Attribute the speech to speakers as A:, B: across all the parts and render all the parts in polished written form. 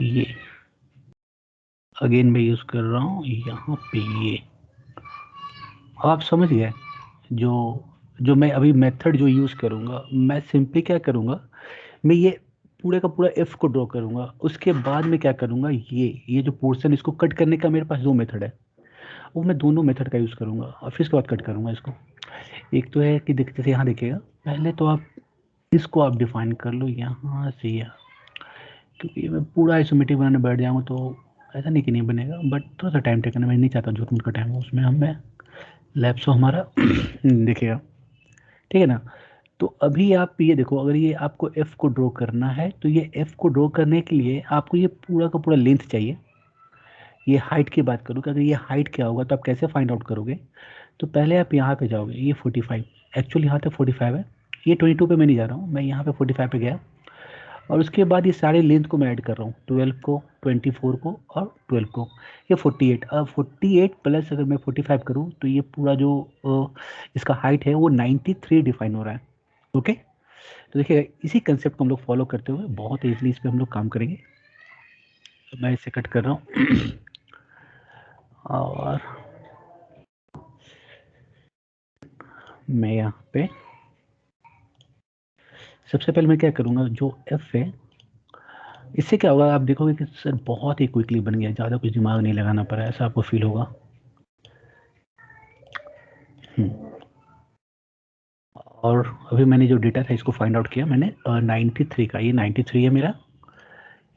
A: ये अगेन मैं यूज कर रहा हूँ यहाँ पे ये। आप समझ गए जो जो मैं अभी मेथड जो यूज करूँगा, मैं सिंपली क्या करूँगा, मैं ये पूरे का पूरा एफ को ड्रॉ करूँगा। उसके बाद में क्या करूँगा, ये जो पोर्शन इसको कट करने का मेरे पास दो मेथड है, वो मैं दोनों मेथड का यूज़ करूँगा और फिर उसके बाद कट करूँगा इसको। एक तो है कि जैसे यहाँ देखिएगा, पहले तो आप इसको आप डिफाइन कर लो यहाँ से यहाँ, क्योंकि मैं पूरा आइसोमेट्रिक बनाने बैठ जाऊँगा तो ऐसा नहीं कि नहीं बनेगा, बट थोड़ा सा टाइम टेकन है, मैं नहीं चाहता झूठ मूठ का टाइम हो उसमें। हमें लैप्सो हमारा देखिएगा, ठीक है ना। तो अभी आप ये देखो, अगर ये आपको एफ को ड्रॉ करना है तो ये एफ को ड्रॉ करने के लिए आपको ये पूरा का पूरा लेंथ चाहिए। ये हाइट की बात करूँ कि अगर ये हाइट क्या होगा तो आप कैसे फाइंड आउट करोगे, तो पहले आप यहाँ पे जाओगे, ये 45, एक्चुअली यहाँ तक 45 है, ये 22 पे मैं नहीं जा रहा हूँ, मैं यहाँ पे 45 पे गया। और उसके बाद ये सारे लेंथ को मैं ऐड कर रहा हूँ, 12 को, 24 को और 12 को, ये 48। अब 48 प्लस अगर मैं 45 करूँ तो ये पूरा जो इसका हाइट है वो 93 डिफाइन हो रहा है। ओके, तो देखिए इसी कंसेप्ट को हम लोग फॉलो करते हुए बहुत ईजिली इस पर हम लोग काम करेंगे। तो मैं इसे कट कर रहा हूँ और मैं यहाँ पे सबसे पहले मैं क्या करूँगा, जो एफ है इससे क्या होगा, आप देखोगे कि सर बहुत ही क्विकली बन गया, ज़्यादा कुछ दिमाग नहीं लगाना पड़ा, ऐसा आपको फील होगा। और अभी मैंने जो डेटा था इसको फाइंड आउट किया मैंने 93 का, ये 93 है मेरा,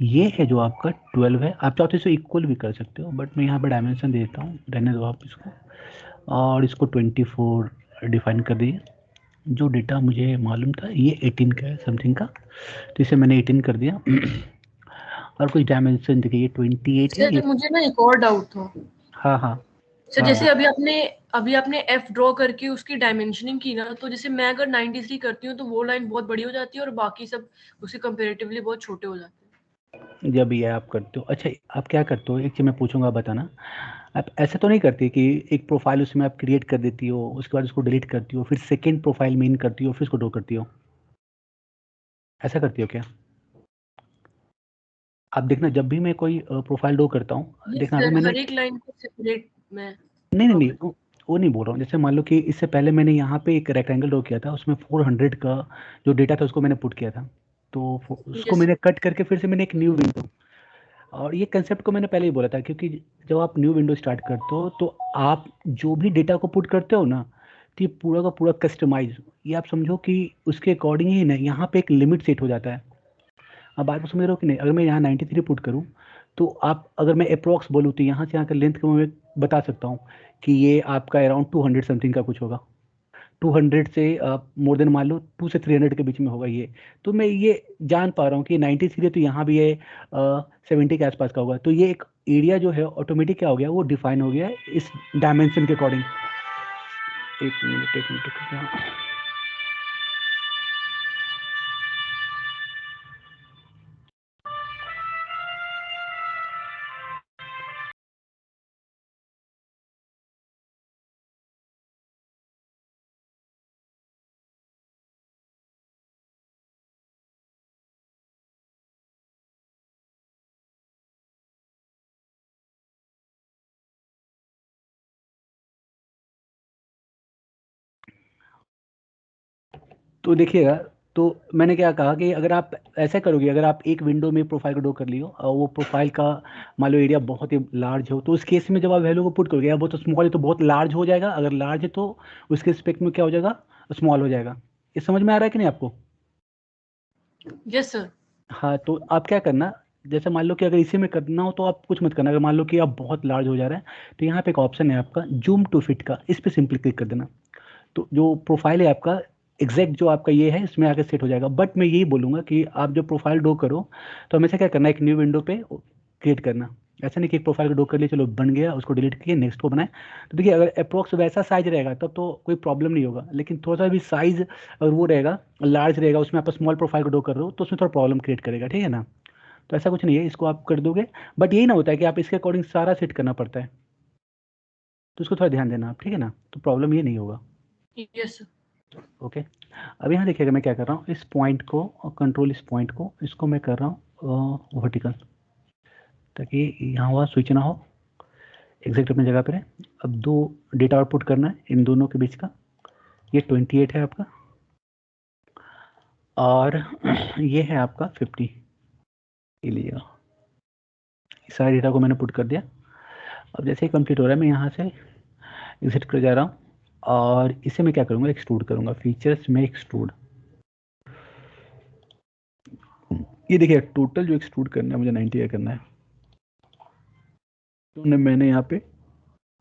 A: ये है जो आपका 12 है। आप चाहते हो इसे इक्वल भी कर सकते हो, बट मैं यहाँ पे डायमेंशन दे देता हूँ, रहने दो आप इसको, और इसको 24 डिफाइन कर दिए। जो डेटा मुझे मालूम था ये 18 का है समथिंग का, तो इसे मैंने 18 कर दिया। और कुछ डायमेंशन देखिए, ये 28 है ये।
B: सर मुझे ना एक और डाउट था।
A: हाँ हाँ
B: सर
A: हाँ
B: जैसे अभी आपने एफ ड्रॉ करके उसकी डायमेंशनिंग की ना, तो जैसे मैं अगर 93 करती हूँ तो वो लाइन बहुत बड़ी हो जाती है और बाकी सब उसके कंपेरेटिवली बहुत छोटे हो जाते हैं।
A: जब ये आप करते हो, अच्छा आप क्या करते हो, एक चीज़ मैं पूछूंगा बताना, आप ऐसा तो नहीं करती कि एक प्रोफाइल उसमें आप क्रिएट कर देती हो, उसके बाद उसको डिलीट करती हो, फिर सेकंड प्रोफाइल में इन करती हो, फिर उसको ड्रॉ करती हो, ऐसा करती हो क्या? आप देखना जब भी मैं कोई प्रोफाइल ड्रॉ करता हूँ,
B: यस
A: देखना अभी
B: सर,
A: मैंने,
B: हर एक लाइन को सेपरेट में
A: नहीं नहीं
B: ड्रॉ
A: नहीं
B: करती
A: वो नहीं बोल रहा हूँ। जैसे मान लो कि इससे पहले मैंने यहाँ पे एक रेक्टेंगल ड्रॉ किया था, उसमें 400 का जो डेटा था उसको मैंने पुट किया था, तो
B: हूँ।
A: उसको
B: यस
A: मैंने कट करके फिर से मैंने एक न्यू विंडो, और ये कंसेप्ट को मैंने पहले ही बोला था, क्योंकि जब आप न्यू विंडो स्टार्ट करते हो तो आप जो भी डेटा को पुट करते हो ना, तो ये पूरा का पूरा कस्टमाइज, ये आप समझो कि उसके अकॉर्डिंग ही ना यहाँ पे एक लिमिट सेट हो जाता है। अब बात को समझ रहे हो कि नहीं, अगर मैं यहाँ 93 पुट करूँ तो आप, अगर मैं अप्रॉक्स बोलूँ तो यहाँ से यहाँ का लेंथ को मैं बता सकता हूँ कि ये आपका अराउंड 200 समथिंग का कुछ होगा, 200 से मोर देन मान लो 2 से 300 के बीच में होगा ये। तो मैं ये जान पा रहा हूँ कि 93 है तो यहाँ भी ये 70 के आसपास का होगा, तो ये एक एरिया जो है ऑटोमेटिक क्या हो गया, वो डिफाइन हो गया है इस डायमेंशन के अकॉर्डिंग। एक मिनट तो देखिएगा, तो मैंने क्या कहा कि अगर आप ऐसा करोगे, अगर आप एक विंडो में प्रोफाइल को ड्रॉ कर लियो और वो प्रोफाइल का मान लो एरिया बहुत ही लार्ज हो, तो उस केस में जब आप वैल्यू को पुट करोगे, या बहुत स्मॉल है तो बहुत लार्ज हो जाएगा, अगर लार्ज है तो उसके स्पेक्ट में क्या हो जाएगा, स्मॉल हो जाएगा। ये समझ में आ रहा है कि नहीं आपको?
B: Yes sir.
A: हाँ, तो आप क्या करना, जैसे मान लो कि अगर इसी में करना हो तो आप कुछ मत करना, अगर मान लो कि आप बहुत लार्ज हो जा रहा है तो यहाँ पे एक ऑप्शन है आपका जूम टू फिट का, इस पे सिंपली क्लिक कर देना। तो जो प्रोफाइल है आपका एग्जैक्ट जो आपका ये है इसमें आके सेट हो जाएगा। बट मैं यही बोलूंगा कि आप जो प्रोफाइल ड्रॉ करो तो हमेशा क्या करना है, एक न्यू विंडो पे क्रिएट करना। ऐसा नहीं कि एक प्रोफाइल को ड्रॉ कर लिया, चलो बन गया, उसको डिलीट किए, नेक्स्ट को बनाए। तो देखिए अगर अप्रोक्स वैसा साइज रहेगा तब तो कोई प्रॉब्लम नहीं होगा, लेकिन थोड़ा सा भी साइज अगर वो रहेगा, लार्ज रहेगा, उसमें आप स्मॉल प्रोफाइल को ड्रॉ कर रहे हो तो उसमें थोड़ा प्रॉब्लम क्रिएट करेगा, ठीक है ना। तो ऐसा कुछ नहीं है, इसको आप कर दोगे। बट यही ना होता है कि आप इसके अकॉर्डिंग सारा सेट करना पड़ता है, तो उसको थोड़ा ध्यान देना आप, ठीक है ना, तो प्रॉब्लम ये नहीं होगा।
B: Yes sir.
A: ओके, अब यहाँ देखिएगा मैं क्या कर रहा हूँ, इस पॉइंट को और कंट्रोल, इस पॉइंट को, इसको मैं कर रहा हूँ वर्टिकल, ताकि यहाँ हुआ स्विच ना हो, एग्जैक्ट अपनी जगह पर है। अब दो डेटा आउटपुट करना है इन दोनों के बीच का, ये 28 है आपका और ये है आपका 50, ये लीजिएगा। सारे डेटा को मैंने पुट कर दिया। अब जैसे ही कंप्लीट हो रहा है मैं यहाँ से एग्जिट कर जा रहा हूँ और इसे मैं क्या करूँगा, एक्सट्रूड करूँगा, फीचर्स में एक्सट्रूड। ये देखिए टोटल जो एक्सट्रूड करना है मुझे 90 का करना है, तो मैंने यहाँ पे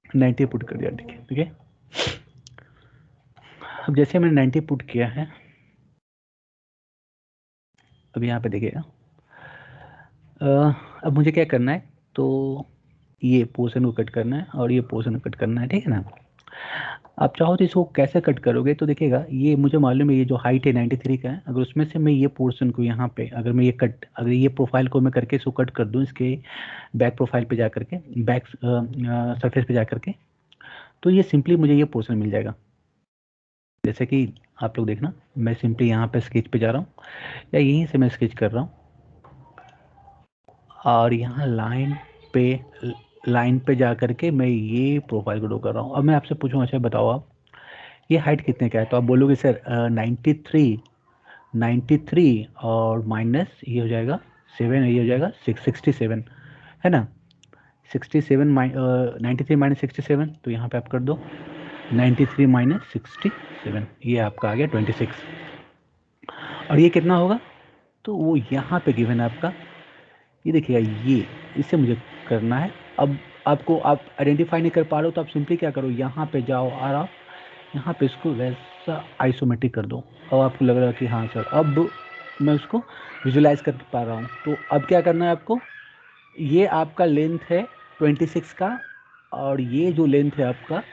A: 90 पुट कर दिया। ठीक है। अब जैसे मैंने 90 पुट किया है, अब यहाँ पे देखिएगा अब मुझे क्या करना है, तो ये पोर्शन को कट करना है और ये पोर्शन को कट करना है, ठीक है ना। आप चाहो तो इसको कैसे कट करोगे, तो देखिएगा ये मुझे मालूम है ये जो हाइट है 93 का है, अगर उसमें से मैं ये पोर्शन को यहाँ पे अगर मैं अगर ये प्रोफाइल को मैं करके इसको कट कर दूँ इसके बैक प्रोफाइल पे जा करके, बैक सरफेस पे जा करके, तो ये सिंपली मुझे ये पोर्शन मिल जाएगा। जैसे कि आप लोग देखना, मैं सिंपली यहाँ पे स्केच पे जा रहा हूँ या यहीं से मैं स्केच कर रहा हूँ और यहाँ लाइन पे जा करके मैं ये प्रोफाइल को ड्रॉ कर रहा हूँ। अब मैं आपसे पूछूँ, अच्छा बताओ आप ये हाइट कितने का है, तो आप बोलोगे सर 93 और माइनस ये हो जाएगा 7, ये हो जाएगा 67 है ना। 67 93 माइनस 67, तो यहाँ पे आप कर दो 93 माइनस 67, ये आपका आ गया 26। और ये कितना होगा, तो वो यहाँ पे गिवन है आपका, ये देखिएगा ये, इससे मुझे करना है। अब आपको आप आइडेंटिफाई नहीं कर पा रहे हो तो आप सिंपली क्या करो, यहाँ पे जाओ और आप यहाँ पे इसको वैसा आइसोमेट्रिक कर दो। अब आपको लग रहा है कि हाँ सर अब मैं उसको विजुलाइज कर पा रहा हूँ। तो अब क्या करना है आपको, ये आपका लेंथ है 26 का और ये जो लेंथ है आपका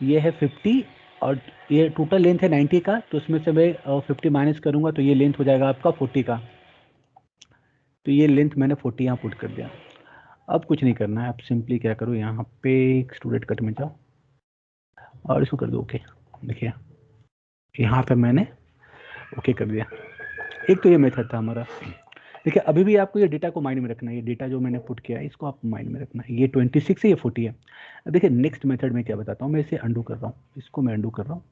A: ये है 50 और ये टोटल लेंथ है 90 का, तो उसमें से मैं 50 माइनस करूँगा तो ये लेंथ हो जाएगा आपका 40 का। तो ये लेंथ मैंने 40 यहाँ पुट कर दिया। अब कुछ नहीं करना है, आप सिंपली क्या करो, यहाँ पे एक्सट्रूडेड कट में जाओ और इसको कर दो ओके। देखिए यहाँ पे मैंने ओके कर दिया। एक तो ये मेथड था हमारा। देखिए अभी भी आपको ये डेटा को माइंड में रखना है, ये डेटा जो मैंने पुट किया है इसको आप माइंड में रखना है। ये 26 है, ये 40 है। अब देखिए नेक्स्ट मेथड में क्या बताता हूँ, मैं इसे अंडू कर रहा हूँ, इसको मैं अंडू कर रहा हूँ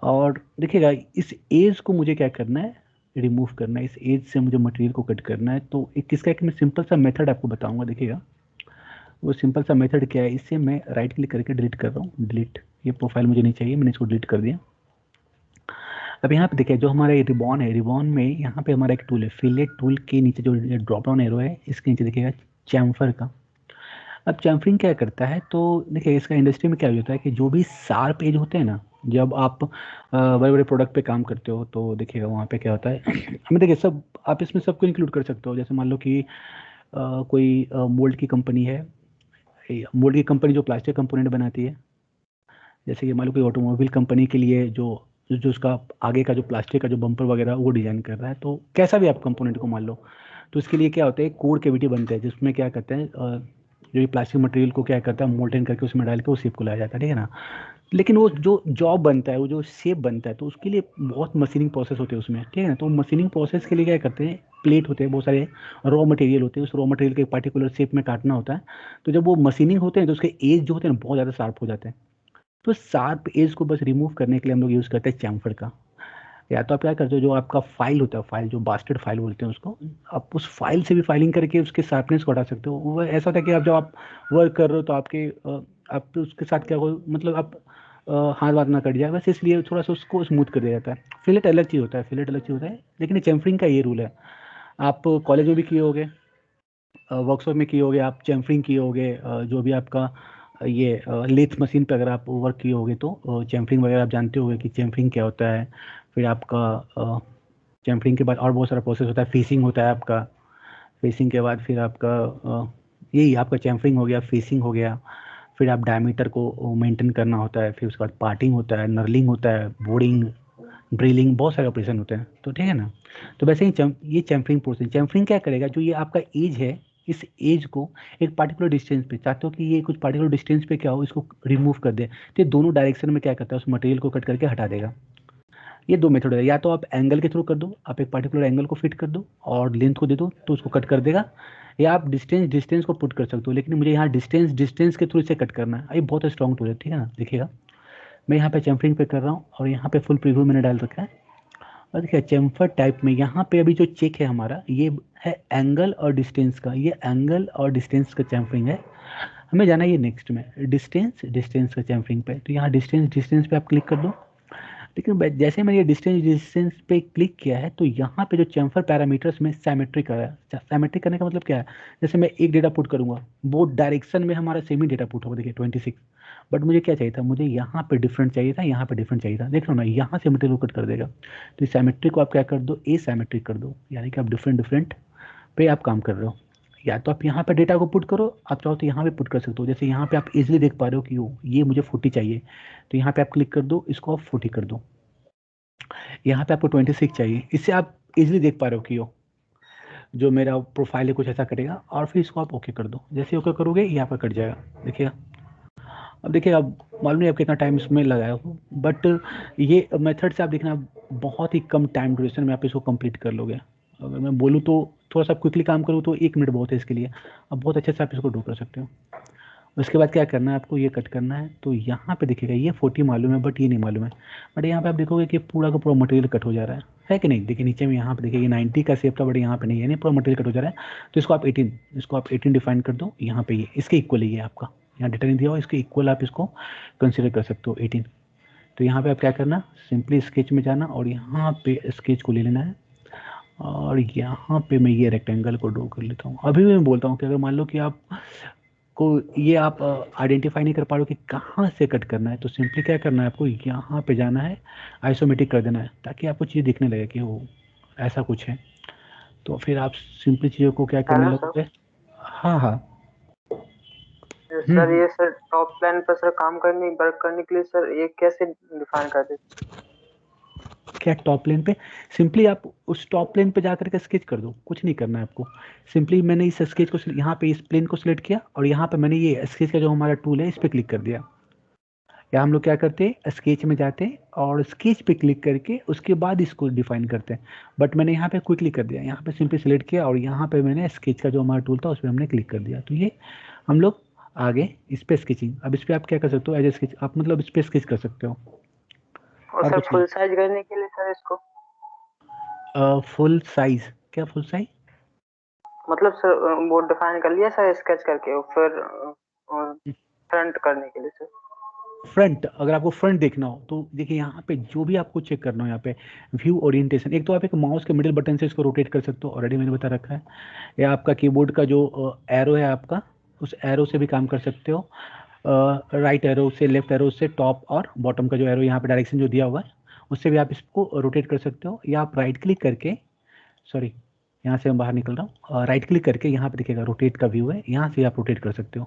A: और देखिएगा इस एज को मुझे क्या करना है, रिमूव करना है। इस एज से मुझे मटेरियल को कट करना है। तो एक किसका एक मैं सिंपल सा मेथड आपको बताऊंगा। देखिएगा वो सिंपल सा मेथड क्या है, इससे मैं राइट क्लिक करके डिलीट कर रहा हूँ। डिलीट, ये प्रोफाइल मुझे नहीं चाहिए, मैंने इसको डिलीट कर दिया। अब यहाँ पे देखिए जो हमारा ये रिबॉन है, रिबॉन में यहाँ पे हमारा एक टूल है, फिलेट टूल के नीचे जो ड्रॉप डाउन एरो है इसके नीचे देखिएगा चैम्फर का। अब चैम्फरिंग क्या करता है, तो देखिए इसका इंडस्ट्री में क्या होता है कि जो भी शार्प एज होते हैं ना, जब आप बड़े बड़े प्रोडक्ट पे काम करते हो तो देखिएगा वहाँ पे क्या होता है हमें देखिए सब आप इसमें सबको इंक्लूड कर सकते हो। जैसे मान लो कि कोई मोल्ड की कंपनी है, मोल्ड की कंपनी जो प्लास्टिक कंपोनेंट बनाती है, जैसे कि मान लो कोई ऑटोमोबाइल कंपनी के लिए जो जो उसका आगे का जो प्लास्टिक का जो बम्पर वगैरह वो डिजाइन कर रहा है, तो कैसा भी आप कंपोनेंट को मान लो, तो इसके लिए क्या होता है कोर कैविटी बनते हैं जिसमें क्या करते हैं जो ये प्लास्टिक मटेरियल को क्या करता है मोल्डन करके उसमें डाल के वो शेप को लाया जाता है, ठीक है ना। लेकिन वो जो जॉब बनता है, वो जो शेप बनता है, तो उसके लिए बहुत मशीनिंग प्रोसेस होते हैं उसमें, ठीक है ना। तो मशीनिंग प्रोसेस के लिए क्या करते हैं, प्लेट होते हैं, बहुत सारे रॉ मटेरियल होते हैं, उस रॉ मटेरियल के पर्टिकुलर शेप में काटना होता है। तो जब वो मशीनिंग होते हैं तो उसके एज जो होते हैं ना बहुत ज़्यादा शार्प हो जाते हैं। तो शार्प एज को बस रिमूव करने के लिए हम लोग यूज़ करते हैं चैम्फर का। या तो आप क्या करते हो, जो आपका फाइल होता है, फाइल जो बास्टेड फाइल बोलते हैं उसको, आप उस फाइल से भी फाइलिंग करके उसके शार्पनेस को हटा सकते हो। वो ऐसा होता है कि आप जब आप वर्क कर रहे हो तो आप उसके साथ क्या हो, मतलब आप हाथ वाथ ना कट जाए, बस इसलिए थोड़ा सा उसको स्मूथ कर दिया जाता है। फिलेट अलग चीज़ होता है, फिलेट अलग चीज़ होता है, लेकिन चैम्फरिंग का ये रूल है। आप कॉलेज में भी किए होगे, वर्कशॉप में किए होगे, आप चैम्फरिंग किए होगे, जो भी आपका ये लेथ मशीन पे अगर आप वर्क किए होगे तो चैम्फरिंग वगैरह आप जानते होगे कि चैम्फरिंग क्या होता है। फिर आपका चैम्फरिंग के बाद और बहुत सारा प्रोसेस होता है, फेसिंग होता है आपका। फेसिंग के बाद फिर आपका यही आपका चैम्फरिंग हो गया, फेसिंग हो गया। फिर आप डायमीटर को मेंटेन करना होता है, फिर उसके बाद पार्टिंग होता है, नर्लिंग होता है, बोर्डिंग, ड्रिलिंग, बहुत सारे ऑपरेशन होते हैं, तो ठीक है ना। तो वैसे ही ये चैम्फरिंग प्रोसेस, चैम्फरिंग क्या करेगा, जो ये आपका एज है, इस एज को एक पार्टिकुलर डिस्टेंस पे चाहते हो कि ये कुछ पार्टिकुलर डिस्टेंस पे क्या हो, इसको रिमूव कर दे, तो ये दोनों डायरेक्शन में क्या करता है, उस मटेरियल को कट करके हटा देगा। ये दो मेथड है, या तो आप एंगल के थ्रू कर दो, आप एक पार्टिकुलर एंगल को फिट कर दो और लेंथ को दे दो तो उसको कट कर देगा, या आप डिस्टेंस को पुट कर सकते हो, लेकिन मुझे यहाँ डिस्टेंस के थ्रू इसे कट करना है। ये बहुत स्ट्रॉन्ग टूल है, ठीक है ना। देखिएगा मैं यहाँ पे चैम्फरिंग पे कर रहा हूँ और यहाँ पे फुल प्रीव्यू मैंने डाल रखा है, और देखिए चैम्फर टाइप में यहाँ पे अभी जो चेक है हमारा ये है एंगल और डिस्टेंस का, ये एंगल और डिस्टेंस का चैम्फरिंग है। हमें जाना है ये नेक्स्ट में डिस्टेंस का चैम्फरिंग पे, तो यहाँ डिस्टेंस पे आप क्लिक कर दो। लेकिन जैसे मैंने ये डिस्टेंस पे क्लिक किया है तो यहाँ पे जो चैम्फर पैरामीटर्स में सैमेट्रिक है। सैमेट्रिक करने का मतलब क्या है, जैसे मैं एक डेटा पुट करूंगा वो डायरेक्शन में हमारा सेम ही डेटा पुट होगा, देखिए 26, बट मुझे क्या चाहिए था, मुझे यहाँ पे डिफरेंट चाहिए था, यहाँ पे डिफरेंट चाहिए था, देख लो ना यहाँ से मटेरियल कट कर देगा। तो इस सैमेट्रिक को आप क्या कर दो, ए सैमेट्रिक कर दो, यानी कि आप डिफरेंट पे आप काम कर रहे हो। या तो आप यहाँ पे डेटा को पुट करो, आप चाहो तो यहाँ पे पुट कर सकते हो, जैसे यहाँ पे आप इजीली देख पा रहे हो कि ये मुझे 40 चाहिए, तो यहाँ पे आप क्लिक कर दो, इसको आप 40 कर दो। यहाँ पे आपको 26 चाहिए, इससे आप इजीली देख पा रहे हो कि जो मेरा प्रोफाइल है कुछ ऐसा करेगा, और फिर इसको आप ओके कर दो। जैसे ओके करोगे यहाँ पर कट जाएगा, देखिएगा। अब देखिए, अब मालूम नहीं आप कितना टाइम इसमें लगाया हो, बट ये मेथड से आप देखना बहुत ही कम टाइम ड्यूरेशन में आप इसको कंप्लीट कर लोगे। अगर मैं बोलूँ तो थोड़ा सा क्विकली काम करूँ तो 1 मिनट बहुत है इसके लिए, अब बहुत अच्छे से आप इसको ड्रॉ कर सकते हो। उसके बाद क्या करना है आपको, ये कट करना है, तो यहाँ पे देखिएगा ये 40 मालूम है बट ये नहीं मालूम है, बट यहाँ पे आप देखोगे कि पूरा का पूरा मटेरियल कट हो जा रहा है कि नहीं। देखिए नीचे में यहाँ पे देखिए ये 90 का शेप था बट यहाँ पे नहीं है, नहीं पूरा मटेरियल कट हो जा रहा है। तो इसको आप 18 डिफाइन कर दो, यहाँ पे ये इसके इक्वल ही है आपका, यहाँ डेटा नहीं दिया हुआ, इसके इक्वल आप इसको कंसिडर कर सकते हो 18। तो यहाँ पे आप क्या करना, सिंपली स्केच में जाना और यहाँ पे स्केच को ले लेना है, और यहाँ पे मैं ये रेक्टेंगल को ड्रॉ कर लेता हूँ। अभी भी मैं बोलता हूँ कि अगर मान लो कि आप को ये आप आइडेंटिफाई नहीं कर पा रहे हो कि कहाँ से कट करना है, तो सिंपली क्या करना है, आपको यहाँ पे जाना है, आइसोमेट्रिक कर देना है, ताकि आपको चीज़ दिखने लगे कि वो ऐसा कुछ है। तो फिर आप सिंपली चीज़ों को क्या करने
C: हेलो सर।
A: लगोगे। हाँ हाँ।
C: सर ये सर टॉप प्लान पर सर वर्क करने के लिए सर ये कैसे डिफाइन कर देते?
A: क्या टॉप प्लेन पे, सिंपली आप उस टॉप प्लेन पे जाकर के स्केच कर दो, कुछ नहीं करना है आपको। सिंपली मैंने इस स्केच को यहाँ पे इस प्लेन को सिलेक्ट किया और यहाँ पे मैंने ये स्केच का जो हमारा टूल है इस पर क्लिक कर दिया। या हम लोग क्या करते हैं, स्केच में जाते हैं और स्केच पे क्लिक करके उसके बाद इसको डिफाइन करते हैं, बट मैंने यहाँ पे क्विकली कर दिया, यहाँ पे सिंपली सिलेक्ट किया और यहाँ पे मैंने स्केच का जो हमारा टूल था उस पर हमने क्लिक कर दिया। तो ये हम लोग आगे इस पे स्केचिंग, अब इस पे आप क्या कर सकते हो, एज ए स्केच आप मतलब इस पे स्केच कर सकते हो,
C: और
A: और
C: सर
A: कुछ नहीं।
C: फुल साइज करने के लिए सर इसको
A: फुल साइज, क्या फुल साइज,
C: मतलब सर वो डिफाइन कर लिया सर स्केच करके, और फिर फ्रंट करने के लिए सर।
A: फ्रंट, अगर आपको फ्रंट देखना हो तो देखिए यहाँ पे जो भी आपको चेक करना हो, यहाँ पे व्यू ओरिएंटेशन, एक तो आप एक माउस के मिडिल बटन से इसको रोटेट कर सकते हो, ऑलरेडी मैंने बता रखा है, या आपका कीबोर्ड का जो एरो है आपका, उस एरो से भी काम कर सकते हो, राइट एरो से, लेफ्ट एरो से, टॉप और बॉटम का जो एरो यहाँ पे डायरेक्शन जो दिया हुआ है उससे भी आप इसको रोटेट कर सकते हो, या आप राइट क्लिक करके, सॉरी यहाँ से मैं बाहर निकल रहा हूँ, राइट क्लिक करके यहाँ पे देखिएगा रोटेट का व्यू है, यहाँ से आप रोटेट कर सकते हो,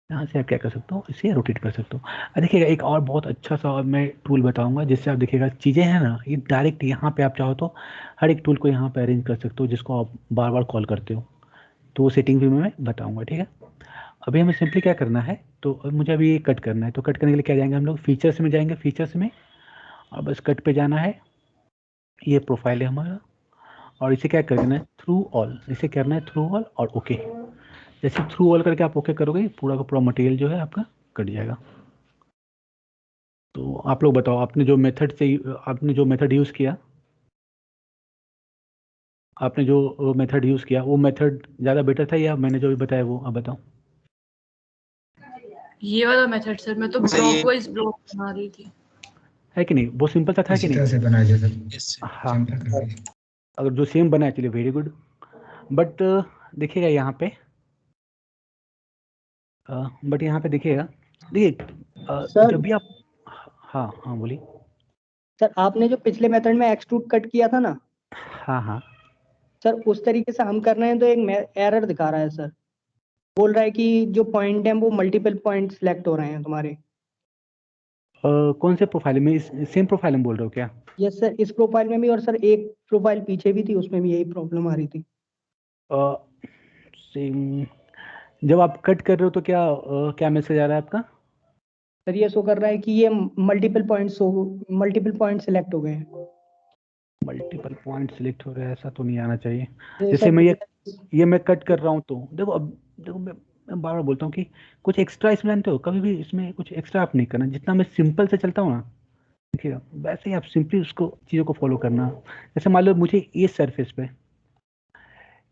A: यहाँ से आप क्या कर सकते हो, इसे रोटेट कर सकते हो। देखिएगा एक और बहुत अच्छा सा और मैं टूल बताऊंगा जिससे आप देखिएगा चीज़ें हैं ना, ये डायरेक्ट यहाँ पे आप चाहो तो हर एक टूल को यहाँ पे अरेंज कर सकते हो जिसको आप बार बार कॉल करते हो, तो वो सेटिंग भी मैं बताऊंगा, ठीक है। अभी हमें सिंपली क्या करना है, तो मुझे अभी ये कट करना है, तो कट करने के लिए क्या जाएंगे हम लोग, फीचर्स में जाएंगे, फीचर्स में और बस कट पे जाना है, ये प्रोफाइल है हमारा, और इसे क्या कर देना है, थ्रू ऑल, इसे करना है थ्रू ऑल और ओके। जैसे थ्रू ऑल करके आप ओके करोगे पूरा का पूरा मटेरियल जो है आपका कट जाएगा। तो आप लोग बताओ, आपने जो मेथड यूज़ किया, वो मेथड ज़्यादा बेटर था या मैंने जो भी बताया वो, आप बताओ।
B: ये वाला मेथड सर, मैं तो ब्लॉक वाइज ब्लॉक बना रही थी।
A: है कि नहीं, वो सिंपल सा था कि
D: इसी तरह
A: नहीं।
D: से बनाया जैसे
A: हाँ,
D: चैम्फर करके।
A: अगर जो सेम बना है चलिए वेरी गुड, बट देखिएगा यहाँ पे, बट यहाँ पे देखिएगा, देखिए
E: सर
A: जब भी आप, हाँ हाँ बोलिए।
E: सर आपने जो पिछले मेथड में एक्सट्रूड कट किया था ना
A: हाँ हाँ,
E: सर, उस तरीके से हम कर रहे हैं तो एक एरर दिखा रहा है सर, बोल रहा है कि जो पॉइंट है वो मल्टीपल पॉइंट सिलेक्ट हो रहे हैं तुम्हारे।
A: कौन से प्रोफाइल में, सेम प्रोफाइल में बोल रहे हो क्या।
E: यस सर, इस प्रोफाइल में भी, और सर एक प्रोफाइल पीछे भी थी उसमें भी यही प्रॉब्लम आ रही थी।
A: सेम, जब आप कट कर रहे हो तो क्या मैसेज आ रहा है आपका।
E: सर ये शो कर रहा है कि ये मल्टीपल पॉइंट सिलेक्ट हो गए हैं।
A: मल्टीपल पॉइंट सिलेक्ट हो रहा है, ऐसा तो नहीं आना चाहिए।
E: तो
A: जैसे
E: सर
A: मैं ये मैं कट कर रहा हूँ तो देखो, अब देखो मैं बार बार बोलता हूँ कि कुछ एक्स्ट्रा इसमें जानते हो, कभी भी इसमें कुछ एक्स्ट्रा आप नहीं करना। जितना मैं सिंपल से चलता हूँ ना, देखिएगा वैसे ही आप सिंपली उसको चीज़ों को फॉलो करना। जैसे मान लो मुझे ये सरफेस पे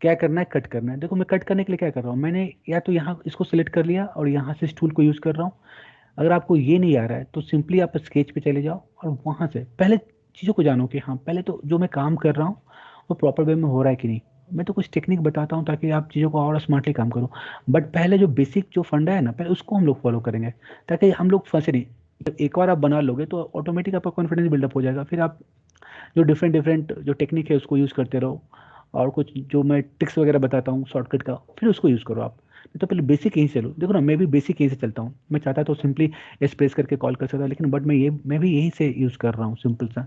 A: क्या करना है, कट करना है। देखो मैं कट करने के लिए क्या कर रहा हूँ, मैंने या तो यहाँ इसको सिलेक्ट कर लिया और यहाँ से इस टूल को यूज़ कर रहा हूँ। अगर आपको ये नहीं आ रहा है तो सिंपली आप स्केच पे चले जाओ और वहाँ से पहले चीज़ों को जानो कि हाँ, पहले तो जो मैं काम कर रहा हूँ वो प्रॉपर वे में हो रहा है कि नहीं। मैं तो कुछ टेक्निक बताता हूँ ताकि आप चीज़ों को और स्मार्टली काम करो, बट पहले जो बेसिक जो फंडा है ना, पहले उसको हम लोग फॉलो करेंगे ताकि हम लोग फंसे नहीं। जब एक बार आप बना लोगे तो ऑटोमेटिक आपका कॉन्फिडेंस बिल्डअप हो जाएगा। फिर आप जो डिफरेंट डिफरेंट जो टेक्निक है उसको यूज़ करते रहो, और कुछ जो मैं ट्रिक्स वगैरह बताता हूँ शॉर्टकट का, फिर उसको यूज़ करो आप। तो पहले बेसिक यहीं से लो। देखो ना, मैं भी बेसिक यहीं से चलता हूँ। मैं चाहता तो सिंपली एस प्रेस करके कॉल कर सकता, लेकिन बट मैं भी यहीं से यूज़ कर रहा हूँ सिंपल सा,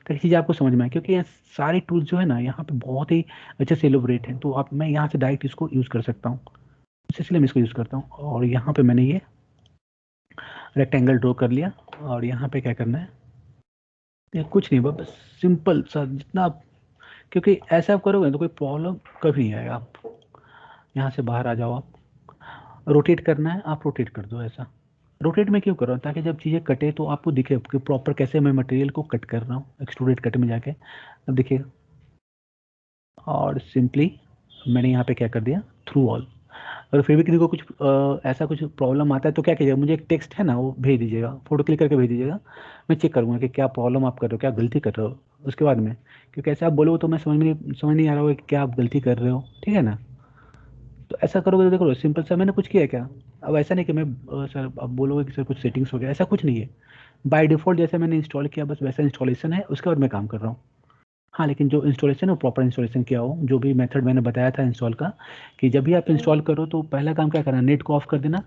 A: ताकि चीज़ें आपको समझ में आए। क्योंकि ये सारे टूल्स जो है ना यहाँ पे बहुत ही अच्छे से एलोबरेट हैं, तो आप मैं यहाँ से डायरेक्ट इसको यूज़ कर सकता हूँ, इसलिए मैं इसको यूज़ करता हूँ। और यहाँ पे मैंने ये रेक्टेंगल ड्रॉ कर लिया, और यहाँ पे क्या करना है, ये कुछ नहीं, बस सिंपल सा जितना आप, क्योंकि ऐसा आप करोगे तो कोई प्रॉब्लम कभी नहीं आएगा। आप यहाँ से बाहर आ जाओ, आप रोटेट करना है, आप रोटेट कर दो। ऐसा रोटेट में क्यों कर रहा हूँ, ताकि जब चीज़ें कटे तो आपको दिखे कि प्रॉपर कैसे मैं मटेरियल को कट कर रहा हूँ एक्सट्रूडेड कट में जाके, अब दिखेगा। और सिंपली मैंने यहाँ पे क्या कर दिया, थ्रू ऑल। अगर फिर भी किसी को कुछ ऐसा कुछ प्रॉब्लम आता है तो क्या कीजिएगा, मुझे एक टेक्स्ट है ना वो भेज दीजिएगा, फोटो क्लिक करके भेज दीजिएगा। मैं चेक करूँगा कि क्या प्रॉब्लम आप कर रहे हो, क्या गलती कर रहे हो उसके बाद में। क्योंकि ऐसे आप बोलोगे तो मैं समझ नहीं आ रहा होगा कि क्या आप गलती कर रहे हो, ठीक है ना। तो ऐसा करोगे तो देखो सिंपल सा, मैंने कुछ किया क्या। अब ऐसा नहीं कि मैं सर अब बोलोगे कि सर कुछ सेटिंग्स हो गया, ऐसा कुछ नहीं है। बाय डिफ़ॉल्ट जैसे मैंने इंस्टॉल किया बस वैसा इंस्टॉलेशन है, उसके बाद मैं काम कर रहा हूँ। हाँ, लेकिन जो इंस्टॉलेशन है वो प्रॉपर इंस्टॉलेशन किया हो, जो भी मेथड मैंने बताया था इंस्टॉल का, कि जब भी आप इंस्टॉल करो तो पहला काम क्या करना, नेट को ऑफ कर देना,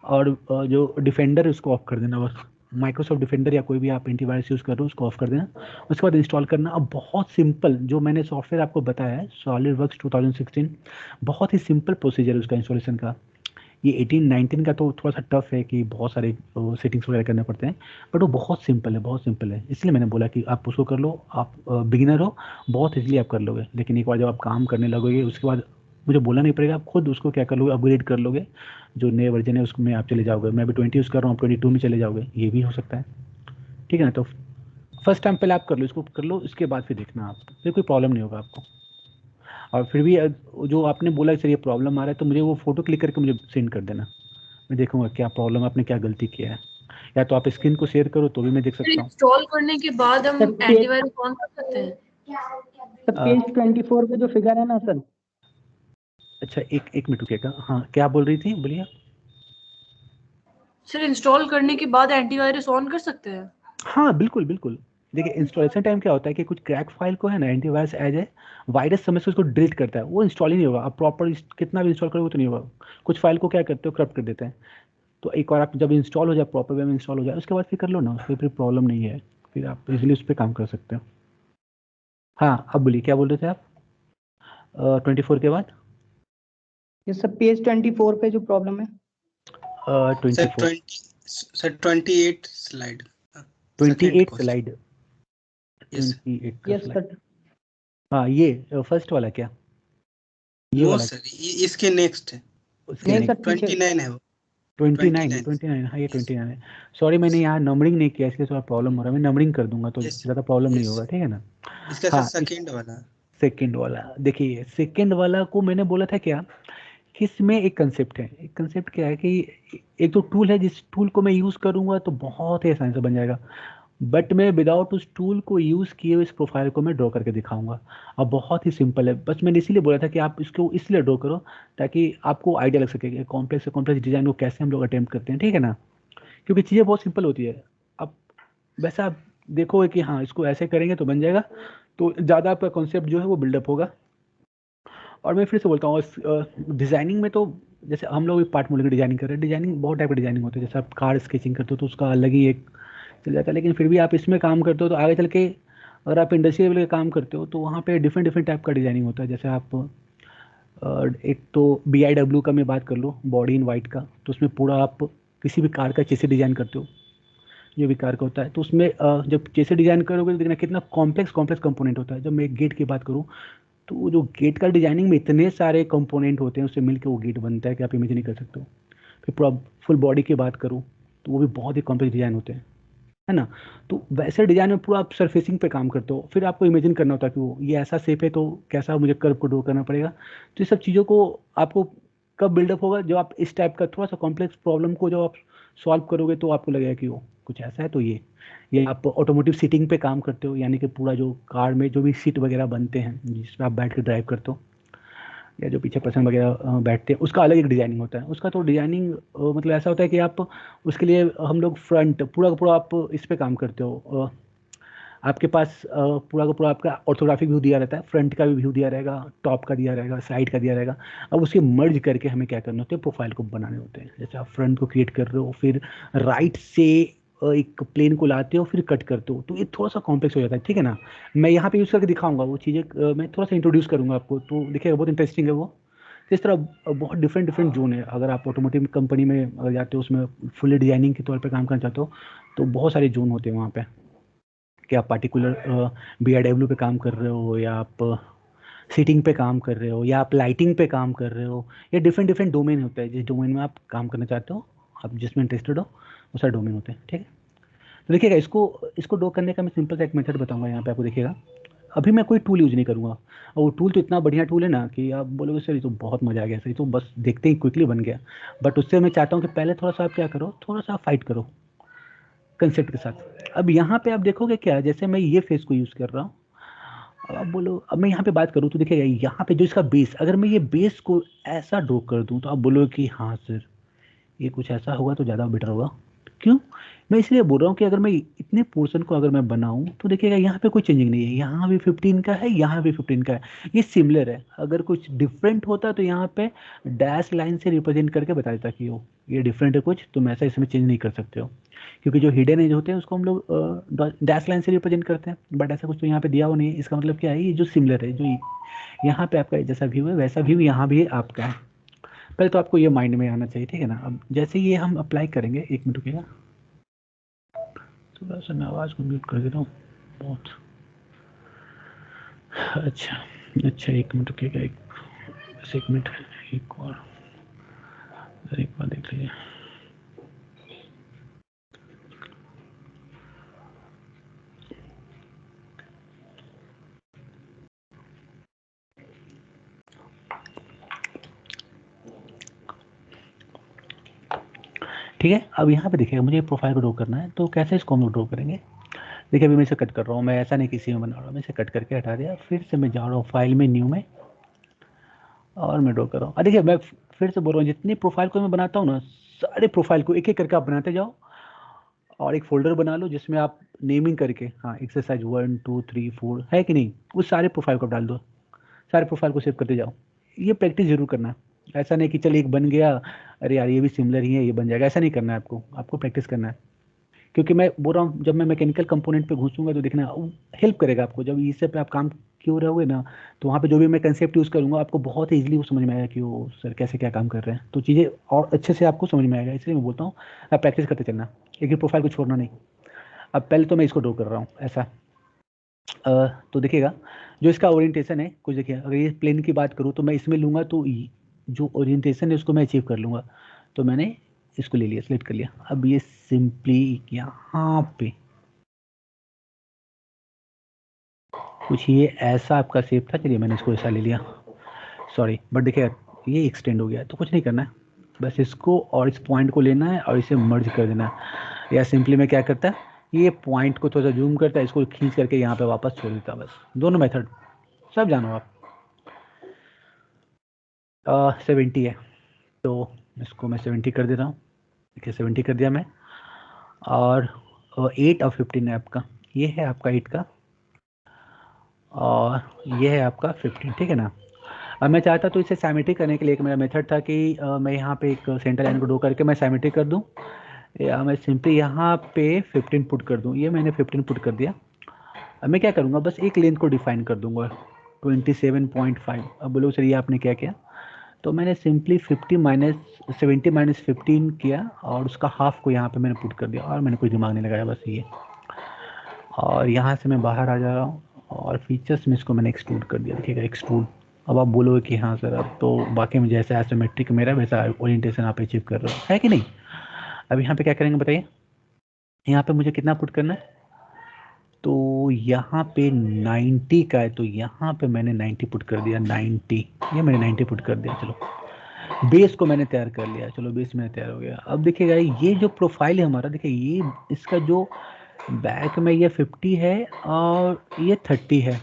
A: और जो डिफेंडर है उसको ऑफ कर देना बस। माइक्रोसॉफ्ट डिफेंडर या कोई भी आप एंटीवायरस यूज़ कर रहे हो उसको ऑफ कर देना। उसके बाद इंस्टॉल करना। अब बहुत सिंपल जो मैंने सॉफ्टवेयर आपको बताया है सॉलिडवर्क्स 2016, बहुत ही सिंपल प्रोसीजर है उसका इंस्टॉलेशन का। ये 18-19 का तो थोड़ा सा टफ है कि बहुत सारे सेटिंग्स वगैरह करने पड़ते हैं, बट वो बहुत सिंपल है, बहुत सिंपल है। इसलिए मैंने बोला कि आप उसको कर लो। आप बिगिनर हो, बहुत इजीली आप कर लोगे, लेकिन एक बार जब आप काम करने लगोगे उसके बाद मुझे बोलना नहीं पड़ेगा, आप खुद उसको क्या कर लोगे, अपग्रेड कर लोगे। जो नए वर्जन है उसमें आप चले जाओगे। मैं अभी 20 यूज़ कर रहा हूँ, आप 22 में चले जाओगे, ये भी हो सकता है, ठीक है ना। तो फर्स्ट टाइम पहले आप कर लो, इसको कर लो, इसके बाद फिर देखना आप, फिर कोई प्रॉब्लम नहीं होगा आपको। और फिर भी जो आपने बोला सर ये प्रॉब्लम आ रहा है, तो मुझे वो फोटो क्लिक करके मुझे सेंड कर देना। मैं देखूंगा क्या प्रॉब्लम है, आपने क्या गलती किया है। या तो आप स्क्रीन को शेयर करो तो भी मैं देख सकता हूँ।
B: इंस्टॉल करने के बाद हम
E: सर पेज
B: एंटीवायरस ऑन कर सकते हैं?
E: सर पेज 24 पे जो फिगर है ना सर,
A: अच्छा एक मिनट रुकिएगा। हाँ, क्या बोल रही थी, बोलिए।
B: सर इंस्टॉल करने के बाद एंटीवायरस ऑन कर सकते हैं?
A: हाँ बिल्कुल बिल्कुल। देखिए इंस्टॉलेशन टाइम क्या होता है कि कुछ क्रैक फाइल को है ना, एंटीवायरस एज ए वायरस समझ से उसको डिलीट करता है, वो इंस्टॉल ही नहीं होगा। आप प्रॉपर कितना भी इंस्टॉल करोगे तो नहीं होगा। कुछ फाइल को क्या करते हो, करप्ट कर देते हैं। तो एक बार आप जब इंस्टॉल हो जाए, प्रॉपर वे में इंस्टॉल हो जाए, उसके बाद फिर कर लो ना, उसमें फिर प्रॉब्लम नहीं है, फिर आप इजीली उस पर काम कर सकते हो। हाँ, अब बोलिए क्या बोल रहे थे आप 24 के बाद।
E: ये सब पेज 24 पे जो प्रॉब्लम है।
A: 24
D: सर 28 स्लाइड,
A: 28 स्लाइड,
D: यस
A: 28 का
E: यस
A: स्लाइड।
E: सर।
A: हाँ, ये फर्स्ट वाला क्या, ये
D: नो
A: वाला
D: सर, इसके नेक्स्ट है,
A: उसके
E: नहीं सर
A: नेक्स्ट
E: पीछे
D: 29 है वो।
A: 29
D: 29
A: हाँ ये
D: Yes.
A: 29 है। सॉरी मैंने यहाँ नंबरिंग नहीं किया, इसलिए थोड़ा प्रॉब्लम हो रहा है। मैं नंबरिंग कर दूंगा तो
D: Yes.
A: ज़्यादा प्रॉब्लम नहीं
D: Yes.
A: होगा, ठीक है ना।
D: इसका सर
A: हाँ,
D: सेकंड वाला।
A: सेकंड वाला देखिए, सेकंड वाला को मैंने बोला था क्या कि इसमें एक कंसेप्ट है। एक कंसेप्ट क्या है कि एक तो टूल है, जिस टूल को मैं यूज़ करूंगा तो बहुत ही आसानी से बन जाएगा, बट मैं विदाउट उस टूल को यूज़ किए हुए इस प्रोफाइल को मैं ड्रॉ करके दिखाऊंगा। अब बहुत ही सिंपल है, बस मैंने इसीलिए बोला था कि आप इसको इसलिए ड्रॉ करो ताकि आपको आइडिया लग सके कि कॉम्प्लेक्स से कॉम्प्लेक्स डिजाइन को कैसे हम लोग अटेम्प्ट करते हैं, ठीक है ना। क्योंकि चीज़ें बहुत सिंपल होती है। अब वैसा आप देखोगे कि हाँ इसको ऐसे करेंगे तो बन जाएगा, तो ज़्यादा आपका कॉन्सेप्ट जो है वो बिल्डअप होगा। और मैं फिर से बोलता हूँ, डिज़ाइनिंग में तो जैसे हम लोग एक पार्ट मोल की डिजाइनिंग कर रहे हैं, डिजाइनिंग बहुत टाइप की डिजाइनिंग होती है। जैसे आप कार स्केचिंग करते हो तो उसका अलग ही एक चल जाता है, लेकिन फिर भी आप इसमें काम करते हो तो आगे चल के अगर आप इंडस्ट्री लेवल का काम करते हो तो वहाँ पे डिफरेंट डिफरेंट टाइप का डिजाइनिंग होता है। जैसे आप एक तो BIW का मैं बात कर लो, बॉडी इन वाइट का, तो उसमें पूरा आप किसी भी कार का चेसी डिजाइन करते हो, जो भी कार का होता है, तो उसमें जब चेसी डिजाइन करोगे तो देखना कितना कॉम्प्लेक्स कंपोनेंट होता है। जब मैं एक गेट की बात करूँ तो वो जो गेट का डिजाइनिंग में इतने सारे कंपोनेंट होते हैं, उससे मिलकर वो गेट बनता है कि आप इमेजिन नहीं कर सकते हो। फिर पूरा फुल बॉडी की बात करूँ तो वो भी बहुत ही कॉम्प्लेक्स डिजाइन होते हैं, है ना। तो वैसे डिजाइन में पूरा आप सरफेसिंग पे काम करते हो, फिर आपको इमेजिन करना होता है कि वो ये ऐसा शेप है तो कैसा मुझे कर्व को ड्रॉ करना पड़ेगा। तो ये सब चीज़ों को आपको कब बिल्डअप होगा, जब आप इस टाइप का थोड़ा सा कॉम्प्लेक्स प्रॉब्लम को जब आप सॉल्व करोगे तो आपको लगेगा कि वो कुछ ऐसा है। तो ये आप ऑटोमोटिव सीटिंग पे काम करते हो, यानी कि पूरा जो कार में जो भी सीट वगैरह बनते हैं जिसमें आप बैठ के ड्राइव करते हो, या जो पीछे पर्सन वगैरह बैठते हैं, उसका अलग एक डिजाइनिंग होता है। उसका तो डिजाइनिंग मतलब ऐसा होता है कि आप उसके लिए हम लोग फ्रंट पूरा का पूरा आप इस पे काम करते हो। आपके पास पूरा का पूरा आपका ऑर्थोग्राफिक व्यू दिया रहता है, फ्रंट का भी व्यू दिया रहेगा, टॉप का दिया रहेगा, साइड का दिया रहेगा। अब उसके मर्ज करके हमें क्या करना होता है, प्रोफाइल को बनाने होते हैं। जैसे आप फ्रंट को क्रिएट कर रहे हो, फिर राइट से एक प्लेन को लाते हो, फिर कट करते हो, तो ये थोड़ा सा कॉम्प्लेक्स हो जाता है, ठीक है ना। मैं यहाँ पे यूज़ करके दिखाऊंगा वो चीज़ें, मैं थोड़ा सा इंट्रोड्यूस करूंगा आपको, तो देखिएगा बहुत इंटरेस्टिंग है वो। तो इस तरह बहुत डिफरेंट डिफरेंट जोन है। अगर आप ऑटोमोटिव कंपनी में अगर जाते हो, उसमें फुल्ली डिजाइनिंग के तौर पे काम करना चाहते हो, तो बहुत सारे जोन होते हैं वहाँ पे, कि आप पार्टिकुलर BIW पे काम कर रहे हो, या आप सीटिंग पे काम कर रहे हो, या आप लाइटिंग पे काम कर रहे हो, या डिफरेंट डिफरेंट डोमेन होता है। जिस डोमेन में आप काम करना चाहते हो, आप जिसमें इंटरेस्टेड हो, वो सारे डोमेन होते हैं, ठीक है। तो देखिएगा, इसको ड्रॉ करने का मैं सिंपल सा एक मेथड बताऊंगा यहाँ पे आपको। देखिएगा, अभी मैं कोई टूल यूज़ नहीं करूँगा, और वो टूल तो इतना बढ़िया टूल है ना कि आप बोलोगे सर ये तो बहुत मज़ा आ गया, सर ये तो बस देखते ही क्विकली बन गया। बट उससे मैं चाहता हूँ कि पहले थोड़ा सा आप क्या करो, थोड़ा सा फाइट करो कंसेप्ट के साथ। अब यहाँ पे आप देखोगे क्या, जैसे मैं ये फेस को यूज़ कर रहा हूँ, अब आप बोलो, अब मैं यहाँ पे बात करूँ तो देखिएगा यहाँ पे जो इसका बेस, अगर मैं ये बेस को ऐसा ड्रॉ कर दूँ तो आप बोलोगे कि हाँ सर ये कुछ ऐसा होगा तो ज़्यादा बेटर होगा। क्यों? मैं इसलिए बोल रहा हूँ कि अगर मैं इतने पोर्शन को अगर मैं बनाऊँ तो देखिएगा यहाँ पे कोई चेंजिंग नहीं है, यहाँ भी 15 का है, यहाँ भी 15 का है, ये सिमिलर है। अगर कुछ डिफरेंट होता तो यहाँ पे डैश लाइन से रिप्रेजेंट करके बता देता कि वो ये डिफरेंट है कुछ, तुम ऐसा इसमें चेंज नहीं कर सकते हो। क्योंकि जो हिडन एज होते हैं उसको हम लोग डैश लाइन से रिप्रेजेंट करते हैं, बट ऐसा कुछ तो यहाँ पे दिया हुआ नहीं है। इसका मतलब क्या है, ये जो सिमिलर है, जो यहाँ पे आपका जैसा व्यू है वैसा व्यू यहाँ भी आपका है। पहले तो आपको ये माइंड में आना चाहिए, ठीक है ना। अब जैसे ये हम अप्लाई करेंगे, एक मिनट रुकिएगा, थोड़ा सा मैं आवाज़ को म्यूट कर देता हूँ बहुत। अच्छा एक मिनट रुकिएगा, एक मिनट, एक बार देख लीजिए। ठीक है, अब यहाँ पे देखिएगा मुझे प्रोफाइल को ड्रॉ करना है, तो कैसे इसको हम लोग ड्रॉ करेंगे। देखिए अभी मैं इसे कट कर रहा हूँ, मैं ऐसा नहीं किसी में बना रहा हूँ, मैं इसे कट करके हटा दिया, फिर से मैं जा रहा हूँ फाइल में, न्यू में, और मैं ड्रॉ कर रहा हूँ। देखिए मैं फिर से बोल रहा हूँ, जितनी प्रोफाइल को मैं बनाता हूँ ना, सारे प्रोफाइल को एक एक करके आप बनाते जाओ, और एक फोल्डर बना लो जिसमें आप नेमिंग करके, हाँ एक्सरसाइज 1 2 3 4 है कि नहीं, उस सारे प्रोफाइल को डाल दो, सारे प्रोफाइल को सेव करते जाओ। ये प्रैक्टिस जरूर करना है, ऐसा नहीं कि चल एक बन गया, अरे यार ये भी सिमिलर ही है ये बन जाएगा, ऐसा नहीं करना है आपको प्रैक्टिस करना है। क्योंकि मैं बोल रहा हूँ, जब मैं मैकेनिकल कंपोनेंट पे घुसूंगा तो देखना हेल्प करेगा आपको। जब इससे पे आप काम क्यों रहोगे ना, तो वहाँ पे जो भी मैं कंसेप्ट यूज़ करूँगा आपको बहुत ईजिली वो समझ में आएगा कि वो सर कैसे क्या काम कर रहे हैं, तो चीज़ें और अच्छे से आपको समझ में आएगा। इसलिए मैं बोलता हूँ आप प्रैक्टिस करते चलना, एक ही प्रोफाइल को छोड़ना नहीं। अब पहले तो मैं इसको ड्रॉ कर रहा हूँ ऐसा, तो देखिएगा जो इसका ओरिएंटेशन है कुछ, देखिए अगर ये प्लेन की बात करूँ तो मैं इसमें लूँगा तो जो ओरिएंटेशन है उसको मैं अचीव कर लूँगा। तो मैंने इसको ले लिया, सिलेक्ट कर लिया। अब ये सिंपली यहाँ पे कुछ ये ऐसा आपका शेप था, चलिए मैंने इसको ऐसा ले लिया, सॉरी, बट देखिए ये एक्सटेंड हो गया, तो कुछ नहीं करना है, बस इसको और इस पॉइंट को लेना है और इसे मर्ज कर देना है। या सिंपली मैं क्या करता है, ये पॉइंट को थोड़ा सा जूम करता है, इसको खींच करके यहाँ पे वापस छोड़ देता है, बस। दोनों मेथड सब जानो आप। 70 है तो इसको मैं 70 कर दे रहा हूँ, देखिए 70 कर दिया मैं। और 8 और 15 है आपका, ये है आपका 8 का, और ये है आपका 15, ठीक है ना। अब मैं चाहता तो इसे सिमेट्रिक करने के लिए एक मेरा मेथड था कि मैं यहाँ पे एक सेंटर लाइन को ड्रॉ करके मैं सिमेट्रिक कर दूँ, या मैं सिंपली यहाँ पे 15 पुट कर दूँ। ये मैंने 15 पुट कर दिया। अब मैं क्या करूँगा, बस एक लेंथ को डिफाइन कर दूंगा 27.5। अब बोलो सर ये आपने क्या किया, तो मैंने सिंपली 70 माइनस 15 किया और उसका हाफ को यहाँ पे मैंने पुट कर दिया और मैंने कोई दिमाग नहीं लगाया, बस ये। और यहाँ से मैं बाहर आ जा रहा हूँ और फीचर्स में इसको मैंने एक्सट्रूड कर दिया, देखिएगा एक्सट्रूड। अब आप बोलोगे कि हाँ सर अब तो बाकी में जैसा एसोमेट्रिक मेरा वैसा ओरिएंटेशन आप अचीव कर रहे हो, है कि नहीं। अब यहाँ पे क्या करेंगे बताइए, यहाँ पे मुझे कितना पुट करना है, तो यहाँ पे 90 का है, तो यहाँ पे मैंने 90 पुट कर दिया, 90, ये मैंने 90 पुट कर दिया। चलो बेस को मैंने तैयार कर लिया, चलो बेस मैंने तैयार हो गया। अब देखिएगा ये जो प्रोफाइल है हमारा, देखिए ये इसका जो बैक में ये 50 है और ये 30 है,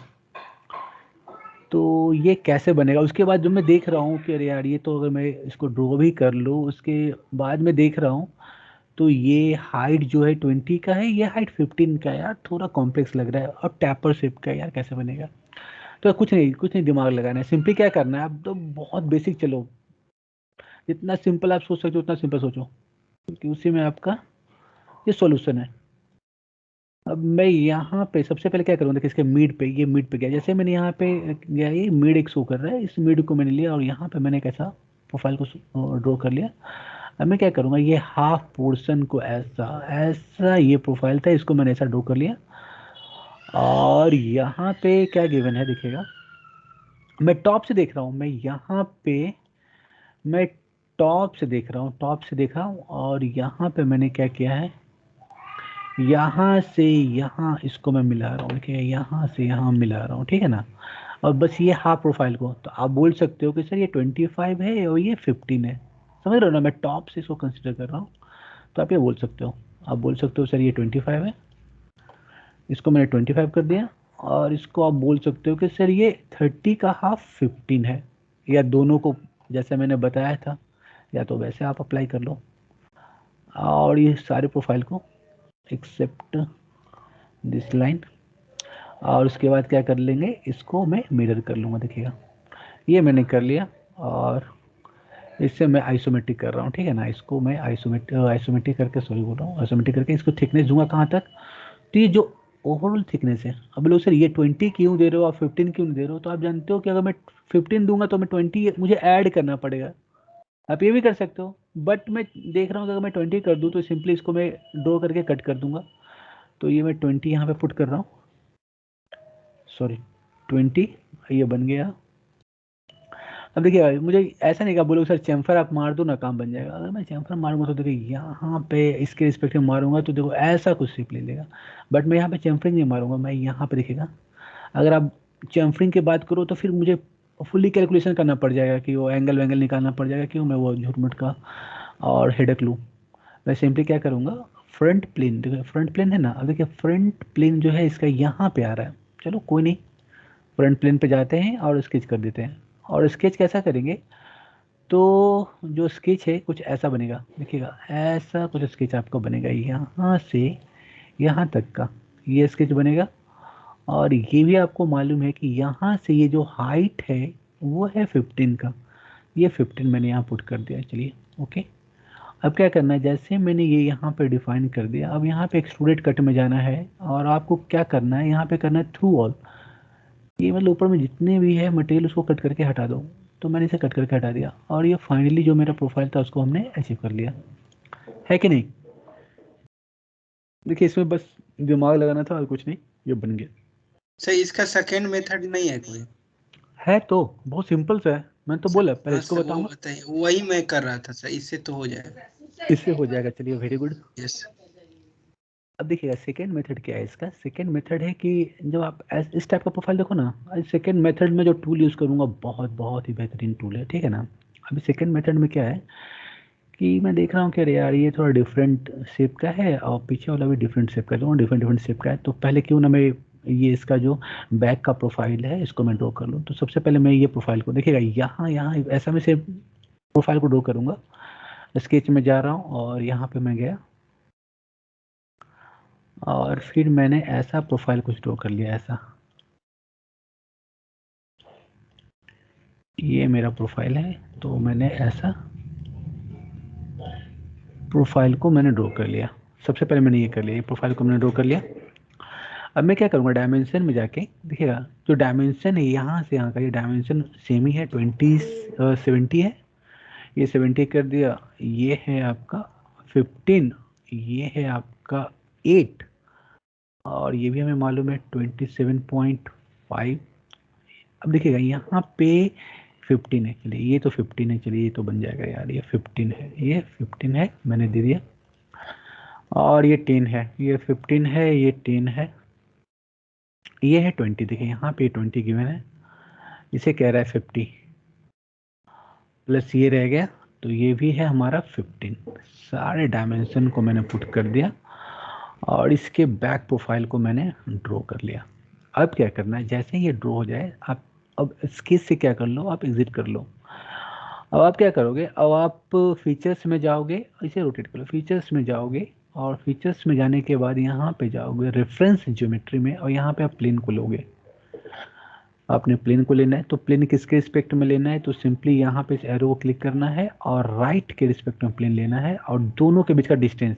A: तो ये कैसे बनेगा। उसके बाद जब मैं देख रहा हूँ कि अरे यार ये तो अगर मैं इसको ड्रॉ भी कर लूँ, उसके बाद मैं देख रहा हूँ तो ये हाइट जो है 20 का है, ये हाइट 15 का है, यार थोड़ा कॉम्प्लेक्स लग रहा है और टैपर शेप का है, यार कैसे बनेगा। तो कुछ नहीं दिमाग लगाना है, सिंपली क्या करना है, अब तो बहुत बेसिक, चलो जितना सिंपल आप सोच सकते हो उतना सिंपल सोचो, क्योंकि उसी में आपका ये सॉल्यूशन है। अब मैं यहाँ पे सबसे पहले क्या करूँगा, देखिए इसके मिड पे, ये मिड पे गया, जैसे मैंने यहाँ पे गया, ये मिड एक शो कर रहा है, इस मिड को मैंने लिया और यहाँ पे मैंने कैसा प्रोफाइल को ड्रॉ कर लिया। अब मैं क्या करूँगा, ये हाफ पोर्शन को ऐसा ये प्रोफाइल था, इसको मैंने ऐसा ड्रॉ कर लिया। और यहाँ पे क्या गिवन है देखिएगा, मैं टॉप से देख रहा हूँ, मैं टॉप से देख रहा हूँ और यहाँ पे मैंने क्या किया है, यहाँ से यहाँ इसको मैं मिला रहा हूँ, देखिए यहाँ से यहाँ मिला रहा हूँ, ठीक है ना। और बस ये हाफ प्रोफाइल को, तो आप बोल सकते हो कि सर ये 25 है और ये 15 है, समझ रहे हो ना, मैं टॉप से इसको कंसिडर कर रहा हूँ। तो आप ये बोल सकते हो, आप बोल सकते हो सर ये 25 है, इसको मैंने 25 कर दिया। और इसको आप बोल सकते हो कि सर ये 30 का हाफ 15 है, या दोनों को जैसे मैंने बताया था, या तो वैसे आप अप्लाई कर लो। और ये सारे प्रोफाइल को एक्सेप्ट दिस लाइन, और उसके बाद क्या कर लेंगे, इसको मैं मिरर कर लूँगा, देखिएगा ये मैंने कर लिया। और इससे मैं आइसोमेट्रिक कर रहा हूँ, ठीक है ना, इसको मैं आइसोमेट्रिक करके, सॉरी बोल रहा हूँ, आइसोमेट्रिक करके इसको थिकनेस दूंगा कहाँ तक, तो ये जो ओवरऑल थिकनेस है। अब लोग सर ये 20 क्यों दे रहे हो, आप 15 क्यों नहीं दे रहे हो, तो आप जानते हो कि अगर मैं 15 दूंगा तो मैं 20 मुझे ऐड करना पड़ेगा। आप ये भी कर सकते हो, बट मैं देख रहा हूँ कि अगर मैं 20 कर दूँ तो सिंपली इसको मैं ड्रॉ करके कट कर दूंगा। तो ये मैं 20 यहाँ पे पुट कर रहा हूँ, सॉरी 20, ये बन गया। अब देखिए मुझे ऐसा नहीं कहा बोलो सर चैम्फर आप मार दो ना काम बन जाएगा, अगर मैं चैम्फर मारूंगा तो देखिए यहाँ पे इसके रिस्पेक्टिव मारूंगा तो देखो ऐसा कुछ शेप ले लेगा। बट मैं यहाँ पे चैम्फरिंग नहीं मारूंगा, मैं यहाँ पे देखिएगा, अगर आप चैम्फरिंग की बात करो तो फिर मुझे फुल्ली कैलकुलेशन करना पड़ जाएगा कि वो एंगल वैंगल निकालना पड़ जाएगा, क्यों मैं वो झूठमूठ का और हेडक लूँ। मैं सिंपली क्या करूँगा, फ्रंट प्लेन, देखिए फ्रंट प्लेन है ना, अब देखिए फ्रंट प्लेन जो है इसका यहाँ पे आ रहा है, चलो कोई नहीं, फ्रंट प्लेन पे जाते हैं और स्केच कर देते हैं। और स्केच कैसा करेंगे, तो जो स्केच है कुछ ऐसा बनेगा, देखिएगा ऐसा कुछ स्केच आपका बनेगा, यहाँ से यहाँ तक का ये स्केच बनेगा। और ये भी आपको मालूम है कि यहाँ से ये जो हाइट है वो है 15 का, ये 15 मैंने यहाँ पुट कर दिया, चलिए ओके। अब क्या करना है, जैसे मैंने ये यहाँ पे डिफाइन कर दिया, अब यहाँ पे एक्सट्रूडेड कट में जाना है और आपको क्या करना है, यहाँ पे करना है थ्रू ऑल, ये मतलब ऊपर में जितने भी है मटेरियल उसको कट करके हटा दो। तो मैंने इसे कट करके हटा दिया और ये फाइनली जो मेरा प्रोफाइल था उसको हमने अचीव कर लिया, है कि नहीं। देखिए इसमें बस दिमाग लगाना था और कुछ नहीं, ये बन गया।
D: सर इसका सेकेंड मेथड नहीं है कोई?
A: है तो बहुत सिंपल सा है, मैंने तो बोला पहले
D: हाँ
A: इसको
D: सर, वो
A: बताऊंगा,
D: बताइए, वही मैं कर रहा था सर, इससे तो हो जाएगा।
A: इससे हो जाएगा, चलिए वेरी गुड।
D: यस।
A: अब देखिएगा सेकेंड मेथड क्या है इसका, सेकेंड मेथड है कि जब आप इस टाइप का प्रोफाइल देखो ना, सेकेंड मेथड में जो टूल यूज़ करूँगा बहुत ही बेहतरीन टूल है, ठीक है ना। अभी सेकेंड मेथड में क्या है कि मैं देख रहा हूँ कि अरे यार ये थोड़ा डिफरेंट शेप का है और पीछे वाला भी डिफरेंट शेप का है, दोनों डिफरेंट शेप का है। तो पहले क्यों ना मैं ये इसका जो बैक का प्रोफाइल है इसको मैं ड्रॉ कर लूँ। तो सबसे पहले मैं ये प्रोफाइल को देखिएगा यहाँ ऐसा मैं से प्रोफाइल को ड्रॉ करूँगा, स्केच में जा रहा हूँ और यहाँ पे मैं गया और फिर मैंने ऐसा प्रोफाइल कुछ ड्रॉ कर लिया, ऐसा ये मेरा प्रोफाइल है। तो मैंने ऐसा प्रोफाइल को मैंने ड्रॉ कर लिया, सबसे पहले मैंने ये कर लिया, ये प्रोफाइल को मैंने ड्रॉ कर लिया। अब मैं क्या करूँगा, डायमेंशन में जाके देखिएगा जो डायमेंशन है यहाँ से यहाँ का, ये डायमेंशन सेम ही है, 70 है, ये 70 कर दिया, ये है आपका 15, ये है आपका 8, और ये भी हमें मालूम है 27.5। अब देखिएगा यहाँ पे 15 है, चलिए ये तो 15 है, चलिए ये तो बन जाएगा यार, ये 15 है, ये 15 है, मैंने दे दिया, और ये 10 है, ये 15 है, ये 10 है, ये है 20, देखिए यहाँ पे 20 गिवन है, इसे कह रहा है 50 प्लस ये रह गया, तो ये भी है हमारा 15। सारे डायमेंशन को मैंने पुट कर दिया और इसके बैक प्रोफाइल को मैंने ड्रॉ कर लिया। अब क्या करना है, जैसे ही ये ड्रॉ हो जाए आप अब स्केच से क्या कर लो, आप एग्जिट कर लो। अब आप क्या करोगे, अब आप फीचर्स में जाओगे, इसे रोटेट कर लो, फीचर्स में जाओगे और फीचर्स में जाने के बाद यहाँ पे जाओगे रेफरेंस ज्योमेट्री में, और यहाँ पे आप प्लेन को लोगे। आपने प्लेन को लेना है, तो प्लेन किसके रिस्पेक्ट में लेना है, तो सिंपली यहाँ पे इस एरो को क्लिक करना है और राइट के रिस्पेक्ट में प्लेन लेना है, और दोनों के बीच का डिस्टेंस,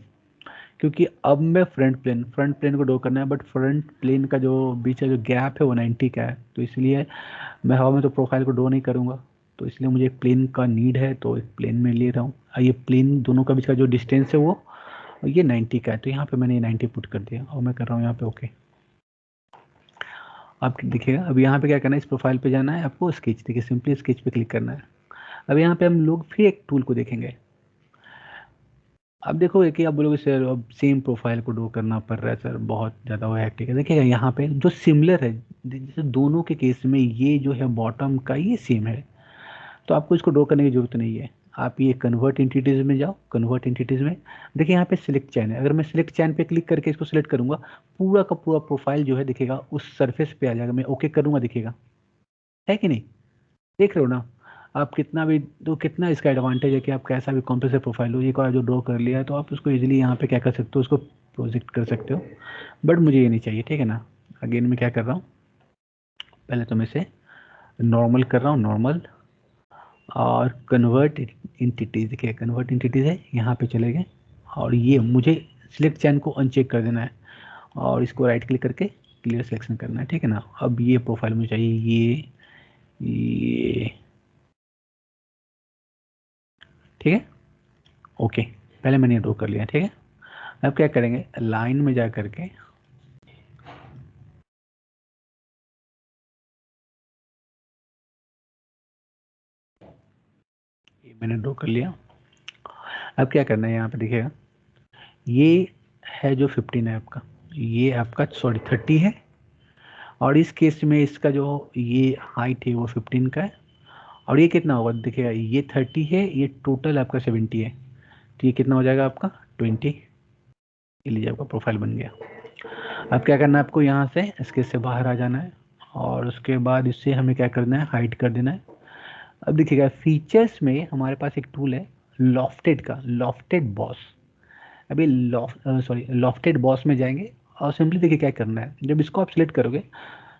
A: क्योंकि अब मैं फ्रंट प्लेन को ड्रॉ करना है, बट फ्रंट प्लेन का जो बीच का जो गैप है वो 90 का है, तो इसलिए मैं हवा में तो प्रोफाइल को ड्रॉ नहीं करूँगा, तो इसलिए मुझे एक प्लेन का नीड है, तो एक प्लेन में ले रहा हूँ। ये प्लेन दोनों का बीच का जो डिस्टेंस है वो ये 90 का है, तो यहाँ पे मैंने ये 90 पुट कर दिया और मैं कर रहा हूँ यहाँ पे ओके। आप देखिएगा अब यहाँ पे क्या करना है, इस प्रोफाइल पे जाना है आपको, स्केच, देखिए सिंपली स्केच पे क्लिक करना है। अब यहाँ पे हम लोग फिर एक टूल को देखेंगे। अब देखोगे कि आप बोलोगे सर अब सेम प्रोफाइल को ड्रॉ करना पड़ रहा है सर, बहुत ज़्यादा वो हैक्टिक है। देखिएगा यहाँ पे जो सिमिलर है, जैसे दोनों के केस में ये जो है बॉटम का ये सेम है, तो आपको इसको ड्रॉ करने की जरूरत नहीं है। आप ये कन्वर्ट एंटिटीज में जाओ, कन्वर्ट एंटिटीज में देखिए यहाँ पे सिलेक्ट चैन है, अगर मैं सिलेक्ट चैन पे क्लिक करके इसको सिलेक्ट करूंगा, पूरा का पूरा प्रोफाइल जो है दिखेगा उस सरफेस पे आ जाएगा। मैं ओके करूंगा, दिखेगा, है कि नहीं, देख रहे हो ना आप, कितना भी तो कितना इसका एडवांटेज है कि आप कैसा भी कॉम्प्लेक्स प्रोफाइल हो, एक बार जो ड्रॉ कर लिया है तो आप उसको इजीली यहाँ पे क्या कर सकते हो, उसको प्रोजेक्ट कर सकते हो। बट मुझे ये नहीं चाहिए, ठीक है ना। अगेन मैं क्या कर रहा हूँ, पहले तो मैं इसे नॉर्मल कर रहा हूँ, नॉर्मल, और कन्वर्ट एंटिटीज, देखिए कन्वर्ट एंटिटीज है, यहाँ पे चले गए, और ये मुझे सिलेक्ट चैन को अनचेक कर देना है और इसको राइट क्लिक करके क्लियर सिलेक्शन करना है, ठीक है ना। अब ये प्रोफाइल मुझे चाहिए, ये ठीक है, ओके, पहले मैंने ड्रॉ कर लिया, ठीक है। अब क्या करेंगे, लाइन में जा करके ये मैंने ड्रॉ कर लिया। अब क्या करना है, यहाँ पे देखिएगा ये है जो 15 है आपका, ये आपका सॉरी 30 है, और इस केस में इसका जो ये हाइट है वो 15 का है, और ये कितना होगा देखिएगा, ये 30 है, ये टोटल आपका 70 है, तो ये कितना हो जाएगा आपका 20। ये लीजिए आपका प्रोफाइल बन गया। अब क्या करना है आपको, यहाँ से इसके से बाहर आ जाना है और उसके बाद इससे हमें क्या करना है, हाइड कर देना है। अब देखिएगा फीचर्स में हमारे पास एक टूल है लॉफ्टेड का, लॉफ्टेड बॉस। अभी लॉफ्टेड बॉस में जाएंगे और सिंपली देखिए क्या करना है, जब इसको आप सिलेक्ट करोगे,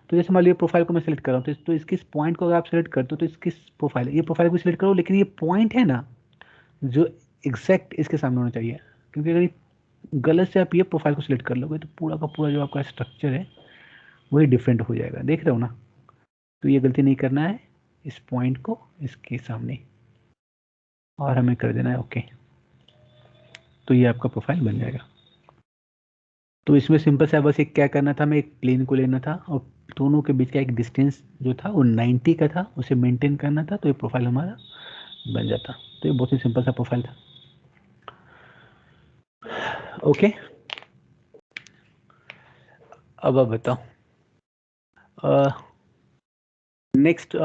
A: तो जैसे मान लीजिए प्रोफाइल को मैं सिलेक्ट कर रहा हूँ, तो इसके पॉइंट को अगर आप सिलेक्ट करते हो तो इसकी प्रोफाइल, ये प्रोफाइल को सिलेक्ट करो, लेकिन ये पॉइंट है ना जो एग्जैक्ट इसके सामने होना चाहिए, क्योंकि अगर गलत से आप ये प्रोफाइल को सिलेक्ट कर लोगे तो पूरा का पूरा जो आपका स्ट्रक्चर है वही डिफरेंट हो जाएगा, देख रहे हो ना। तो ये गलती नहीं करना है, इस पॉइंट को इसके सामने, और हमें कर देना है ओके, तो ये आपका प्रोफाइल बन जाएगा। तो इसमें सिंपल सा बस एक क्या करना था, मैं एक प्लेन को लेना था और दोनों के बीच का एक डिस्टेंस जो था वो 90 का था, उसे मेंटेन करना था, तो ये प्रोफाइल हमारा बन जाता। तो ये बहुत ही सिंपल सा प्रोफाइल था, ओके। अब आप बताओ नेक्स्ट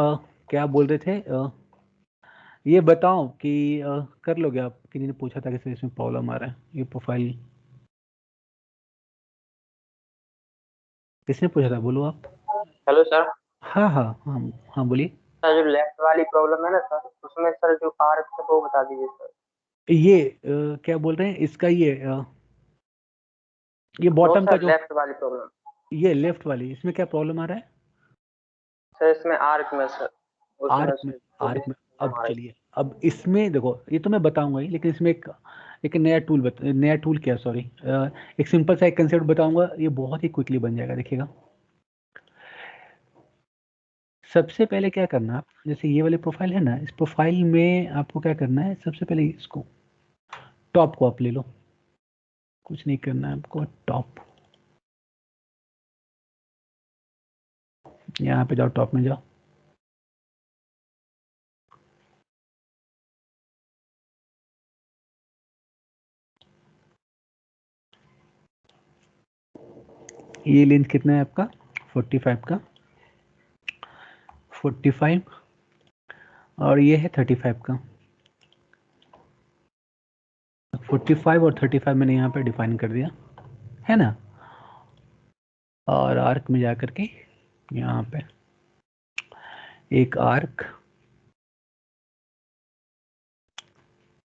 A: क्या बोल रहे थे, ये बताओ कि कर लोगे आप, किसी ने पूछा था कि सर इसमें प्रॉब्लम आ रहा है, ये प्रोफाइल किसने पूछा था, बोलो आप।
C: Hello sir.
A: हाँ हाँ हाँ हाँ बोलिए।
C: सर जो लेफ्ट वाली प्रॉब्लम है ना सर, उसमें सर जो आर्क है वो बता दीजिए सर।
A: ये क्या बोल रहे हैं इसका, ये बॉटम का
C: सर
A: जो
C: लेफ्ट वाली प्रॉब्लम,
A: ये लेफ्ट वाली, इसमें क्या प्रॉब्लम आ रहा है
C: सर इसमें आर्क में सर, उसमें
A: आर्क में। अब चलिए, अब इसमें देखो ये तो मैं बताऊंगा ही, लेकिन इसमें एक एक नया टूल क्या, सॉरी, एक सिंपल सा एक कंसेप्ट बताऊंगा, ये बहुत ही क्विकली बन जाएगा, देखिएगा। सबसे पहले क्या करना, आप जैसे ये वाली प्रोफाइल है ना, इस प्रोफाइल में आपको क्या करना है, सबसे पहले इसको टॉप को आप ले लो, कुछ नहीं करना है आपको, टॉप, यहाँ पे जाओ, टॉप में जाओ, ये लेंथ कितना है आपका, 45 का, 45, और ये है 35 का। 45 और 35 मैंने यहाँ पे डिफाइन कर दिया है ना, और आर्क में जाकर के यहाँ पे एक आर्क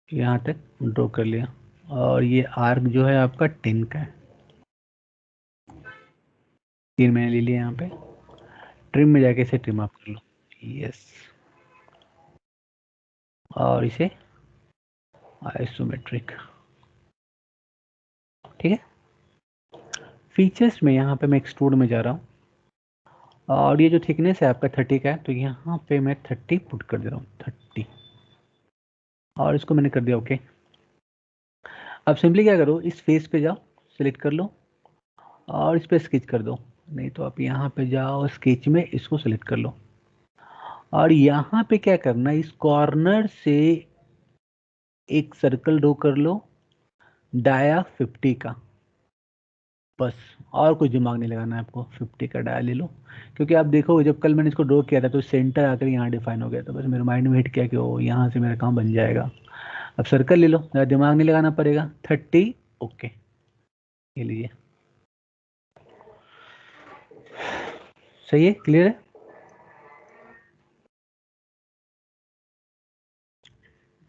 A: यहाँ तक ड्रॉ कर लिया, और ये आर्क जो है आपका 10 का है, 3 मैंने ले लिया। यहाँ पे ट्रिम में जाके इसे ट्रिम आप कर लो, यस, और इसे आइसोमेट्रिक, ठीक है। फीचर्स में यहाँ पे मैं एक्सट्रूड में जा रहा हूँ, और ये जो थिकनेस है आपका 30 का है, तो यहाँ पे मैं 30 पुट कर दे रहा हूँ, 30, और इसको मैंने कर दिया ओके। अब सिंपली क्या करो, इस फेस पे जाओ, सिलेक्ट कर लो, और इस पे स्केच कर दो, नहीं तो आप यहाँ पे जाओ, स्केच में इसको सिलेक्ट कर लो, और यहाँ पे क्या करना, इस कॉर्नर से एक सर्कल ड्रॉ कर लो, डाया 50 का, बस, और कुछ दिमाग नहीं लगाना है आपको, 50 का डाया ले लो, क्योंकि आप देखो जब कल मैंने इसको ड्रॉ किया था तो सेंटर आकर यहाँ डिफाइन हो गया था, बस मेरे माइंड में हिट किया कि वो यहाँ से मेरा काम बन जाएगा। अब सर्कल ले लो, ज़्यादा दिमाग नहीं लगाना पड़ेगा, 30 ओके, ये लीजिए, सही है, क्लियर है।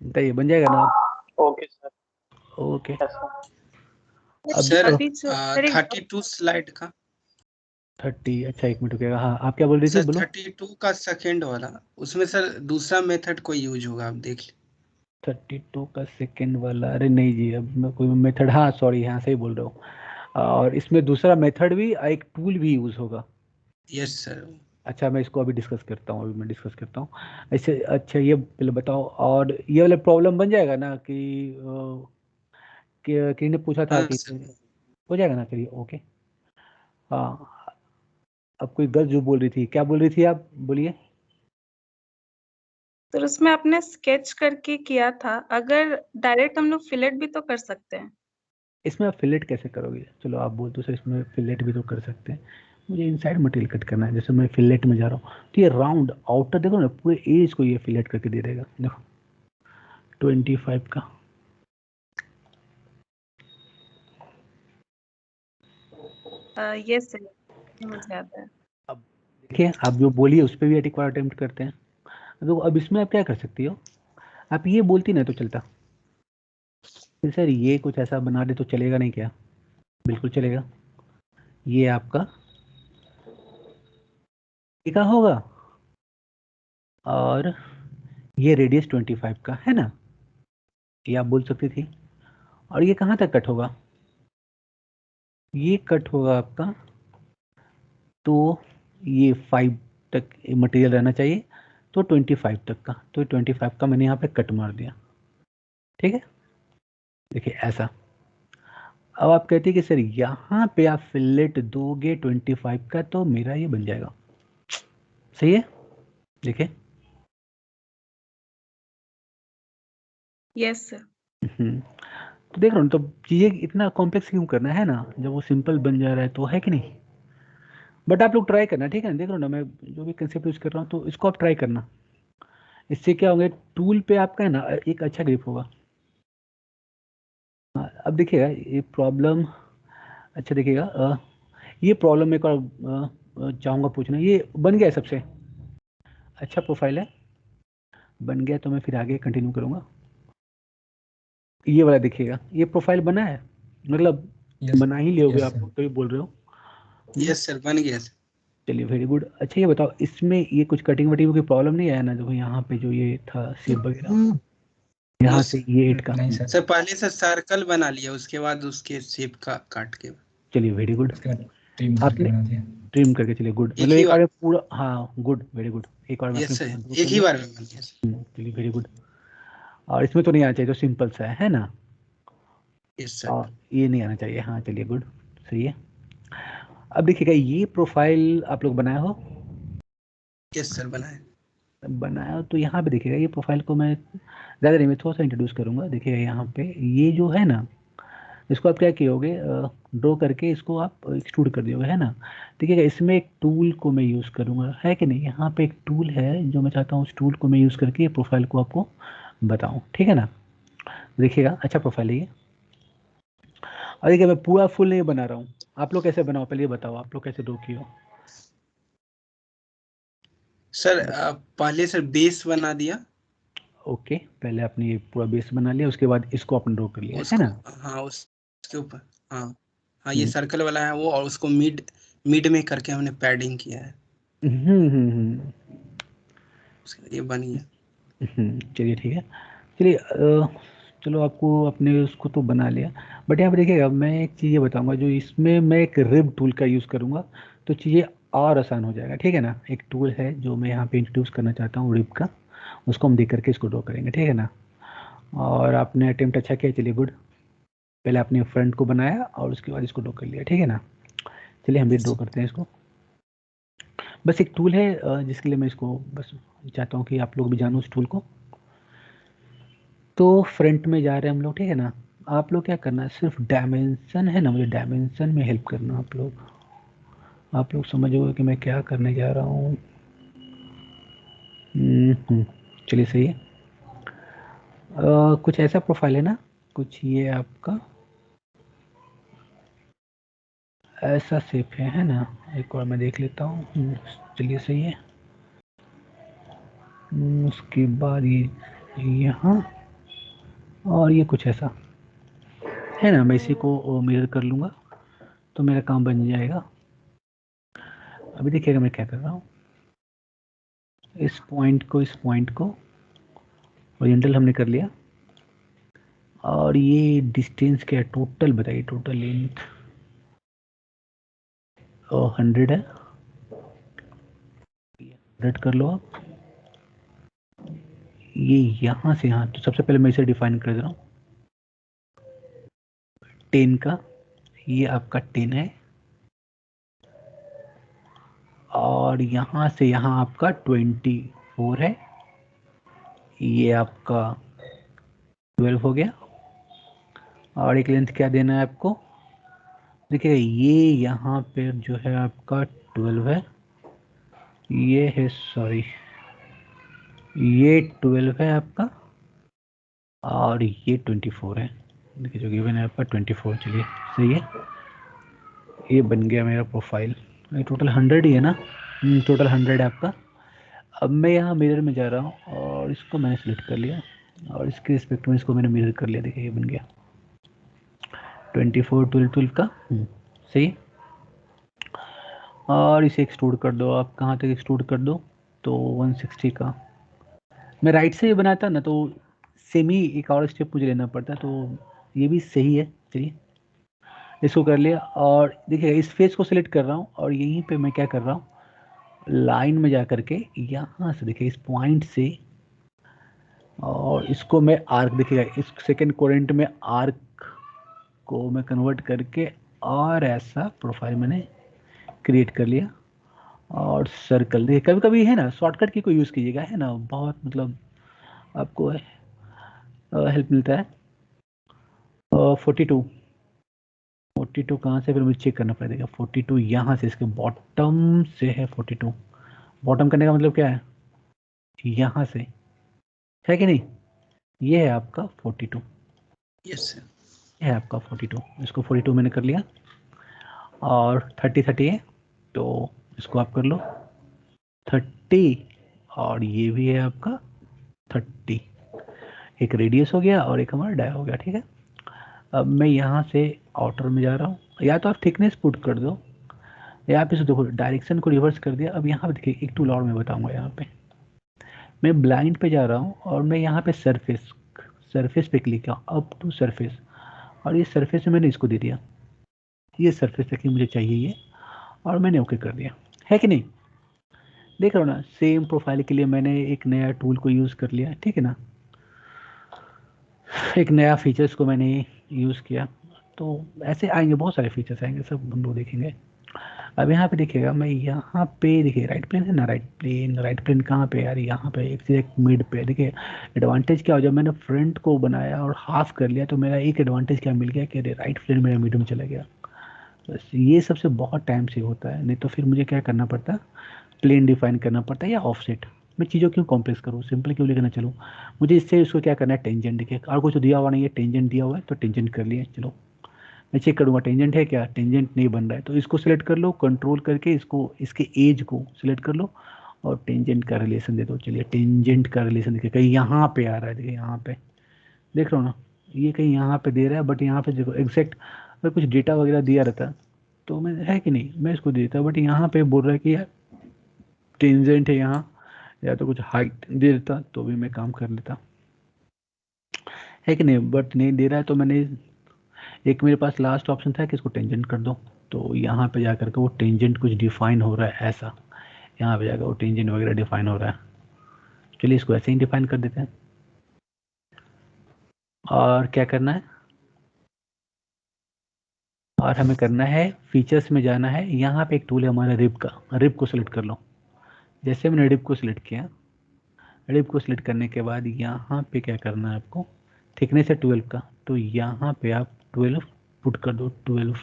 A: बताइए बन जाएगा ना,
C: okay sir.
A: Okay.
C: Yes sir.
A: अब
D: सर
B: अभी सर
D: 32 स्लाइड का
A: 30, अच्छा एक मिनट रुकेगा, हाँ आप क्या बोल रही थी,
D: सर,
A: बोलो।
D: 32 का सेकंड वाला, उसमें सर दूसरा मेथड कोई यूज होगा, आप देख लीजिए।
A: 32 का सेकंड वाला, अरे नहीं जी, अब मैं कोई मेथड, हाँ सॉरी, हाँ सही बोल रहा हूँ, और इसमें दूसरा मेथड भी, एक टूल भी यूज होगा।
D: Yes sir.
A: अच्छा मैं इसको अभी डिस्कस करता हूँ, अभी मैं डिस्कस करता हूँ। ऐसे अच्छा ये पहले बताओ, और ये वाला प्रॉब्लम बन जाएगा ना कि किसी ने पूछा था
D: हाँ
A: कि
D: सर।
A: हो जाएगा ना, करिए ओके। हाँ, अब कोई गर्ल जो बोल रही थी, क्या बोल रही थी आप, बोलिए।
F: तो उसमें आपने स्केच करके किया था, अगर डायरेक्ट हम लोग फिलेट भी तो कर सकते हैं।
A: इसमें आप फिलेट कैसे करोगे, चलो आप बोल तो सर, इसमें फिलेट भी तो कर सकते हैं, मुझे इनसाइड मटेरियल कट करना है, जैसे मैं फिलेट में जा रहा हूँ, तो ये राउंड आउटर देखो ना, पूरे एज को ये फिलेट करके दे देगा, देखो 25 का,
F: यस सर, मुझे आता है।
A: अब देखिए आप जो बोलिए उस पर भी एक बार अटेम्प्ट करते हैं। तो अब इसमें आप क्या कर सकती हो, आप ये बोलती ना तो चलता, फिर सर ये कुछ ऐसा बना दे तो चलेगा नहीं क्या, बिल्कुल चलेगा, ये आपका का होगा, और ये रेडियस 25 का है ना, ये आप बोल सकती थी, और ये कहाँ तक कट होगा, ये कट होगा आपका, तो ये 5 तक मटेरियल रहना चाहिए, तो 25 तक का, तो 25 का मैंने यहाँ पे कट मार दिया, ठीक है। देखिए ऐसा, अब आप कहते हैं कि सर यहाँ पे आप फिलेट दोगे 25 का, तो मेरा ये बन जाएगा, सही है, देखिए।
F: Yes sir.
A: तो देख रहा हूँ, तो चीजें इतना कॉम्प्लेक्स क्यों करना है ना, जब वो सिंपल बन जा रहा है तो, है कि नहीं। बट आप लोग ट्राई करना, ठीक है, देख रहा हूँ ना मैं जो भी कंसेप्ट यूज कर रहा हूँ, तो इसको आप ट्राई करना, इससे क्या होगा, टूल पे आपका है ना एक अच्छा ग्रिप होगा। हाँ, अब देखिएगा ये प्रॉब्लम, अच्छा देखिएगा, ये प्रॉब्लम एक और चाहूँगा पूछना, ये बन गया है सबसे अच्छा प्रोफाइल है, बन गया तो मैं फिर आगे कंटिन्यू करूँगा। ये वाला देखिएगा, ये प्रोफाइल बना है, मतलब बना ही लोगे आप लोग, तो ये बोल रहे हो।
D: यस सर, बन गया सर।
A: चलिए वेरी गुड। अच्छा ये बताओ, इसमें ये कुछ कटिंग वटिंग की प्रॉब्लम नहीं आया ना, जो यहाँ पे जो ये था शेप वगैरह, यहाँ से ये 8 का।
G: नहीं सर,
D: सर पहले से सर्कल बना लिया, उसके बाद उसके शेप का काट के
A: चलिए वेरी गुड,
G: उसके बाद ट्रिम करके
A: आपने
G: बना दिया।
A: ट्रिम करके, चलिए गुड,
D: एक
A: मतलब
D: ही
A: एक
D: बार।
A: बार में पूरा, हाँ गुड, वेरी गुड, एक बार में
D: यस
A: आपने
D: सर,
A: पूरा draw
D: एक
A: कर
D: ही
A: लिया।
D: बार में बन गया सर।
A: चलिए वेरी गुड। और इसमें तो नहीं आना चाहिए, जो सिंपल सा है ना,
D: यस सर।
A: और ये नहीं आना चाहिए। हाँ चलिए गुड, सही है। अब देखिएगा ये प्रोफाइल आप लोग बनाए हो,
D: यस सर बनाए।
A: बनाया तो यहाँ पे देखिएगा ये प्रोफाइल को मैं ज़्यादा नहीं, मैं थोड़ा सा इंट्रोड्यूस करूँगा। देखिएगा यहाँ पे ये जो है ना, इसको आप क्या कियोगे, ड्रॉ करके इसको आप एक्सट्रूड कर दियोगे, है ना। देखिएगा इसमें एक टूल को मैं यूज़ करूँगा, है कि नहीं। यहाँ पे एक टूल है जो मैं चाहता हूँ उस टूल को मैं यूज़ करके ये प्रोफाइल को आपको बताऊँ, ठीक है ना। देखिएगा अच्छा प्रोफाइल है ये। और देखिए मैं पूरा फुल नहीं बना रहा हूँ, आप लोग कैसे बनाओ पहले ये बताओ, आप लोग कैसे ड्रॉ किए हो।
D: सर पहले सर बेस बना दिया,
A: ओके, पहले आपने ये पूरा बेस बना लिया, उसके बाद इसको आपने ड्रॉ कर लिया, है
D: उसको
A: ना।
D: हाँ उसके ऊपर, हाँ हाँ ये सर्कल वाला है वो, और उसको मिड मिड में करके हमने पैडिंग किया है, ये बन गया।
A: चलिए ठीक है। चलिए चलो आपको अपने उसको तो बना लिया, बट यहाँ पे देखिएगा मैं एक चीज़ ये बताऊंगा, जो इसमें मैं एक रिब टूल का यूज़ करूंगा तो चीज़ें और आसान हो जाएगा, ठीक है ना। एक टूल है जो मैं यहाँ पे इंट्रोड्यूस करना चाहता हूँ रिब का, उसको हम देख करके इसको ड्रॉ करेंगे, ठीक है ना। और आपने अटेम्प्ट अच्छा किया, चलिए गुड। पहले आपने फ्रंट को बनाया और उसके बाद इसको ड्रॉ कर लिया, ठीक है ना। चलिए हम भी ड्रॉ करते हैं इसको। बस एक टूल है जिसके लिए मैं इसको बस चाहता हूँ कि आप लोग भी जानो उस टूल को। तो फ्रंट में जा रहे हैं हम लोग, ठीक है ना। आप लोग क्या करना है, सिर्फ डायमेंशन है ना, मुझे डायमेंशन में हेल्प करना आप लोग समझोगे कि मैं क्या करने जा रहा हूँ। चलिए सही है। कुछ ऐसा प्रोफाइल है ना, कुछ ये आपका ऐसा शेप है ना। एक बार मैं देख लेता हूँ, चलिए सही है। उसके बाद ये यहाँ, और ये कुछ ऐसा है ना। मैं इसी को मिरर कर लूँगा तो मेरा काम बन जाएगा। अभी देखिएगा मैं क्या कर रहा हूँ, इस पॉइंट को ओरिएंटल हमने कर लिया, और ये डिस्टेंस क्या है, टोटल बताइए, टोटल लेंथ 100 है, 100 कर लो आप। ये यहाँ से यहाँ, तो सबसे पहले मैं इसे डिफाइन कर दे रहा हूँ 10 का, ये आपका 10 है, और यहाँ से यहाँ आपका 24 है, ये आपका 12 हो गया। और एक लेंथ क्या देना है आपको, देखिए ये यहाँ पे जो है आपका 12 है, ये है सॉरी ये 12 है आपका, और ये 24 है। देखिए जो गिवन है आपका 24, चलिए सही है। ये बन गया मेरा प्रोफाइल, ये टोटल 100 ही है ना, टोटल 100 है आपका। अब मैं यहाँ मिरर में जा रहा हूँ और इसको मैंने सेलेक्ट कर लिया, और इसके रिस्पेक्ट में इसको मैंने मिरर कर लिया। देखिए ये बन गया 24 12 12 का, सही। और इसे एक्सट्रूड कर दो आप, कहाँ तक एक्सट्रूड कर दो, तो 160 का। मैं राइट से बनाता ना तो सेमी एक और स्टेप मुझे लेना पड़ता, तो ये भी सही है। चलिए इसको कर लिया, और देखिए इस फेस को सिलेक्ट कर रहा हूँ, और यहीं पे मैं क्या कर रहा हूँ, लाइन में जा करके यहाँ से देखिए इस पॉइंट से, और इसको मैं आर्क, देखिएगा इस सेकेंड क्वाड्रेंट में आर्क को मैं कन्वर्ट करके, और ऐसा प्रोफाइल मैंने क्रिएट कर लिया। और सर्कल, देखिए कभी कभी है ना शॉर्टकट की कोई यूज़ कीजिएगा, है ना, बहुत मतलब आपको हेल्प मिलता है। 42 कहाँ से, फिर मुझे चेक करना पड़ेगा। 42 यहाँ से, इसके बॉटम से है 42। बॉटम करने का मतलब क्या है, यहाँ से, है कि नहीं। ये है आपका 42,
D: यस सर।
A: ये है आपका 42, इसको 42 मैंने कर लिया। और 30 है तो इसको आप कर लो 30, और ये भी है आपका 30। एक रेडियस हो गया और एक हमारा डाया हो गया, ठीक है। अब मैं यहाँ से आउटर में जा रहा हूँ, या तो आप थिकनेस पुट कर दो, या आप इसे देखो डायरेक्शन को रिवर्स कर दिया। अब यहाँ पे देखिए एक टूल और मैं बताऊँगा, यहाँ पे मैं ब्लाइंड पे जा रहा हूँ, और मैं यहाँ पे सरफेस सरफेस पे क्लिक किया, अप टू सरफेस, और ये सरफेस में मैंने इसको दे दिया, ये सरफेस तक ही मुझे चाहिए ये, और मैंने ओके कर दिया, है कि नहीं। देख रहे हो ना, सेम प्रोफाइल के लिए मैंने एक नया टूल को यूज़ कर लिया, ठीक है ना, एक नया फीचर्स को मैंने यूज़ किया। तो ऐसे आएंगे, बहुत सारे फीचर्स आएंगे, सब हम लोग देखेंगे। अब यहाँ पे देखिएगा, मैं यहाँ पे देखिए राइट प्लेन है ना, राइट प्लेन कहाँ पे यार, यहाँ पे एक मिड पे। देखिए एडवांटेज क्या हो, जब मैंने फ्रंट को बनाया और हाफ कर लिया तो मेरा एक एडवांटेज क्या मिल गया कि राइट प्लेन मेरा मिड में चला गया। बस ये सबसे बहुत टाइम सेव होता है, नहीं तो फिर मुझे क्या करना पड़ता, प्लेन डिफाइन करना पड़ता है या ऑफसेट। मैं चीज़ों क्यों कॉम्प्लेक्स करूँ, सिंपल क्यों लेकर ना चलूँ। मुझे इससे उसको क्या करना है, टेंजेंट। देखिए और कुछ दिया हुआ नहीं है, टेंजेंट दिया हुआ है तो टेंजेंट कर लिए। चलो मैं चेक करूँगा टेंजेंट है क्या, टेंजेंट नहीं बन रहा है तो इसको सिलेक्ट कर लो, कंट्रोल करके इसको, इसके एज को सिलेक्ट कर लो और टेंजेंट का रिलेशन दे दो। चलिए टेंजेंट का रिलेशन देखिए कहीं यहाँ पे आ रहा है, देखिए यहाँ पे देख रहे हो ना, ये कहीं यहाँ पे दे रहा है, बट यहाँ पे देखो एग्जैक्ट अगर कुछ डेटा वगैरह दिया रहता तो मैं, है कि नहीं, मैं इसको देता, बट यहाँ पे बोल रहा है कि यार टेंजेंट है यहाँ, या तो कुछ हाइट दे देता तो भी मैं काम कर लेता, है कि नहीं, बट नहीं दे रहा है। तो मैंने एक, मेरे पास लास्ट ऑप्शन था कि इसको टेंजेंट कर दो, तो यहाँ पे जाकर के वो टेंजेंट कुछ डिफाइन हो रहा है ऐसा, यहाँ पे जाकर वो टेंजेंट वगैरह डिफाइन हो रहा है। चलिए इसको ऐसे ही डिफाइन कर देते हैं। और क्या करना है, और हमें करना है फीचर्स में जाना है, यहाँ पे एक टूल है हमारा रिब का, रिब को सिलेक्ट कर लो। जैसे मैंने रिब को सिलेक्ट किया, रिब को सिलेक्ट करने के बाद यहाँ पे क्या करना है आपको, थिकनेस है 12 का, तो यहाँ पे आप 12 पुट कर दो, 12,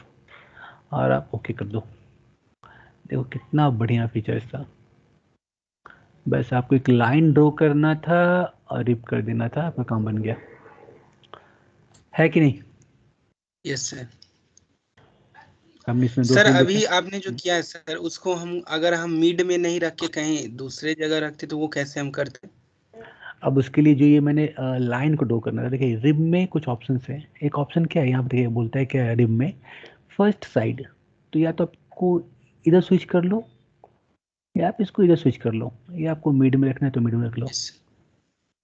A: और आप ओके कर दो। देखो कितना बढ़िया फीचर इसका, बस आपको एक लाइन ड्रॉ करना था और रिप कर देना था, आपका काम बन गया, है कि नहीं।
D: Yes sir.
A: हमने इसमें दो
D: सर
A: टूल
D: अभी
A: देखे।
D: आपने जो किया है सर, उसको हम अगर हम मिड में नहीं रख के कहीं दूसरे जगह रखते तो वो कैसे हम करते?
A: अब उसके लिए जो ये मैंने लाइन को ड्रॉ करना था, देखिए रिब में कुछ ऑप्शन है, एक ऑप्शन क्या है यहाँ पे देखिए, बोलता है क्या है रिब में, फर्स्ट साइड, तो या तो आपको इधर स्विच कर लो या आप इसको इधर स्विच कर लो, या आपको मिड में रखना है तो मिड में रख लो।
D: यस।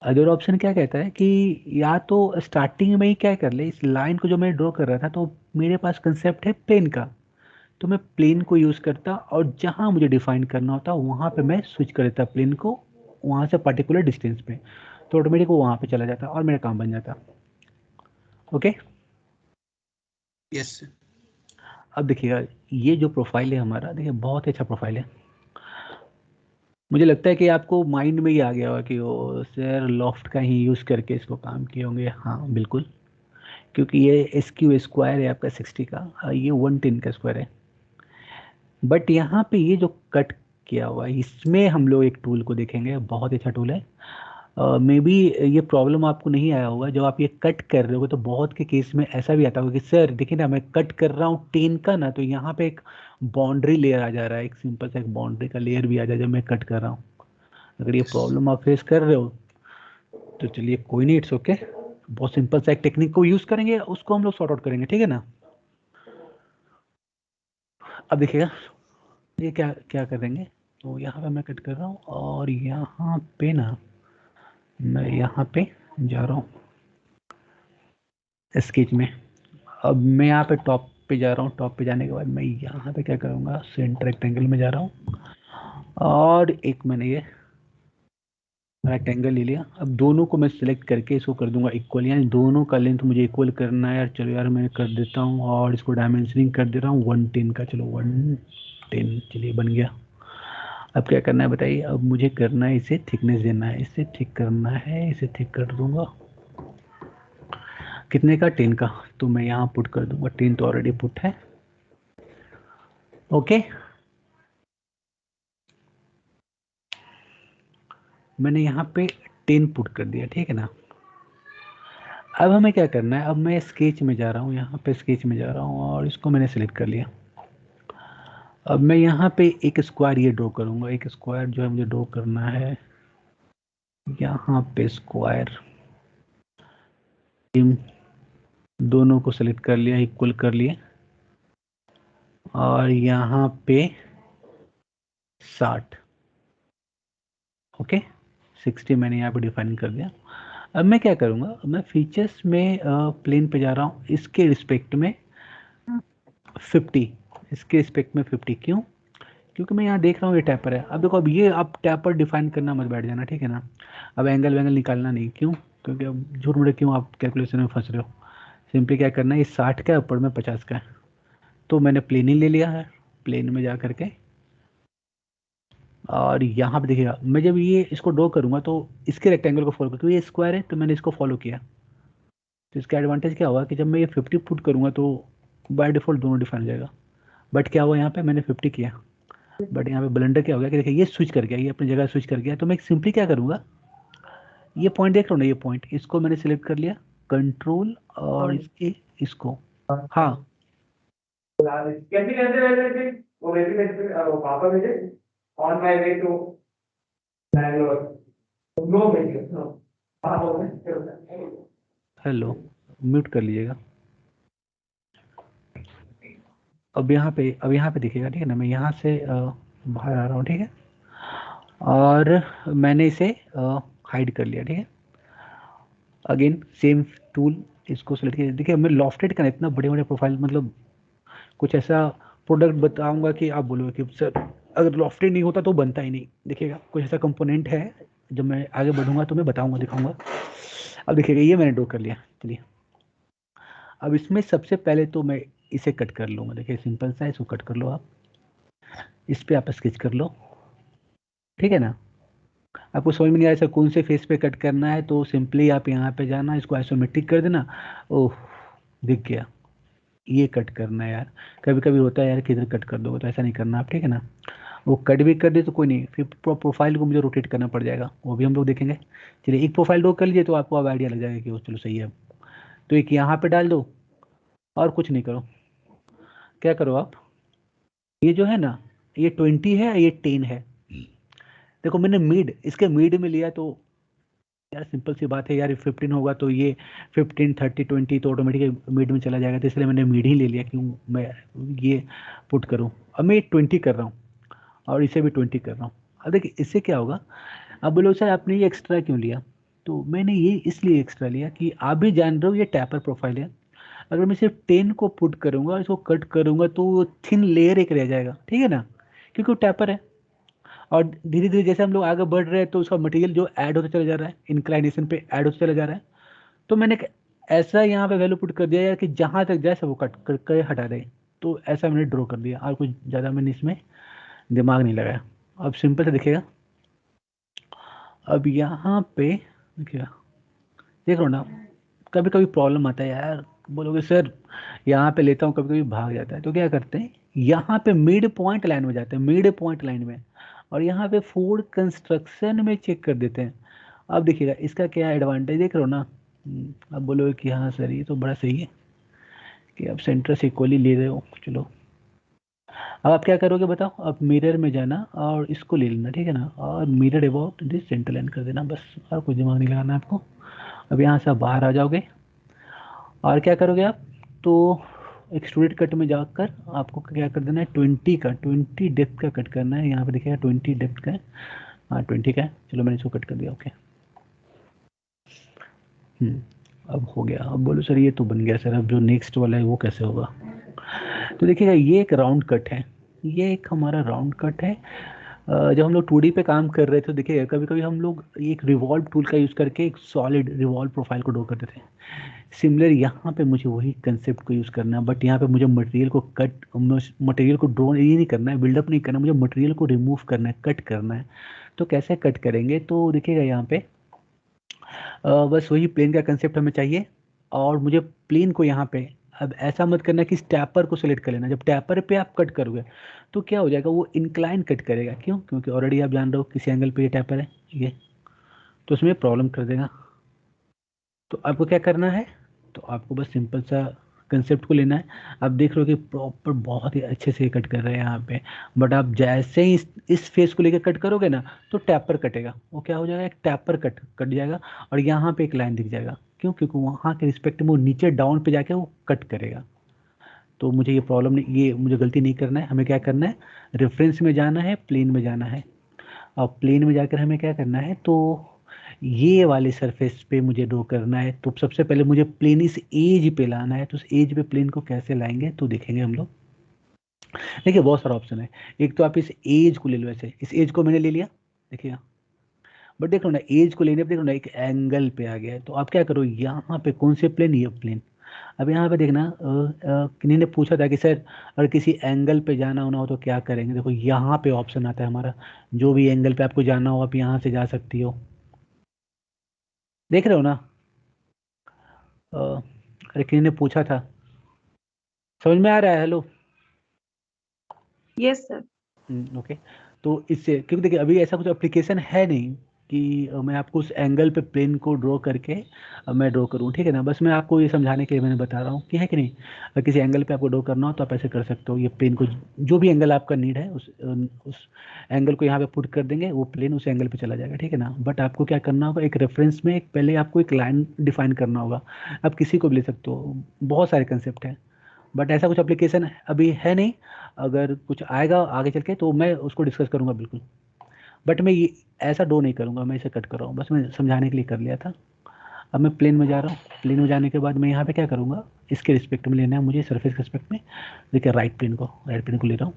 A: अदर ऑप्शन क्या कहता है कि या तो स्टार्टिंग में ही क्या कर ले, इस लाइन को जो मैं ड्रॉ कर रहा था तो मेरे पास कंसेप्ट है प्लेन का, तो मैं प्लेन को यूज़ करता और जहाँ मुझे डिफाइन करना होता वहाँ पे मैं स्विच कर देता प्लेन को, वहाँ से पर्टिकुलर डिस्टेंस पे, तो ऑटोमेटिक वो वहाँ पे चला जाता और मेरा काम बन जाता। ओके।
D: Yes sir.
A: अब देखिएगा ये जो प्रोफाइल है हमारा, देखिए बहुत ही अच्छा प्रोफाइल है। मुझे लगता है कि आपको माइंड में ही आ गया होगा कि वो सर लॉफ्ट का ही यूज़ करके इसको काम किए होंगे। हाँ बिल्कुल, क्योंकि ये SQ स्क्वायर है आपका 60 का, ये 110 का स्क्वायर है। बट यहाँ पे ये जो कट किया हुआ है इसमें हम लोग एक टूल को देखेंगे, बहुत अच्छा टूल है। मे बी ये प्रॉब्लम आपको नहीं आया होगा, जब आप ये कट कर रहे हो तो बहुत के केस में ऐसा भी आता होगा कि सर देखिए ना मैं कट कर रहा हूँ 10 का ना, तो यहाँ पे एक बाउंड्री लेयर आ जा रहा है, एक सिंपल सा एक बाउंड्री का लेयर भी आ जाए जब मैं कट कर रहा हूँ। अगर ये प्रॉब्लम आप फेस कर रहे हो तो चलिए कोई नहीं, इट्स ओके, बहुत सिंपल सा एक टेक्निक को यूज़ करेंगे, उसको हम लोग सॉर्ट आउट करेंगे, ठीक है ना। अब देखिएगा ये क्या क्या करेंगे, तो यहाँ पे मैं कट कर रहा हूँ और यहाँ पे ना मैं यहाँ पे जा रहा हूँ स्केच में। अब मैं यहाँ पे टॉप पे जा रहा हूँ, टॉप पे जाने के बाद मैं यहाँ पे क्या करूँगा, सेंटर रेक्टेंगल में जा रहा हूँ और एक मैंने ये रेक्टेंगल ले लिया। अब दोनों को मैं सिलेक्ट करके इसको कर दूंगा इक्वल, यानी दोनों का लेंथ मुझे इक्वल करना है यार। चलो यार मैं कर देता हूँ और इसको डायमेंशनिंग कर दे रहा हूँ 110 का, चलो 110, चलिए बन गया। अब क्या करना है बताइए, अब मुझे करना है इसे थिकनेस देना है, इसे थिक करना है, इसे थिक कर दूंगा कितने का, 10 का, तो मैं यहाँ पुट कर दूंगा 10, तो ऑलरेडी पुट है। ओके मैंने यहाँ पे 10 पुट कर दिया, ठीक है ना। अब हमें क्या करना है, अब मैं स्केच में जा रहा हूँ, यहाँ पे स्केच में जा रहा हूँ और इसको मैंने सिलेक्ट कर लिया। अब मैं यहाँ पे एक स्क्वायर ये ड्रॉ करूँगा, एक स्क्वायर जो है मुझे ड्रॉ करना है यहाँ पे स्क्वायर, दोनों को सेलेक्ट कर लिया, इक्वल कर लिए और यहाँ पे 60, ओके 60 मैंने यहाँ पे डिफाइन कर दिया। अब मैं क्या करूँगा, मैं फीचर्स में प्लेन पे जा रहा हूँ, इसके रिस्पेक्ट में 50, इसके रिस्पेक्ट में 50। क्यों? क्योंकि मैं यहाँ देख रहा हूँ ये टैपर है। अब देखो, अब ये आप टैपर डिफाइन करना मत बैठ जाना, ठीक है ना। अब एंगल वैंगल निकालना नहीं। क्यों? क्योंकि अब झूठ मूठ क्यों आप कैलकुलेशन में फंस रहे हो। सिंपली क्या करना है, ये 60 का है, ऊपर में 50 का है, तो मैंने प्लेन ही ले लिया है। प्लेन में जा करके और यहाँ पे देखिएगा, मैं जब ये इसको ड्रॉ करूँगा तो इसके रेक्टेंगल को फॉलो, क्योंकि ये स्क्वायर है तो मैंने इसको फॉलो किया। तो इसका एडवांटेज क्या हुआ कि जब मैं ये 50 पुट करूँगा तो बाय डिफॉल्ट दोनों डिफाइन हो जाएगा। बट क्या हुआ, यहाँ पे मैंने 50 किया, बट यहाँ पे ब्लंडर क्या हो गया कि देखिए ये स्विच कर गया, ये अपनी जगह स्विच कर गया। तो मैं सिंपली क्या करूँगा, ये पॉइंट देख रहा हूँ ना, ये पॉइंट इसको मैंने सिलेक्ट कर लिया, कंट्रोल और इसके इसको, हाँ
G: कैसे कैसे वैसे थे वो वैसे पापा भेजे on my way to Bangalore no भेजे
A: हेलो, म्यूट कर लीजिएगा। अब यहाँ पे दिखेगा, ठीक है ना। मैं यहाँ से बाहर आ रहा हूँ, ठीक है, और मैंने इसे हाइड कर लिया, ठीक है। अगेन सेम टूल, इसको सेलेक्ट किया। देखिए मैं लॉफ्टेड का इतना बड़े बड़े प्रोफाइल, मतलब कुछ ऐसा प्रोडक्ट बताऊंगा कि आप बोलोगे कि सर अगर लॉफ्टेड नहीं होता तो बनता ही नहीं। देखिएगा कुछ ऐसा कंपोनेंट है, जब मैं आगे बढ़ूंगा तो मैं बताऊंगा, दिखाऊंगा। अब देखिएगा ये मैंने ड्रॉ कर लिया। चलिए अब इसमें सबसे पहले तो मैं इसे कट कर लूँगा। देखिए सिंपल सा, इसको कट कर लो आप, इस पर आप स्केच कर लो, ठीक है ना। आपको समझ में नहीं आया कौन से फेस पे कट करना है, तो सिंपली आप यहाँ पे जाना, इसको आइसोमेट्रिक कर देना। ओह, दिख गया, ये कट करना है यार। कभी कभी होता है यार कि इधर कट कर दोगे, तो ऐसा नहीं करना आप, ठीक है ना। वो कट भी कर दे तो कोई नहीं, फिर प्रोफाइल को मुझे रोटेट करना पड़ जाएगा, वो भी हम लोग देखेंगे। चलिए एक प्रोफाइल ड्रॉ कर लीजिए तो आपको अब आइडिया लग जाएगा कि वो चलो सही है। तो एक यहाँ पे डाल दो और कुछ नहीं करो। क्या करो आप, ये जो है ना, ये 20 है, ये 10 है। देखो मैंने मिड, इसके मिड में लिया, तो यार सिंपल सी बात है यार, 15 होगा तो ये 15 30 20 तो ऑटोमेटिक मिड में चला जाएगा। तो इसलिए मैंने मिड ही ले लिया, क्यों मैं ये पुट करूँ। अब मैं 20 कर रहा हूँ और इसे भी 20 कर रहा हूँ। अब देखिए इससे क्या होगा, अब बोलो सर आपने ये एक्स्ट्रा क्यों लिया, तो मैंने ये इसलिए एक्स्ट्रा लिया कि आप भी जान रहे हो ये टैपर प्रोफाइल है। अगर मैं सिर्फ 10 को पुट करूंगा और इसको कट करूंगा तो थिन लेयर एक रह जाएगा, ठीक है ना, क्योंकि वो टैपर है। और धीरे धीरे जैसे हम लोग आगे बढ़ रहे हैं तो उसका मटेरियल जो ऐड होता चला जा रहा है, इंक्लाइनेशन पे ऐड होता चला जा रहा है। तो मैंने ऐसा यहाँ पे वैल्यू पुट कर दिया यार कि जहाँ तक जाए सब वो कट करके हटा दे। तो ऐसा मैंने ड्रॉ कर दिया, और कुछ ज़्यादा मैंने इसमें दिमाग नहीं लगाया। अब सिंपल से दिखेगा। अब यहाँ पे देखिएगा, देख रहा हो ना, कभी कभी प्रॉब्लम आता है यार, बोलोगे सर यहाँ पे लेता हूँ, कभी कभी भाग जाता है। तो क्या करते हैं, यहाँ पे मिड पॉइंट लाइन में जाते हैं, मिड पॉइंट लाइन में, और यहाँ पे फोर्ड कंस्ट्रक्शन में चेक कर देते हैं। अब देखिएगा इसका क्या एडवांटेज देख रहे हो ना। अब बोलोगे कि हाँ सर ये तो बड़ा सही है कि आप सेंटर से इक्वली ले रहे हो। चलो अब आप क्या करोगे बताओ, आप मिरर में जाना और इसको ले लेना, ठीक है ना, और mirror about this centre line कर देना बस, और कुछ दिमाग नहीं लगाना आपको। अब यहाँ से आप बाहर आ जाओगे और क्या करोगे आप, तो एक्सट्रूडेड कट में जाकर आपको क्या कर देना है, 20 डेप्थ का कट करना है। यहाँ पे देखिएगा 20 डेप्थ का है, हाँ 20 का है। चलो मैंने इसको कट कर दिया, ओके। अब हो गया। अब बोलो सर ये तो बन गया सर, अब जो नेक्स्ट वाला है वो कैसे होगा। तो देखिएगा ये एक राउंड कट है, ये एक हमारा राउंड कट है। जब हम लोग 2D पे काम कर रहे थे, देखिए कभी कभी हम लोग एक रिवॉल्व टूल का यूज़ करके एक सॉलिड रिवॉल्व प्रोफाइल को ड्रॉ करते थे। सिमिलर यहाँ पे मुझे वही कंसेप्ट को यूज़ करना है, बट यहाँ पे मुझे मटेरियल को कट, मटेरियल को ड्रॉ ये नहीं करना है, बिल्डअप नहीं करना, मुझे मटेरियल को रिमूव करना है, कट करना है। तो कैसे कट करेंगे, तो देखिएगा यहाँ पे बस वही प्लेन का कंसेप्ट हमें चाहिए। और मुझे प्लेन को यहाँ पे, अब ऐसा मत करना कि इस टैपर को सेलेक्ट कर लेना। जब टैपर पे आप कट करोगे तो क्या हो जाएगा, वो इंक्लाइन कट करेगा। क्यों? क्योंकि ऑलरेडी आप जान रहे हो किसी एंगल पे ये टैपर है ये, तो उसमें प्रॉब्लम कर देगा। तो आपको क्या करना है, तो आपको बस सिंपल सा कंसेप्ट को लेना है। आप देख रहे हो कि प्रॉपर बहुत ही अच्छे से कट कर रहे हैं यहाँ पे, बट आप जैसे ही इस फेस को लेकर कट करोगे ना तो टैपर कटेगा। वो क्या हो जाएगा, एक टैपर कट जाएगा और यहाँ पे एक लाइन दिख जाएगा। क्यों? क्योंकि वहाँ के रिस्पेक्ट में वो नीचे डाउन पे जाके वो कट करेगा। तो मुझे ये प्रॉब्लम नहीं, ये मुझे गलती नहीं करना है। हमें क्या करना है, रेफरेंस में जाना है, प्लेन में जाना है। और प्लेन में जाकर हमें क्या करना है, तो ये वाले सरफेस पे मुझे ड्रॉ करना है, तो सबसे पहले मुझे प्लेन इस एज पे लाना है। तो उस एज पे प्लेन को कैसे लाएंगे तो देखेंगे हम लोग। देखिए बहुत सारा ऑप्शन है। एक तो आप इस एज को ले लो, ऐसे इस एज को मैंने ले लिया, देखिए, बट देख लो ना एज को लेने पे देख लो ना एक एंगल पे आ गया है। तो आप क्या करो, यहाँ पे कौन से प्लेन, ये प्लेन। अब यहाँ पे देखना किन्हीं ने पूछा था कि सर अगर किसी एंगल पे जाना होना हो तो क्या करेंगे। देखो यहाँ पे ऑप्शन आता है हमारा, जो भी एंगल पे आपको जाना हो आप यहाँ से जा सकती हो, देख रहे हो ना। अरे किन्हीं ने पूछा था, समझ में आ रहा है? हेलो।
F: Yes sir.
A: ओके। तो इससे क्योंकि देखिए अभी ऐसा कुछ एप्लीकेशन है नहीं कि मैं आपको उस एंगल पे प्लेन को ड्रॉ करके मैं ड्रॉ करूँ, ठीक है ना। बस मैं आपको ये समझाने के लिए मैंने बता रहा हूँ कि है कि नहीं, अगर किसी एंगल पे आपको ड्रॉ करना हो तो आप ऐसे कर सकते हो। ये प्लेन को जो भी एंगल आपका नीड है उस एंगल को यहाँ पे पुट कर देंगे, वो प्लेन उस एंगल पे चला जाएगा, ठीक है ना। बट आपको क्या करना होगा, एक रेफरेंस में एक पहले आपको एक लाइन डिफाइन करना होगा। आप किसी को भी ले सकते हो, बहुत सारे कंसेप्ट हैं, बट ऐसा कुछ एप्लीकेशन अभी है नहीं। अगर कुछ आएगा आगे चल के तो मैं उसको डिस्कस करूंगा बिल्कुल, बट मैं ये ऐसा डो नहीं करूंगा, मैं इसे कट कर रहा हूँ, बस मैं समझाने के लिए कर लिया था। अब मैं प्लेन में जा रहा हूँ, प्लेन में जाने के बाद मैं यहाँ पे क्या करूँगा, इसके रिस्पेक्ट में लेना है मुझे, सरफेस के रिस्पेक्ट में। देखिए राइट प्लेन को ले रहा हूँ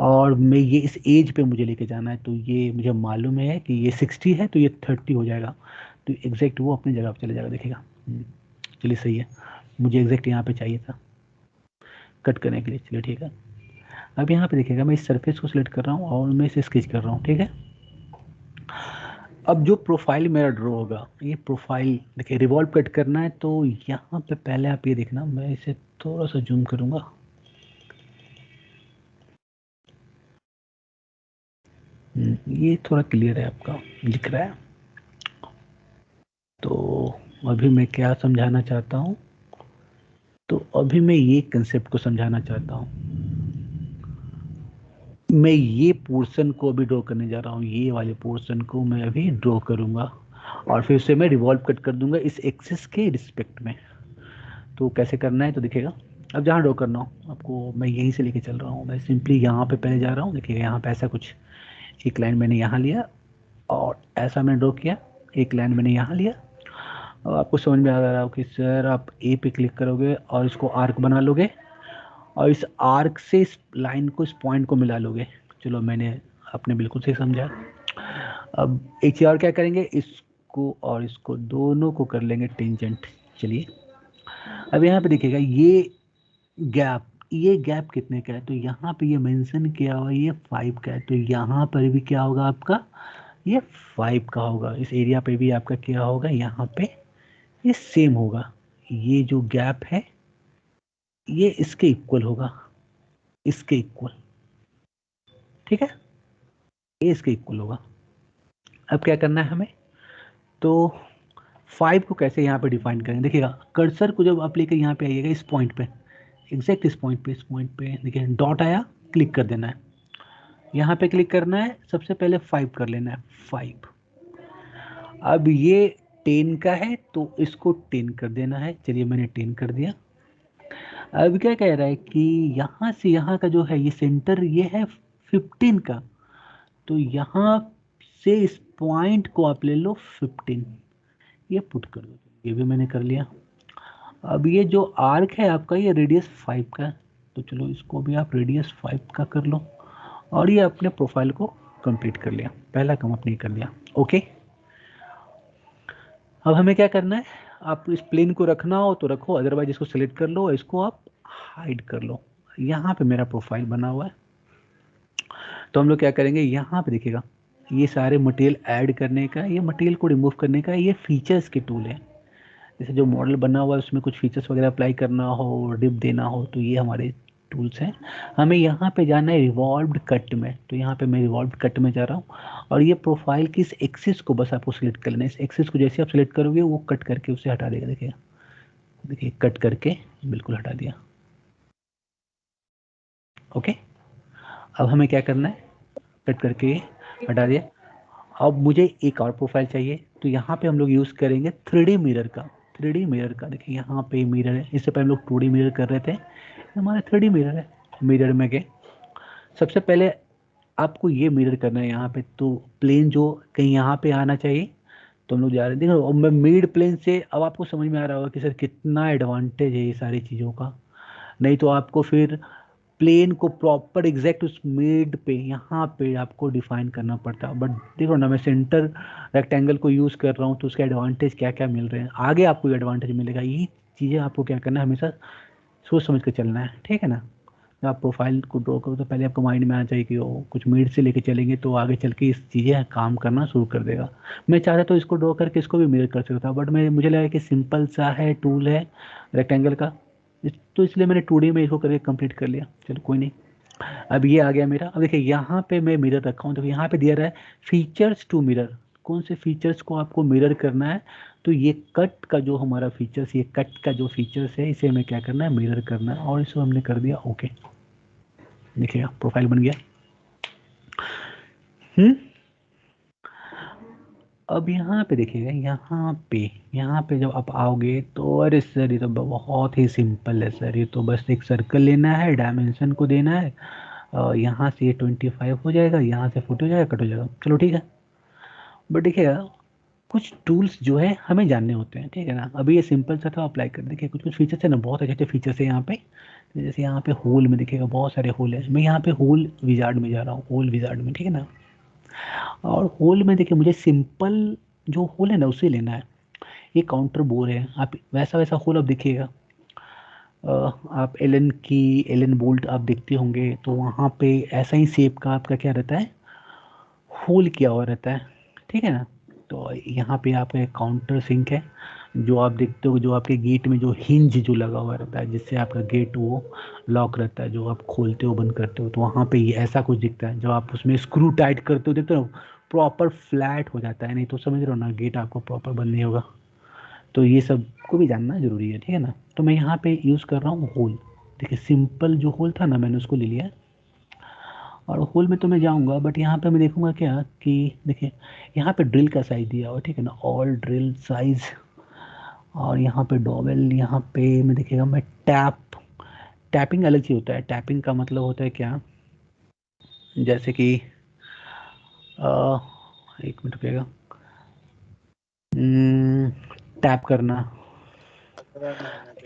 A: और मैं ये इस एज पे मुझे लेके जाना है। तो ये मुझे मालूम है कि ये 60 है तो ये 30 हो जाएगा, तो एग्जैक्ट वो अपनी जगह पर चले जाएगा, देखिएगा। चलिए सही है, मुझे एग्जैक्ट यहाँ पे चाहिए था कट करने के लिए, चलिए ठीक है। अब यहाँ पे देखिएगा मैं इस सरफेस को सिलेक्ट कर रहा हूँ और मैं इसे स्केच कर रहा हूँ, ठीक है। अब जो प्रोफाइल मेरा ड्रॉ होगा, ये प्रोफाइल देखिए रिवॉल्व कट करना है। तो यहाँ पे पहले आप ये देखना, मैं इसे थोड़ा सा जूम करूँगा। ये थोड़ा क्लियर है, आपका दिख रहा है। तो अभी मैं क्या समझाना चाहता हूँ, तो अभी मैं ये कंसेप्ट को समझाना चाहता हूँ। मैं ये पोर्शन को अभी ड्रॉ करने जा रहा हूँ, ये वाले पोर्शन को मैं अभी ड्रॉ करूँगा और फिर उसे मैं रिवॉल्व कट कर दूंगा इस एक्सिस के रिस्पेक्ट में। तो कैसे करना है तो देखिएगा, अब जहाँ ड्रॉ करना हो आपको, मैं यहीं से लेके चल रहा हूँ। मैं सिंपली यहाँ पे पहले जा रहा हूँ, देखिएगा यहाँ पे ऐसा कुछ एक लाइन मैंने यहाँ लिया और ऐसा मैंने ड्रॉ किया, एक लाइन मैंने यहाँ लिया। और आपको समझ में आ रहा हो कि सर आप ए पे क्लिक करोगे और इसको आर्क बना लोगे और इस आर्क से इस लाइन को, इस पॉइंट को मिला लोगे। चलो मैंने, आपने बिल्कुल सही समझा। अब एक चीज़ और क्या करेंगे, इसको और इसको दोनों को कर लेंगे टेंजेंट। चलिए अब यहाँ पे देखिएगा ये गैप कितने का है, तो यहाँ पे ये मेंशन किया हुआ ये 5 का है। तो यहाँ पर भी क्या होगा आपका, ये 5 का होगा। इस एरिया पे भी आपका क्या होगा, यहाँ पे ये सेम होगा। ये जो गैप है ये इसके इक्वल होगा, इसके इक्वल, ठीक है, ये इसके इक्वल होगा। अब क्या करना है हमें, तो 5 को कैसे यहाँ पे डिफाइन करेंगे। देखिएगा कर्सर को जब आप लेकर यहाँ पे आइएगा इस पॉइंट पे, एग्जैक्ट इस पॉइंट पे देखिए डॉट आया, क्लिक कर देना है, यहाँ पे क्लिक करना है, सबसे पहले 5 कर लेना है, 5। अब ये 10 का है तो इसको 10 कर देना है। चलिए मैंने 10 कर दिया। अब क्या कह रहा है कि यहाँ से यहाँ का जो है ये सेंटर ये है 15 का, तो यहाँ से इस पॉइंट को आप ले लो 15, ये पुट कर दो। ये भी मैंने कर लिया। अब ये जो आर्क है आपका ये रेडियस 5 का है, तो चलो इसको भी आप रेडियस 5 का कर लो और ये अपने प्रोफाइल को कंप्लीट कर लिया, पहला काम आपने कर लिया। ओके, अब हमें क्या करना है, आप इस प्लेन को रखना हो तो रखो, अदरवाइज इसको सेलेक्ट कर लो, इसको आप हाइड कर लो। यहाँ पे मेरा प्रोफाइल बना हुआ है, तो हम लोग क्या करेंगे, यहाँ पे देखिएगा ये सारे मटेरियल ऐड करने का, ये मटेरियल को रिमूव करने का, ये फीचर्स के टूल है। जैसे जो मॉडल बना हुआ है उसमें कुछ फीचर्स वगैरह अप्लाई करना हो, डिप देना हो, तो ये हमारे टूल्स हैं। हमें यहाँ पे जाना है रिवॉल्व्ड कट में, तो यहाँ पे मैं रिवॉल्व्ड कट में जा रहा हूँ और ये प्रोफाइल की इस एक्सिस को बस आपको सिलेक्ट कर लेना है। इस एक्सिस को जैसे आप सिलेक्ट करोगे वो कट करके उसे हटा देगा। देखिए कट करके बिल्कुल हटा दिया। ओके, अब हमें क्या करना है, कट करके हटा दिया। अब मुझे एक और प्रोफाइल चाहिए, तो यहाँ पे हम लोग यूज़ करेंगे 3D मिरर का। 3D मिरर का देखिए यहाँ पे मिरर है, इससे पहले हम लोग 2D मिरर कर रहे थे, हमारा 3D मिरर है। मिरर में गए, सबसे पहले आपको ये मिरर करना है यहाँ पे, तो प्लेन जो कहीं यहाँ पे आना चाहिए, तो हम लोग जा रहे हैं। देखो अब मैं मिड प्लेन से, अब आपको समझ में आ रहा होगा कि सर कितना एडवांटेज है ये सारी चीज़ों का। नहीं तो आपको फिर प्लेन को प्रॉपर एग्जैक्ट उस मिड पे यहाँ पे आपको डिफाइन करना पड़ता। बट देखो ना, मैं सेंटर रेक्टेंगल को यूज़ कर रहा हूँ तो उसके एडवांटेज क्या क्या मिल रहे हैं, आगे आपको एडवांटेज मिलेगा। ये चीज़ें आपको क्या करना है, हमेशा सोच समझ कर चलना है, ठीक है ना। जब आप प्रोफाइल को ड्रॉ करो तो पहले आपको माइंड में आना चाहिए कि वो कुछ मिड से लेके चलेंगे तो आगे चल के इस चीज़ें काम करना शुरू कर देगा। मैं चाहता तो इसको ड्रॉ करके इसको भी मिरर कर सकता था, बट मुझे लगा कि सिंपल सा है टूल है रेक्टेंगल का, तो इसलिए मैंने 2D में इसको करके कंप्लीट कर लिया। चलो कोई नहीं, अब ये आ गया मेरा। अब देखिए यहाँ पे मैं मिरर रखा हूँ, तो यहाँ पे दिया रहा है फीचर्स टू मिरर। कौन से फीचर्स को आपको मिरर करना है, तो ये कट का जो हमारा फीचर्स, ये कट का जो फीचर्स है इसे हमें क्या करना है, मिरर करना है। और इसको हमने कर दिया ओके। देखिएगा प्रोफाइल बन गया। अब यहाँ पे देखिएगा, यहाँ पे जब आप आओगे तो अरे सर ये तो बहुत ही सिंपल है सर, ये तो बस एक सर्कल लेना है, डायमेंशन को देना है, यहाँ से ये 25 हो जाएगा, यहाँ से 40 हो जाएगा, कट हो जाएगा। चलो ठीक है, बट देखिएगा कुछ टूल्स जो है हमें जानने होते हैं, ठीक है ना। अभी ये सिंपल सा था, अप्लाई कर देखिए। कुछ फीचर्स है ना, बहुत अच्छे अच्छे फीचर्स है यहाँ पे। तो जैसे यहाँ पे होल में देखिएगा बहुत सारे होल है। मैं यहाँ पे होल विजार्ड में जा रहा हूँ, होल विजार्ड में, ठीक है ना। और होल में देखिए मुझे सिंपल जो होल है ना उसे लेना है। ये काउंटर बोर है, आप वैसा वैसा होल अब देखिएगा। आप एलन बोल्ट आप देखते होंगे तो वहाँ पे ऐसा ही शेप का आपका क्या रहता है, होल किया हुआ रहता है, ठीक है ना। तो यहाँ पे आपका काउंटर सिंक है, जो आप देखते हो, जो आपके गेट में जो हिंज जो लगा हुआ रहता है, जिससे आपका गेट वो लॉक रहता है, जो आप खोलते हो बंद करते हो, तो वहाँ पे ये ऐसा कुछ दिखता है। जब आप उसमें स्क्रू टाइट करते हो देखते हो प्रॉपर फ्लैट हो जाता है, नहीं तो समझ रहे हो ना, गेट आपको प्रॉपर बंद नहीं होगा। तो ये सब को भी जानना जरूरी है, ठीक है ना। तो मैं यहाँ पे यूज़ कर रहा हूँ होल। देखिए सिंपल जो होल था ना, मैंने उसको ले लिया, और होल में तो मैं जाऊँगा, बट यहाँ पे मैं देखूँगा क्या कि देखिए यहाँ पे ड्रिल का साइज़ दिया हुआ, ठीक है ना, ऑल ड्रिल साइज़। और यहाँ पे डॉवेल, यहाँ पे मैं देखिएगा मैं टैपिंग अलग चीज़ होता है। टैपिंग का मतलब होता है क्या, जैसे कि एक मिनट रुकिएगा, टैप करना।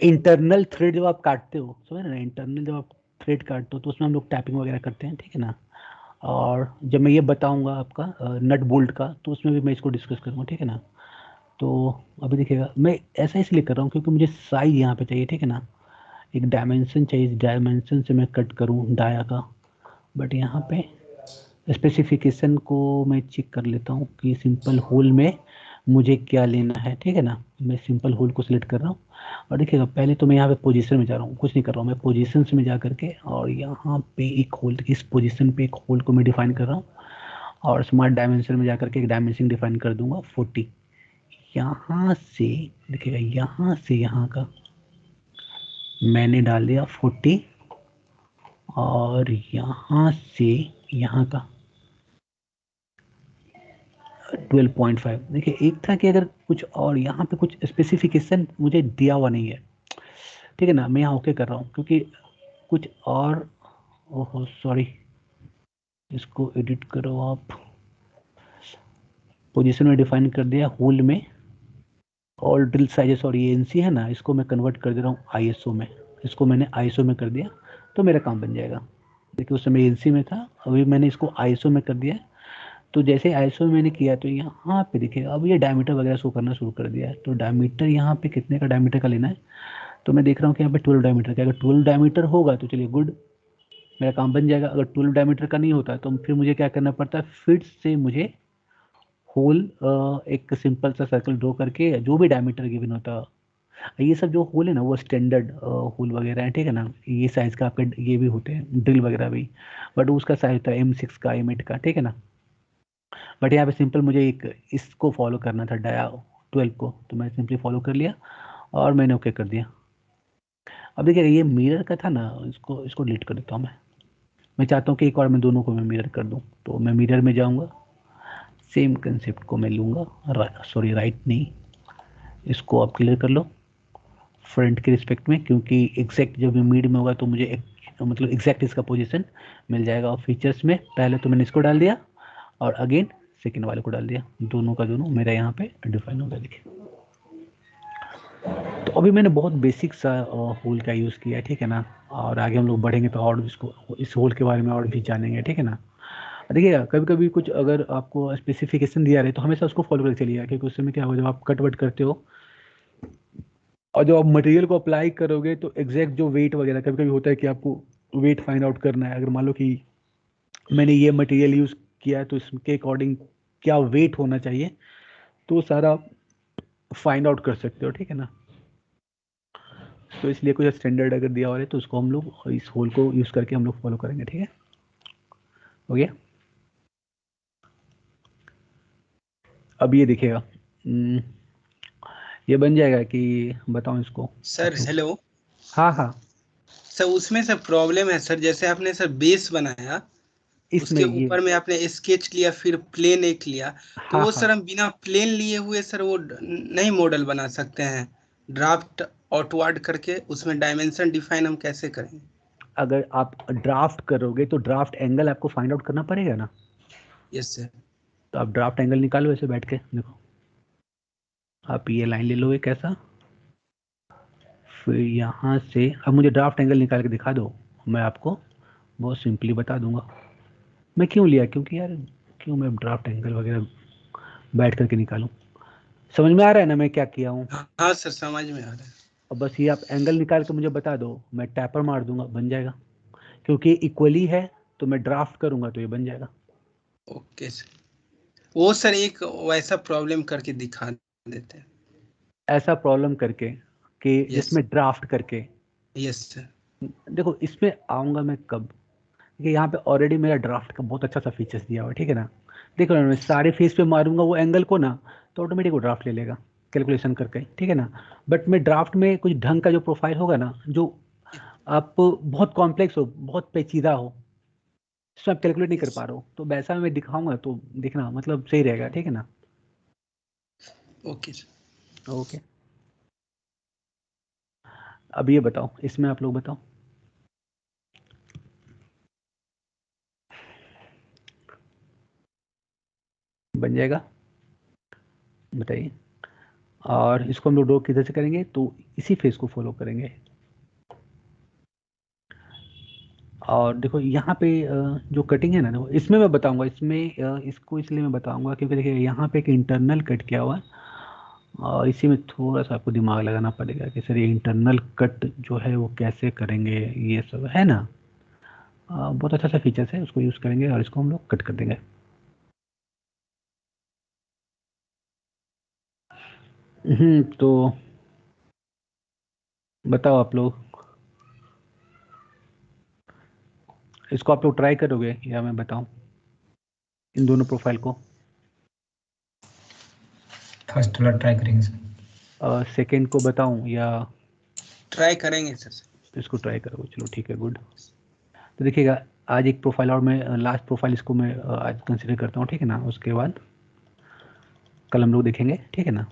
A: इंटरनल थ्रेड जब आप काटते हो, समझ रहे ना, इंटरनल जब आप थ्रेड काटते हो तो उसमें हम लोग टैपिंग वगैरह करते हैं, ठीक है ना। और जब मैं ये बताऊंगा आपका नट बोल्ट का, तो उसमें भी मैं इसको डिस्कस करूँगा, ठीक है ना। तो अभी देखिएगा मैं ऐसा इसलिए कर रहा हूँ क्योंकि मुझे साइज यहाँ पे चाहिए, ठीक है ना। एक डायमेंशन चाहिए, इस डायमेंशन से मैं कट करूँ डाया का। बट यहाँ पे स्पेसिफिकेशन को मैं चेक कर लेता हूँ कि सिंपल होल में मुझे क्या लेना है, ठीक है ना। मैं सिंपल होल को सिलेक्ट कर रहा हूँ, और देखिएगा पहले तो मैं यहाँ पे पोजीशन में जा रहा हूँ, कुछ नहीं कर रहा हूँ, मैं पोजीशन में जा करके और यहाँ पे एक होल, इस पोजीशन पे एक होल को मैं डिफाइन कर रहा हूँ। और स्मार्ट डायमेंशन में जा करके एक डायमेंशन डिफाइन कर दूंगा 40। यहाँ से देखिएगा, यहाँ से यहाँ का मैंने डाल दिया 40, और यहाँ से यहाँ का 12.5। देखिए एक था कि अगर कुछ और यहाँ पे कुछ स्पेसिफिकेशन मुझे दिया हुआ नहीं है, ठीक है ना। मैं यहाँ ओके कर रहा हूँ क्योंकि कुछ और, ओहो सॉरी, इसको एडिट करो आप। पोजीशन में डिफाइन कर दिया, होल में ऑल ड्रिल साइजेस, और ये एनसी है ना, इसको मैं कन्वर्ट कर दे रहा हूँ आईएसओ में। इसको मैंने आईएसओ में कर दिया तो मेरा काम बन जाएगा। देखिए उस समय एनसी में था, अभी मैंने इसको आईएसओ में कर दिया। तो जैसे आईएसओ में मैंने किया तो यहाँ पे देखिएगा अब ये डायमीटर वगैरह शो करना शुरू कर दिया है। तो डायमीटर यहाँ पे कितने का डायमीटर का लेना है, तो मैं देख रहा हूँ कि यहाँ पे 12 डायमीटर का। अगर 12 डायमीटर होगा तो चलिए गुड, मेरा काम बन जाएगा। अगर 12 डायमीटर का नहीं होता तो फिर मुझे क्या करना पड़ता है, फिर से मुझे होल एक सिंपल सा सर्कल ड्रॉ करके जो भी डायमीटर गिवन होता है। ये सब जो होल है ना वो स्टैंडर्ड होल वगैरह है, ठीक है ना। ये साइज़ का आपके ये भी होते हैं, ड्रिल वगैरह भी, बट उसका साइज होता है M6 का, M8 का, ठीक है ना। बट यहाँ पे सिंपल मुझे एक इसको फॉलो करना था, डाया 12 को, तो मैं सिंपली फॉलो कर लिया और मैंने ओके कर दिया। अब देखिए ये मिरर का था ना, इसको डिलीट कर देता हूँ मैं चाहता हूँ कि एक बार मैं दोनों को मैं मिरर कर दूँ। तो मैं मिरर में जाऊँगा, सेम कंसेप्ट को मैं लूँगा, सॉरी राइट नहीं, इसको आप क्लियर कर लो फ्रंट के रिस्पेक्ट में, क्योंकि एग्जैक्ट जब ये मिड में होगा तो मुझे मतलब एग्जैक्ट इसका पोजीशन मिल जाएगा। और फीचर्स में पहले तो मैंने इसको डाल दिया, और अगेन सेकंड वाले को डाल दिया, दोनों का दोनों मेरा यहाँ पे डिफाइन हो गया। देखिए तो अभी मैंने बहुत बेसिक सा होल का यूज़ किया है, ठीक है ना, और आगे हम लोग बढ़ेंगे तो और इसको इस होल के बारे में और भी जानेंगे, ठीक है ना। देखिएगा कभी कभी कुछ अगर आपको स्पेसिफिकेशन दिया रहे तो हमेशा उसको फॉलो करके चलिएगा, क्योंकि उसमें क्या होगा, जब आप कट वट करते हो और जब आप मटेरियल को अप्लाई करोगे तो एग्जैक्ट जो वेट वगैरह, कभी कभी होता है कि आपको वेट फाइंड आउट करना है। अगर मान लो कि मैंने ये मटेरियल यूज़ किया है तो इसके अकॉर्डिंग क्या वेट होना चाहिए, तो सारा फाइंड आउट कर सकते हो, ठीक है ना। तो इसलिए कुछ स्टैंडर्ड अगर दिया हो रहा है तो उसको हम लोग इस होल को यूज़ करके हम लोग फॉलो करेंगे, ठीक है। हो गया। अब ये दिखेगा, ये बन जाएगा कि बताऊं इसको
D: सर हेलो।
A: हाँ हाँ
D: सर उसमें सर प्रॉब्लम है सर, जैसे आपने सर बेस बनाया,
A: इसमें
D: उसके
A: ये
D: ऊपर में आपने स्केच लिया, फिर प्लेन एक लिया, तो
A: हाँ
D: वो
A: हाँ
D: सर हम बिना प्लेन लिए हुए सर वो नहीं मॉडल बना सकते हैं। ड्राफ्ट आउटवर्ड करके उसमें डायमेंशन डिफाइन हम कैसे करेंगे?
A: अगर आप ड्राफ्ट करोगे तो ड्राफ्ट एंगल आपको फाइंड आउट करना पड़ेगा ना।
D: Yes sir.
A: तो आप ड्राफ्ट एंगल निकालो ऐसे बैठ के, देखो आप ये लाइन ले लो एक ऐसा, फिर यहाँ से अब मुझे ड्राफ्ट एंगल निकाल के दिखा दो, मैं आपको बहुत सिंपली बता दूंगा मैं क्यों लिया, क्योंकि यार क्यों मैं ड्राफ्ट एंगल वगैरह बैठ करके निकालूं। समझ में आ रहा है ना मैं क्या किया हूँ।
D: हाँ सर समझ में आ रहा है।
A: अब बस ये आप एंगल निकाल के मुझे बता दो, मैं टैपर मार दूंगा, बन जाएगा, क्योंकि इक्वली है तो मैं ड्राफ्ट करूंगा तो ये बन जाएगा।
D: Okay sir. वो सर एक वैसा प्रॉब्लम करके दिखा देते हैं।
A: ऐसा प्रॉब्लम करके कि
D: यस
A: जिसमें ड्राफ्ट करके,
D: यस सर।
A: देखो इसमें आऊंगा मैं कब, कि यहाँ पे ऑलरेडी मेरा ड्राफ्ट का बहुत अच्छा सा फीचर्स दिया हुआ है, ठीक है ना। देखो ना मैं सारे फेस पे मारूंगा वो एंगल को ना, तो ऑटोमेटिक वो ड्राफ्ट ले लेगा कैलकुलेशन करके, ठीक है ना। बट मैं ड्राफ्ट में कुछ ढंग का जो प्रोफाइल होगा ना, जो आप बहुत कॉम्प्लेक्स हो, बहुत पेचीदा हो, इसमें आप कैलकुलेट नहीं कर पा रहे हो, तो वैसा मैं दिखाऊंगा तो देखना मतलब सही रहेगा, ठीक है ना।
D: Okay sir.
A: ओके अब ये बताओ, इसमें आप लोग बताओ, बन जाएगा बताइए। और इसको हम लोग ड्रॉ किधर से करेंगे, तो इसी फेस को फॉलो करेंगे। और देखो यहाँ पे जो कटिंग है ना, देखो इसमें मैं बताऊंगा, इसमें इसको इसलिए मैं बताऊंगा क्योंकि देखिए यहाँ पे एक इंटरनल कट किया हुआ है, और इसी में थोड़ा सा आपको दिमाग लगाना पड़ेगा कि सर ये इंटरनल कट जो है वो कैसे करेंगे, ये सब है ना। बहुत अच्छा सा फीचर्स है, उसको यूज़ करेंगे और इसको हम लोग कट कर देंगे। तो बताओ आप लोग, इसको आप लोग ट्राई करोगे या मैं बताऊं इन दोनों प्रोफाइल को?
H: फर्स्ट वाला ट्राई करेंगे सर।
A: सेकंड को बताऊं या
D: ट्राई करेंगे सर।
A: इसको ट्राई करोगे, चलो ठीक है, गुड। तो देखिएगा आज एक प्रोफाइल और मैं लास्ट प्रोफाइल इसको मैं आज कंसिडर करता हूँ, ठीक है ना। उसके बाद कल हम लोग देखेंगे, ठीक है ना।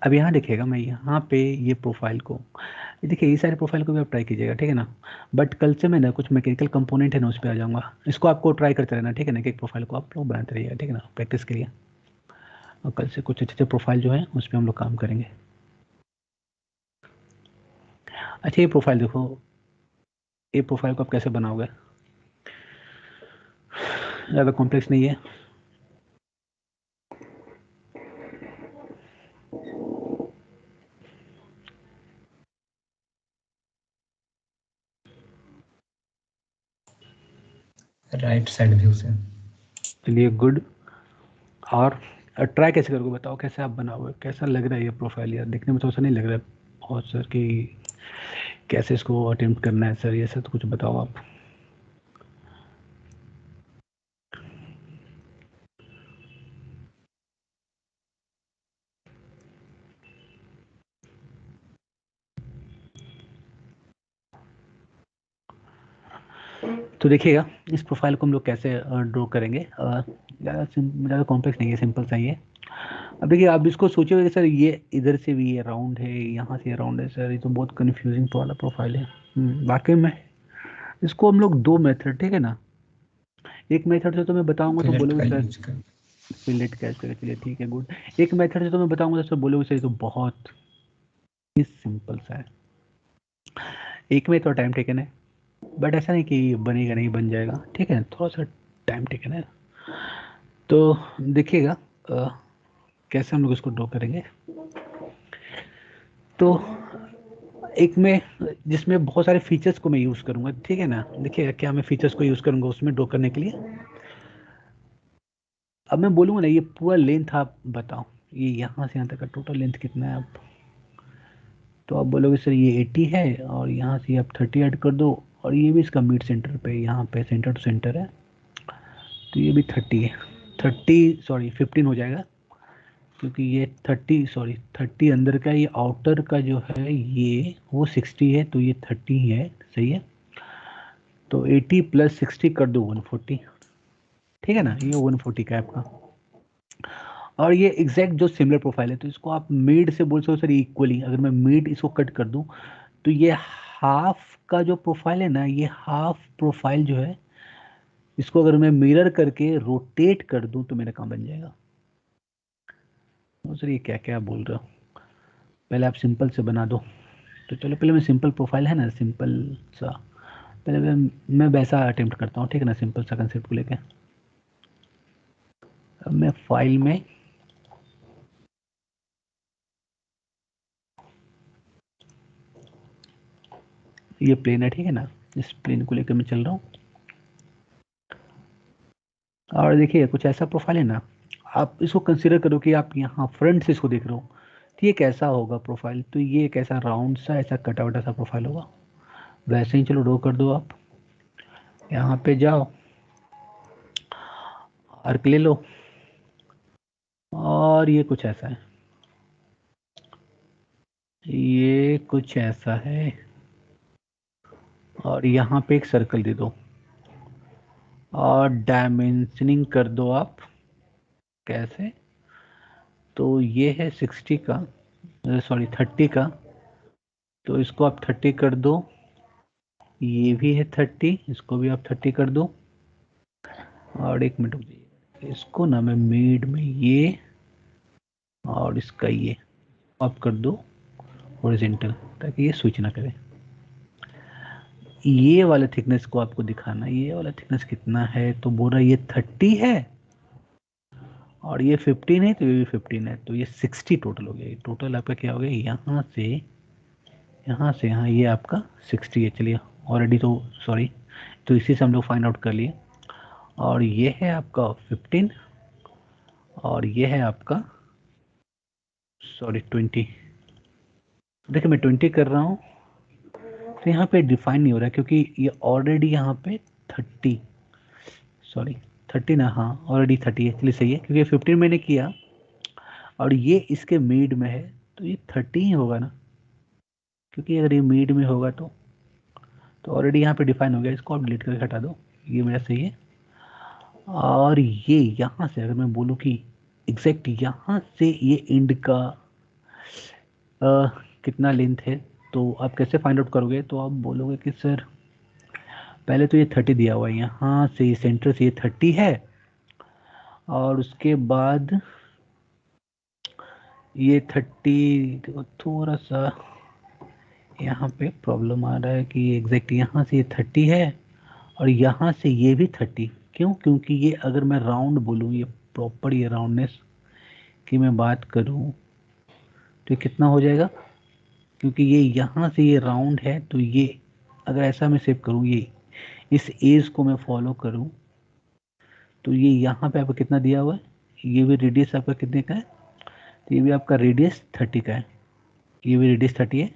A: अब यहाँ देखिएगा मैं यहाँ पे ये प्रोफाइल को, देखिए ये सारे प्रोफाइल को भी आप ट्राई कीजिएगा, ठीक है ना। बट कल से मैं ना कुछ मैकेनिकल कंपोनेंट है ना उस पर आ जाऊँगा, इसको आपको ट्राई करते रहना, ठीक है ना। एक प्रोफाइल को आप लोग बनाते रहिएगा, ठीक है ना, प्रैक्टिस करिए। और कल से कुछ अच्छे अच्छे प्रोफाइल जो है उस पर हम लोग काम करेंगे। अच्छा ये प्रोफाइल देखो, ये प्रोफाइल को आप कैसे बनाओगे, ज़्यादा कॉम्प्लेक्स नहीं है।
H: राइट साइड व्यू से।
A: चलिए गुड। और ट्राई कैसे करोगे बताओ, कैसे आप बनाओगे, कैसा लग रहा है ये प्रोफाइल? यार देखने में तो ऐसा नहीं लग रहा है बहुत सर कि कैसे इसको अटेम्प्ट करना है सर, ये सब तो कुछ बताओ आप। तो देखिएगा इस प्रोफाइल को हम लोग कैसे ड्रॉ करेंगे, ज़्यादा कॉम्प्लेक्स नहीं है, सिंपल सा ही है। अब देखिए आप इसको सोचोगे सर ये इधर से भी ये राउंड है, यहाँ से ये राउंड है, सर ये तो बहुत कन्फ्यूजिंग वाला प्रोफाइल है। वाकई में इसको हम लोग दो मेथड, ठीक है ना, एक मेथड से तो मैं बताऊंगा तो
H: फिलेट का
A: बोलोगे सर,
H: यूज कर।
A: फिलेट कैच करके, चलिए ठीक है, गुड। एक मेथड से तो मैं बताऊंगा, तो बोलोगे सर ये तो बहुत ही सिंपल सा है, एक में तो टाइम टेकन है, बट ऐसा नहीं कि बनेगा नहीं, बन जाएगा, ठीक है, थोड़ा सा टाइम टेकन है। तो देखिएगा कैसे हम लोग इसको ड्रॉ करेंगे। तो एक में जिसमें बहुत सारे फीचर्स को मैं यूज़ करूंगा, ठीक है ना। देखिएगा क्या मैं फीचर्स को यूज़ करूंगा उसमें ड्रॉ करने के लिए। अब मैं बोलूँगा ना, ये पूरा लेंथ आप बताओ, ये यहाँ से यहाँ तक का टोटल लेंथ कितना है। आप तो आप बोलोगे सर ये 80 है, और यहाँ से आप 30 ऐड कर दो, और ये भी इसका मिड सेंटर पे, यहाँ पे सेंटर टू सेंटर है, तो ये भी 30 है, 15 हो जाएगा, क्योंकि ये 30 अंदर का, ये आउटर का जो है ये वो 60 है, तो ये 30 है, सही है। तो 80 + 60 कर दो 140, ठीक है ना, ये 140 का है आपका। और ये एग्जैक्ट जो सिमिलर प्रोफाइल है, तो इसको आप मिड से बोल सकते हो सर इक्वली। अगर मैं मिड इसको कट कर दूं, तो ये हाफ का जो प्रोफाइल है ना, ये हाफ प्रोफाइल जो है, इसको अगर मैं मिरर करके रोटेट कर दूं तो मेरा काम बन जाएगा। तो सर ये क्या क्या बोल रहे हो, पहले आप सिंपल से बना दो। तो चलो पहले मैं सिंपल प्रोफाइल है ना, सिंपल सा पहले मैं वैसा अटेम्प्ट करता हूँ, ठीक है ना, सिंपल सा कंसेप्ट को लेके। अब मैं फाइल में ये प्लेन है, ठीक है ना, इस प्लेन को लेकर मैं चल रहा हूँ। और देखिए कुछ ऐसा प्रोफाइल है ना, आप इसको कंसीडर करो कि आप यहाँ फ्रंट से इसको देख रहे हो, तो ये कैसा होगा प्रोफाइल, तो ये कैसा राउंड सा, ऐसा कटा वटा सा प्रोफाइल होगा। वैसे ही चलो ड्रॉ कर दो, आप यहाँ पे जाओ, आर्क ले लो, और ये कुछ ऐसा है, ये कुछ ऐसा है, और यहाँ पे एक सर्कल दे दो, और डायमेंशनिंग कर दो आप, कैसे, तो ये है 60 का, सॉरी 30 का, तो इसको आप 30 कर दो, ये भी है 30, इसको भी आप 30 कर दो, और एक मिनट रुकिए, इसको ना मैं मिड में ये और इसका ये आप कर दो हॉरिजॉन्टल, ताकि ये स्विच ना करे। ये वाला थिकनेस को आपको दिखाना, ये वाला थिकनेस कितना है, तो बोल रहा है ये 30 है, और ये 15 है, तो ये भी 15 है, तो ये 60 टोटल हो गया। टोटल आपका क्या हो गया, यहाँ से यहाँ ये आपका 60 है। चलिए ऑलरेडी तो सॉरी, तो इसी से हम लोग फाइंड आउट कर लिए। और ये है आपका 15, और ये है आपका सॉरी 20। देखिए मैं 20 कर रहा हूँ, तो यहाँ पे डिफाइन नहीं हो रहा है, क्योंकि ये ऑलरेडी यहाँ पे 30 ना, हाँ ऑलरेडी 30 है, चलिए सही है, क्योंकि 15 मैंने किया और ये इसके मिड में है, तो ये 30 ही होगा ना, क्योंकि अगर ये मिड में होगा तो ऑलरेडी यहाँ पे डिफाइन हो गया। इसको आप डिलीट करके हटा दो, ये मेरा सही है। और ये यहाँ से अगर मैं बोलूँ कि एग्जैक्ट यहाँ से ये एंड का कितना लेंथ है, तो आप कैसे फाइंड आउट करोगे, तो आप बोलोगे कि सर पहले तो ये 30 दिया हुआ है, यहाँ से सेंटर से ये 30 है, और उसके बाद ये 30, थोड़ा सा यहाँ पे प्रॉब्लम आ रहा है कि एग्जैक्ट यहाँ से ये 30 है, और यहाँ से ये भी 30। क्यों, क्योंकि ये अगर मैं राउंड बोलूँ, ये प्रॉपर ये राउंडनेस की मैं बात करूँ, तो ये कितना हो जाएगा, क्योंकि ये यहाँ से ये राउंड है, तो ये अगर ऐसा मैं सेव करूँ, ये इस एज को मैं फॉलो करूँ, तो ये यहाँ पे आपका कितना दिया हुआ है, ये भी रेडियस आपका कितने का है, तो ये भी आपका रेडियस 30 का है, ये भी रेडियस 30 है।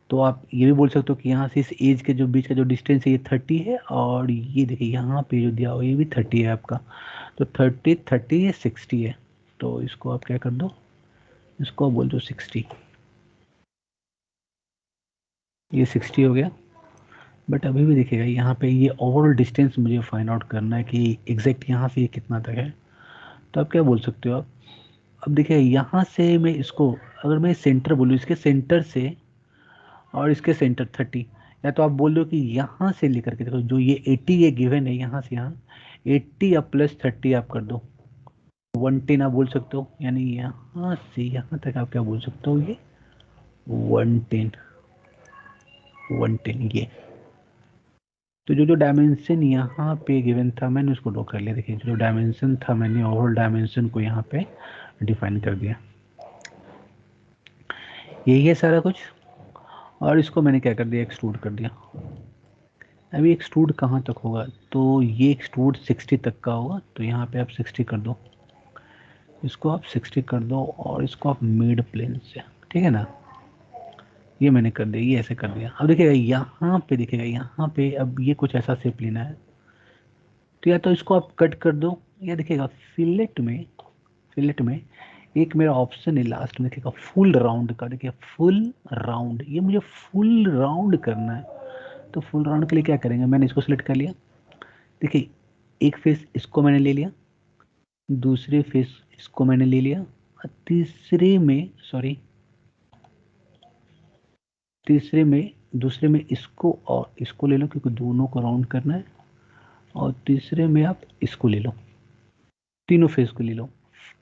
A: तो आप ये भी बोल सकते हो कि यहाँ से इस एज के जो बीच का जो डिस्टेंस है ये 30 है, और ये देखिए यहाँ पे जो दिया हुआ ये भी 30 है आपका, तो 30 ये 60 है, तो इसको आप क्या कर दो, इसको बोल दो 60, ये 60 हो गया। बट अभी भी देखिएगा यहाँ पे ये ओवरऑल डिस्टेंस मुझे फाइंड आउट करना है कि एग्जैक्ट यहाँ से ये कितना तक है। तो आप क्या बोल सकते हो, आप अब देखिए यहाँ से मैं इसको अगर मैं सेंटर बोलूँ, इसके सेंटर से और इसके सेंटर 30, या तो आप बोल दो कि यहाँ से लेकर के देखो, जो ये 80 ये गिवन है, यहाँ से यहाँ 80 या +30 आप कर दो 110 आप बोल सकते हो, यानी यहाँ से यहाँ तक आप क्या बोल सकते हो, ये 110 ये। तो जो डायमेंशन यहाँ पे गिवन था मैंने उसको ड्रॉ कर लिया। देखिए जो डायमेंशन था मैंने ओवरऑल डायमेंशन को यहाँ पे डिफाइन कर दिया। यही है सारा कुछ, और इसको मैंने क्या कर दिया, एक्सट्रूड कर दिया। अभी एक्सट्रूड कहाँ तक होगा, तो ये एक्सट्रूड 60 तक का होगा, तो यहाँ पे आप 60 कर दो, इसको आप 60 कर दो, और इसको आप मिड प्लेन से, ठीक है ना, ये मैंने कर दिया, ये ऐसे कर दिया। अब देखिएगा यहाँ पे, देखिएगा यहाँ पे अब ये कुछ ऐसा शेप लेना है, तो या तो इसको आप कट कर दो, या देखिएगा फिलेट में एक मेरा ऑप्शन है लास्ट में, देखिएगा फुल राउंड का। देखिए फुल राउंड, ये मुझे फुल राउंड करना है, तो फुल राउंड के लिए क्या करेंगे, मैंने इसको सिलेक्ट कर लिया। देखिए एक फेस इसको मैंने ले लिया, दूसरे फेस इसको मैंने ले लिया, और तीसरे में दूसरे में इसको और इसको ले लो, क्योंकि दोनों को राउंड करना है, और तीसरे में आप इसको ले लो, तीनों फेस को ले लो,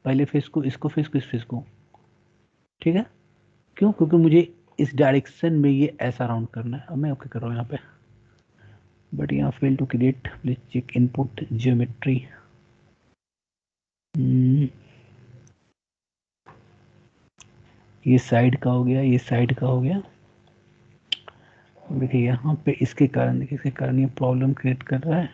A: पहले फेस को, इसको फेस को, इस फेस को, ठीक है। क्यों, क्योंकि मुझे इस डायरेक्शन में ये ऐसा राउंड करना है। अब मैं ओके कर रहा हूँ यहाँ पे, बट यहाँ fail to create, please check input geometry. ये साइड का हो गया, ये साइड का हो गया। देखिए यहाँ पे इसके कारण, देखिए इसके कारण ये प्रॉब्लम क्रिएट कर रहा है।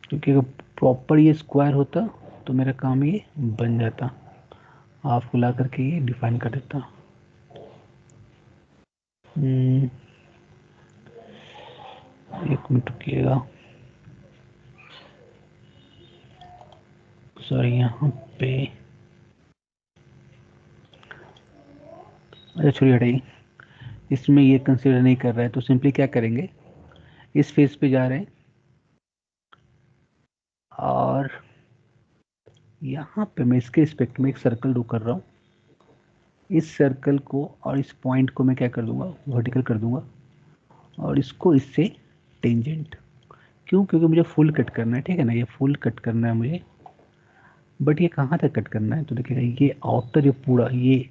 A: क्योंकि अगर प्रॉपर ये स्क्वायर होता तो मेरा काम ये बन जाता, आपको ला करके ये डिफाइन कर देता। एक मिनट रुकिएगा, सॉरी यहाँ पे, अच्छा छोड़िए हटाइए, इसमें ये कंसीडर नहीं कर रहा है, तो सिंपली क्या करेंगे, इस फेस पे जा रहे हैं, और यहाँ पे मैं इसके रिस्पेक्ट में एक सर्कल ड्रॉ कर रहा हूँ। इस सर्कल को और इस पॉइंट को मैं क्या कर दूंगा, वर्टिकल कर दूंगा, और इसको इससे टेंजेंट। क्यों, क्योंकि मुझे फुल कट करना है, ठीक है ना, ये फुल कट करना है मुझे, बट ये कहाँ तक कट करना है, तो देखिएगा ये आउटर, ये पूरा, ये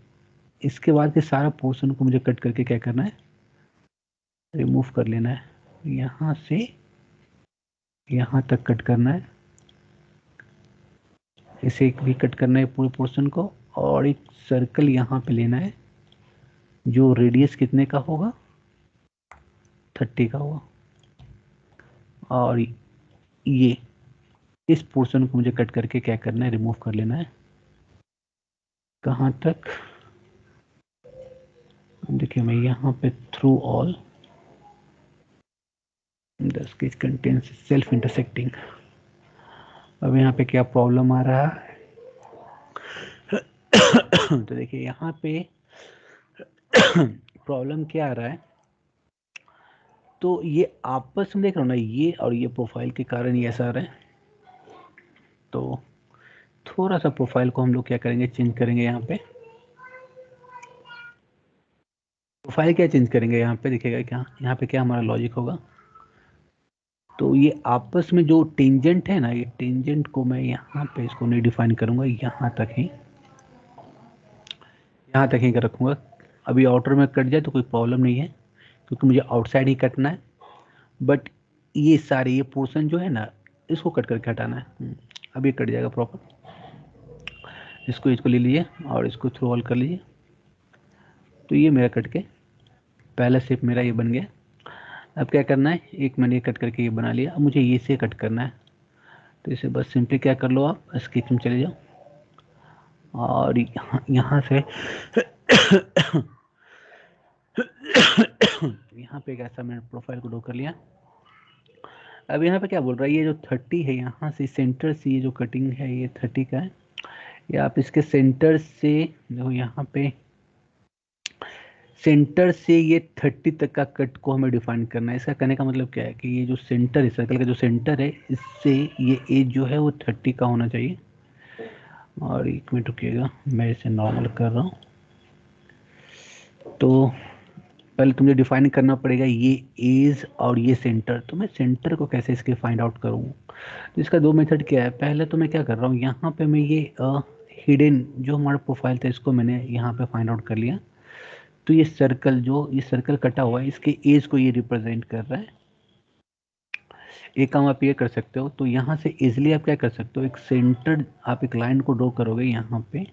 A: इसके बाद के सारा पोर्शन को मुझे कट करके क्या करना है, रिमूव कर लेना है। यहाँ से यहाँ तक कट करना है, इसे भी कट करना है पूरे पोर्शन को, और एक सर्कल यहाँ पे लेना है जो रेडियस कितने का होगा, 30 का होगा, और ये इस पोर्शन को मुझे कट करके क्या करना है, रिमूव कर लेना है। कहाँ तक, देखिए मैं यहाँ पे through all the sketch contains self intersecting. अब यहाँ पे क्या प्रॉब्लम आ रहा है, तो देखिए यहाँ पे प्रॉब्लम क्या आ रहा है, तो ये आपस में देख रहा हूँ ना, ये और ये प्रोफाइल के कारण ये ऐसा आ रहा है। तो थोड़ा सा प्रोफाइल को हम लोग क्या करेंगे, चेंज करेंगे। यहाँ पे प्रोफाइल क्या चेंज करेंगे, यहाँ पे देखिएगा क्या, यहाँ पे क्या हमारा लॉजिक होगा, तो ये आपस में जो टेंजेंट है ना, ये टेंजेंट को मैं यहाँ पे इसको नहीं डिफाइन करूंगा, यहाँ तक ही रखूंगा। अभी आउटर में कट जाए तो कोई प्रॉब्लम नहीं है, क्योंकि मुझे आउटसाइड ही कटना है, बट ये सारे ये पोर्शन जो है ना, इसको कट करके हटाना है। अभी कट जाएगा प्रॉपर, इसको ले लीजिए और इसको थ्रू ऑल कर लीजिए। तो ये मेरा कट के पहला शेप मेरा ये बन गया। अब क्या करना है, एक मैंने कट करके ये बना लिया, अब मुझे ये से कट करना है। तो इसे बस सिंपली क्या कर लो, आप स्केच में चले जाओ, और यहाँ से यहाँ पे एक ऐसा मैंने प्रोफाइल को ड्रॉ कर लिया। अब यहाँ पे क्या बोल रहा है, ये जो 30 है, यहाँ से सेंटर से ये जो कटिंग है ये 30 का है, या आप इसके सेंटर से देखो, यहाँ पे सेंटर से ये 30 तक का कट को हमें डिफाइन करना है। इसका कहने का मतलब क्या है कि ये जो सेंटर है, सर्कल का जो सेंटर है, इससे ये एज जो है वो 30 का होना चाहिए। और एक मिनट रुकिएगा, मैं इसे नॉर्मल कर रहा हूँ। तो पहले तुझे डिफाइन करना पड़ेगा ये एज और ये सेंटर। तो मैं सेंटर को कैसे इसके फाइंड आउट करूँ? तो इसका दो मेथड क्या है। पहले तो मैं क्या कर रहा हूँ, यहाँ पे मैं ये हिडन जो हमारा प्रोफाइल था इसको मैंने यहाँ पे फाइंड आउट कर लिया। तो ये सर्कल कटा हुआ है, इसके एज को ये रिप्रेजेंट कर रहा है। एक काम आप ये कर सकते हो, तो यहाँ से इजिली आप क्या कर सकते हो, एक सेंटर आप एक लाइन को ड्रॉ करोगे यहाँ पे,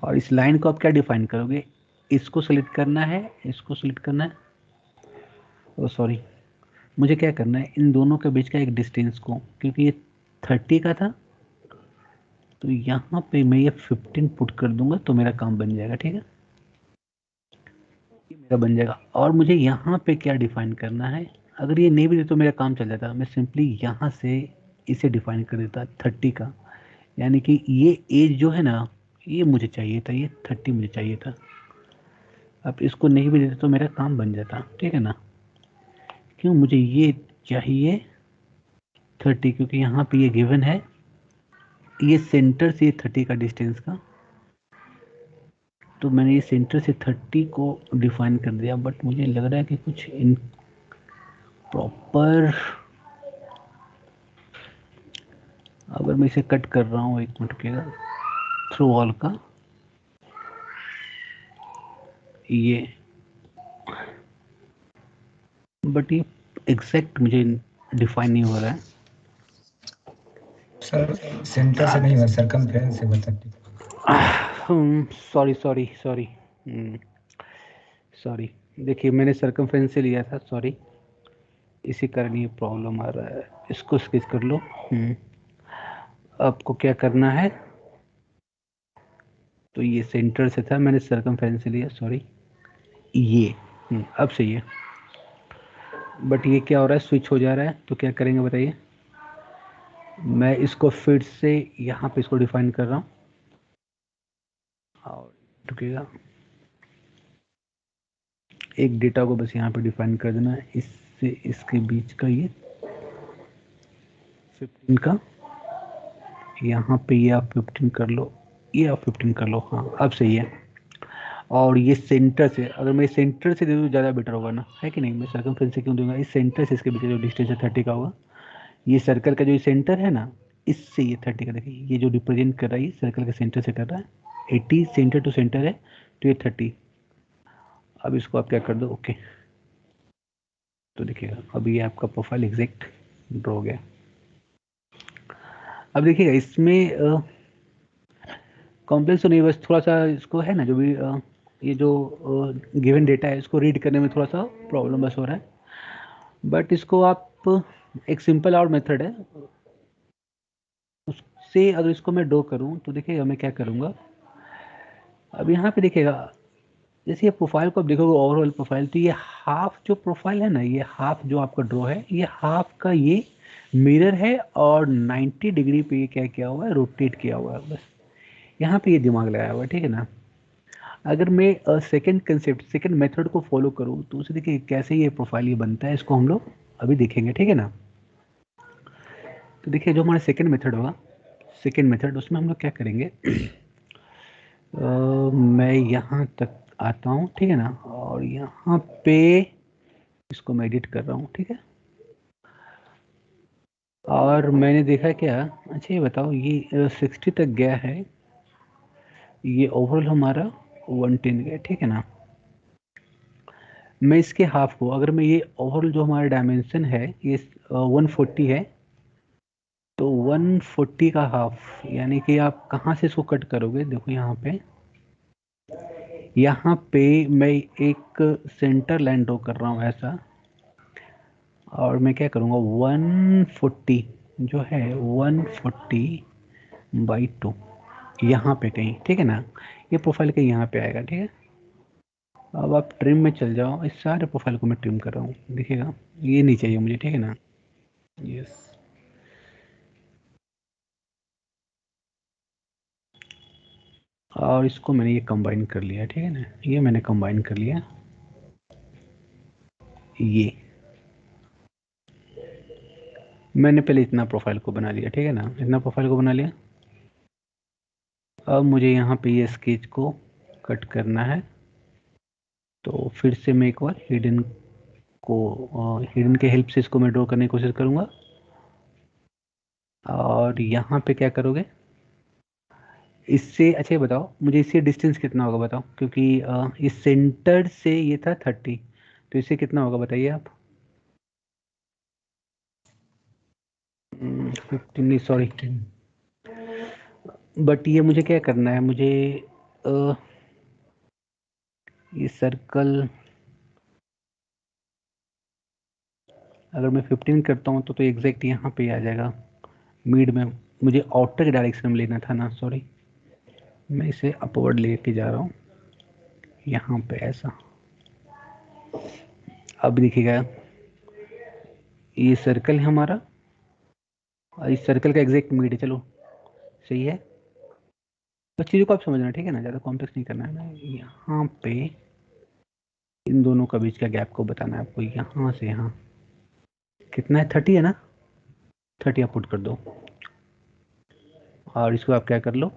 A: और इस लाइन को आप क्या डिफाइन करोगे, इसको सेलेक्ट करना है, इसको सेलेक्ट करना है, ओ सॉरी, मुझे क्या करना है, इन दोनों के बीच का एक डिस्टेंस को, क्योंकि ये 30 का था तो यहाँ पे मैं ये 15 पुट कर दूंगा तो मेरा काम बन जाएगा। ठीक है, ये मेरा बन जाएगा। और मुझे यहाँ पे क्या डिफाइन करना है, अगर ये नहीं भी तो मेरा काम चल जाता, मैं सिंपली यहाँ से इसे डिफाइन कर देता 30 का, यानी कि ये एज जो है ना, ये मुझे चाहिए था, ये 30 मुझे चाहिए था। अब इसको नहीं भी देते तो मेरा काम बन जाता। ठीक है ना, क्यों मुझे ये चाहिए 30, क्योंकि यहाँ पे ये गिवन है, ये सेंटर से 30 का डिस्टेंस का, तो मैंने ये सेंटर से 30 को डिफाइन कर दिया। बट मुझे लग रहा है कि कुछ इन प्रॉपर, अगर मैं इसे कट कर रहा हूँ, एक मिनट रुकिएगा, थ्रू ऑल का ये, बट ये एग्जैक्ट मुझे डिफाइन नहीं हो रहा है
H: सर। सेंटर से नहीं हुआ, सरकमफ्रेंस से बता दीजिए।
A: सॉरी, देखिए मैंने सरकमफ्रेंस से लिया था, सॉरी, इसी कारण ये प्रॉब्लम आ रहा है। इसको स्केच कर लो। आपको क्या करना है, तो ये सेंटर से था, मैंने सरकमफ्रेंस से लिया, सॉरी, ये अब सही है। बट ये क्या हो रहा है, स्विच हो जा रहा है, तो क्या करेंगे बताइए। मैं इसको फिर से यहाँ पे इसको डिफाइन कर रहा हूँ, और रुकिएगा, एक डेटा को बस यहाँ पे डिफाइन कर देना है, इससे इसके बीच का ये 15 का, यहाँ पे ये आप 15 कर लो, ये आप 15 कर लो, हाँ अब सही है। और ये सेंटर से, अगर मैं सेंटर से दे दूँ ज़्यादा बेटर होगा ना, है कि नहीं। मैं सर्कमफ्रेंस से क्यों दूंगा, इस सेंटर से इसके बीच जो डिस्टेंस है 30 का होगा, ये सर्कल का जो सेंटर है ना, इससे ये 30 का, देखिए ये जो रिप्रेजेंट कर रहा है, ये सर्कल के सेंटर से कर रहा है, 80 सेंटर टू सेंटर है, तो ये 30। अब इसको आप क्या कर दो, ओके, तो देखिएगा अब ये आपका प्रोफाइल एग्जैक्ट ड्रॉ हो गया। अब देखिएगा इसमें कॉम्प्लेक्स तो नहीं, बस थोड़ा सा इसको है ना, जो भी ये जो गिवन डेटा है इसको रीड करने में थोड़ा सा प्रॉब्लम बस हो रहा है। बट इसको आप, एक सिंपल और मेथड है उससे, अगर इसको मैं ड्रॉ करूं तो देखिएगा मैं क्या करूंगा। अब यहाँ पे देखिएगा, जैसे ये प्रोफाइल को आप देखोगे, ओवरऑल प्रोफाइल, तो ये हाफ जो प्रोफाइल है ना, ये हाफ जो आपका ड्रॉ है, ये हाफ का ये मिरर है, और 90 डिग्री पे ये क्या किया हुआ है, रोटेट किया हुआ है, बस यहाँ पे ये दिमाग लगाया हुआ है। ठीक है ना, अगर मैं सेकंड कंसेप्ट, सेकंड मेथड को फॉलो करूँ तो उसे देखिए कैसे ये प्रोफाइल ये बनता है, इसको हम लोग अभी देखेंगे। ठीक है ना, तो देखिए जो हमारा सेकंड मेथड होगा, सेकंड मेथड, उसमें हम लोग क्या करेंगे, मैं यहाँ तक आता हूँ, ठीक है ना, और यहाँ पे इसको मैं एडिट कर रहा हूँ। ठीक है, और मैंने देखा क्या, अच्छा ये बताओ, ये 60 तक गया है, ये ओवरऑल हमारा 110 गया। ठीक है ना, मैं इसके हाफ को, अगर मैं ये ओवरऑल जो हमारा डायमेंशन है ये 140 है, तो 140 का हाफ, यानी कि आप कहाँ से इसको कट करोगे, देखो यहाँ पे मैं एक सेंटर लाइन ड्रॉ कर रहा हूँ ऐसा, और मैं क्या करूँगा, 140 जो है 140/2 यहाँ पे कहीं, ठीक है ना, ये प्रोफाइल कहीं यहाँ पे आएगा। ठीक है, अब आप ट्रिम में चल जाओ, इस सारे प्रोफाइल को मैं ट्रिम कर रहा हूँ, देखिएगा ये नहीं चाहिए मुझे। ठीक है ना, यस, और इसको मैंने ये कंबाइन कर लिया। ठीक है ना, ये मैंने कंबाइन कर लिया, ये मैंने पहले इतना प्रोफाइल को बना लिया। ठीक है ना, इतना प्रोफाइल को बना लिया। अब मुझे यहाँ पे ये स्केच को कट करना है, तो फिर से मैं एक बार हिडन के हेल्प से इसको मैं ड्रॉ करने की कोशिश करूंगा। और यहाँ पे क्या करोगे, इससे अच्छा ये बताओ मुझे, इससे डिस्टेंस कितना होगा बताओ, क्योंकि इस सेंटर से ये था 30, तो इससे कितना होगा बताइए आप। 15 नहीं सॉरी, बट ये मुझे क्या करना है, मुझे ये सर्कल अगर मैं 15 करता हूँ तो एग्जैक्ट यहाँ पे आ जाएगा मिड में। मुझे आउटर के डायरेक्शन में लेना था ना, सॉरी, मैं इसे अपवर्ड लेके जा रहा हूँ यहाँ पे ऐसा। अब देखिएगा ये सर्कल है हमारा और इस सर्कल का एग्जैक्ट मिड है, चलो सही है। तो चीज़ों को आप समझना, ठीक है ना, ज़्यादा कॉम्प्लेक्स नहीं करना है ना। यहाँ पे इन दोनों का बीच का गैप को बताना है आपको, यहाँ से यहाँ कितना है, 30 है ना, 30 आप पुट कर दो और इसको आप क्या कर लो,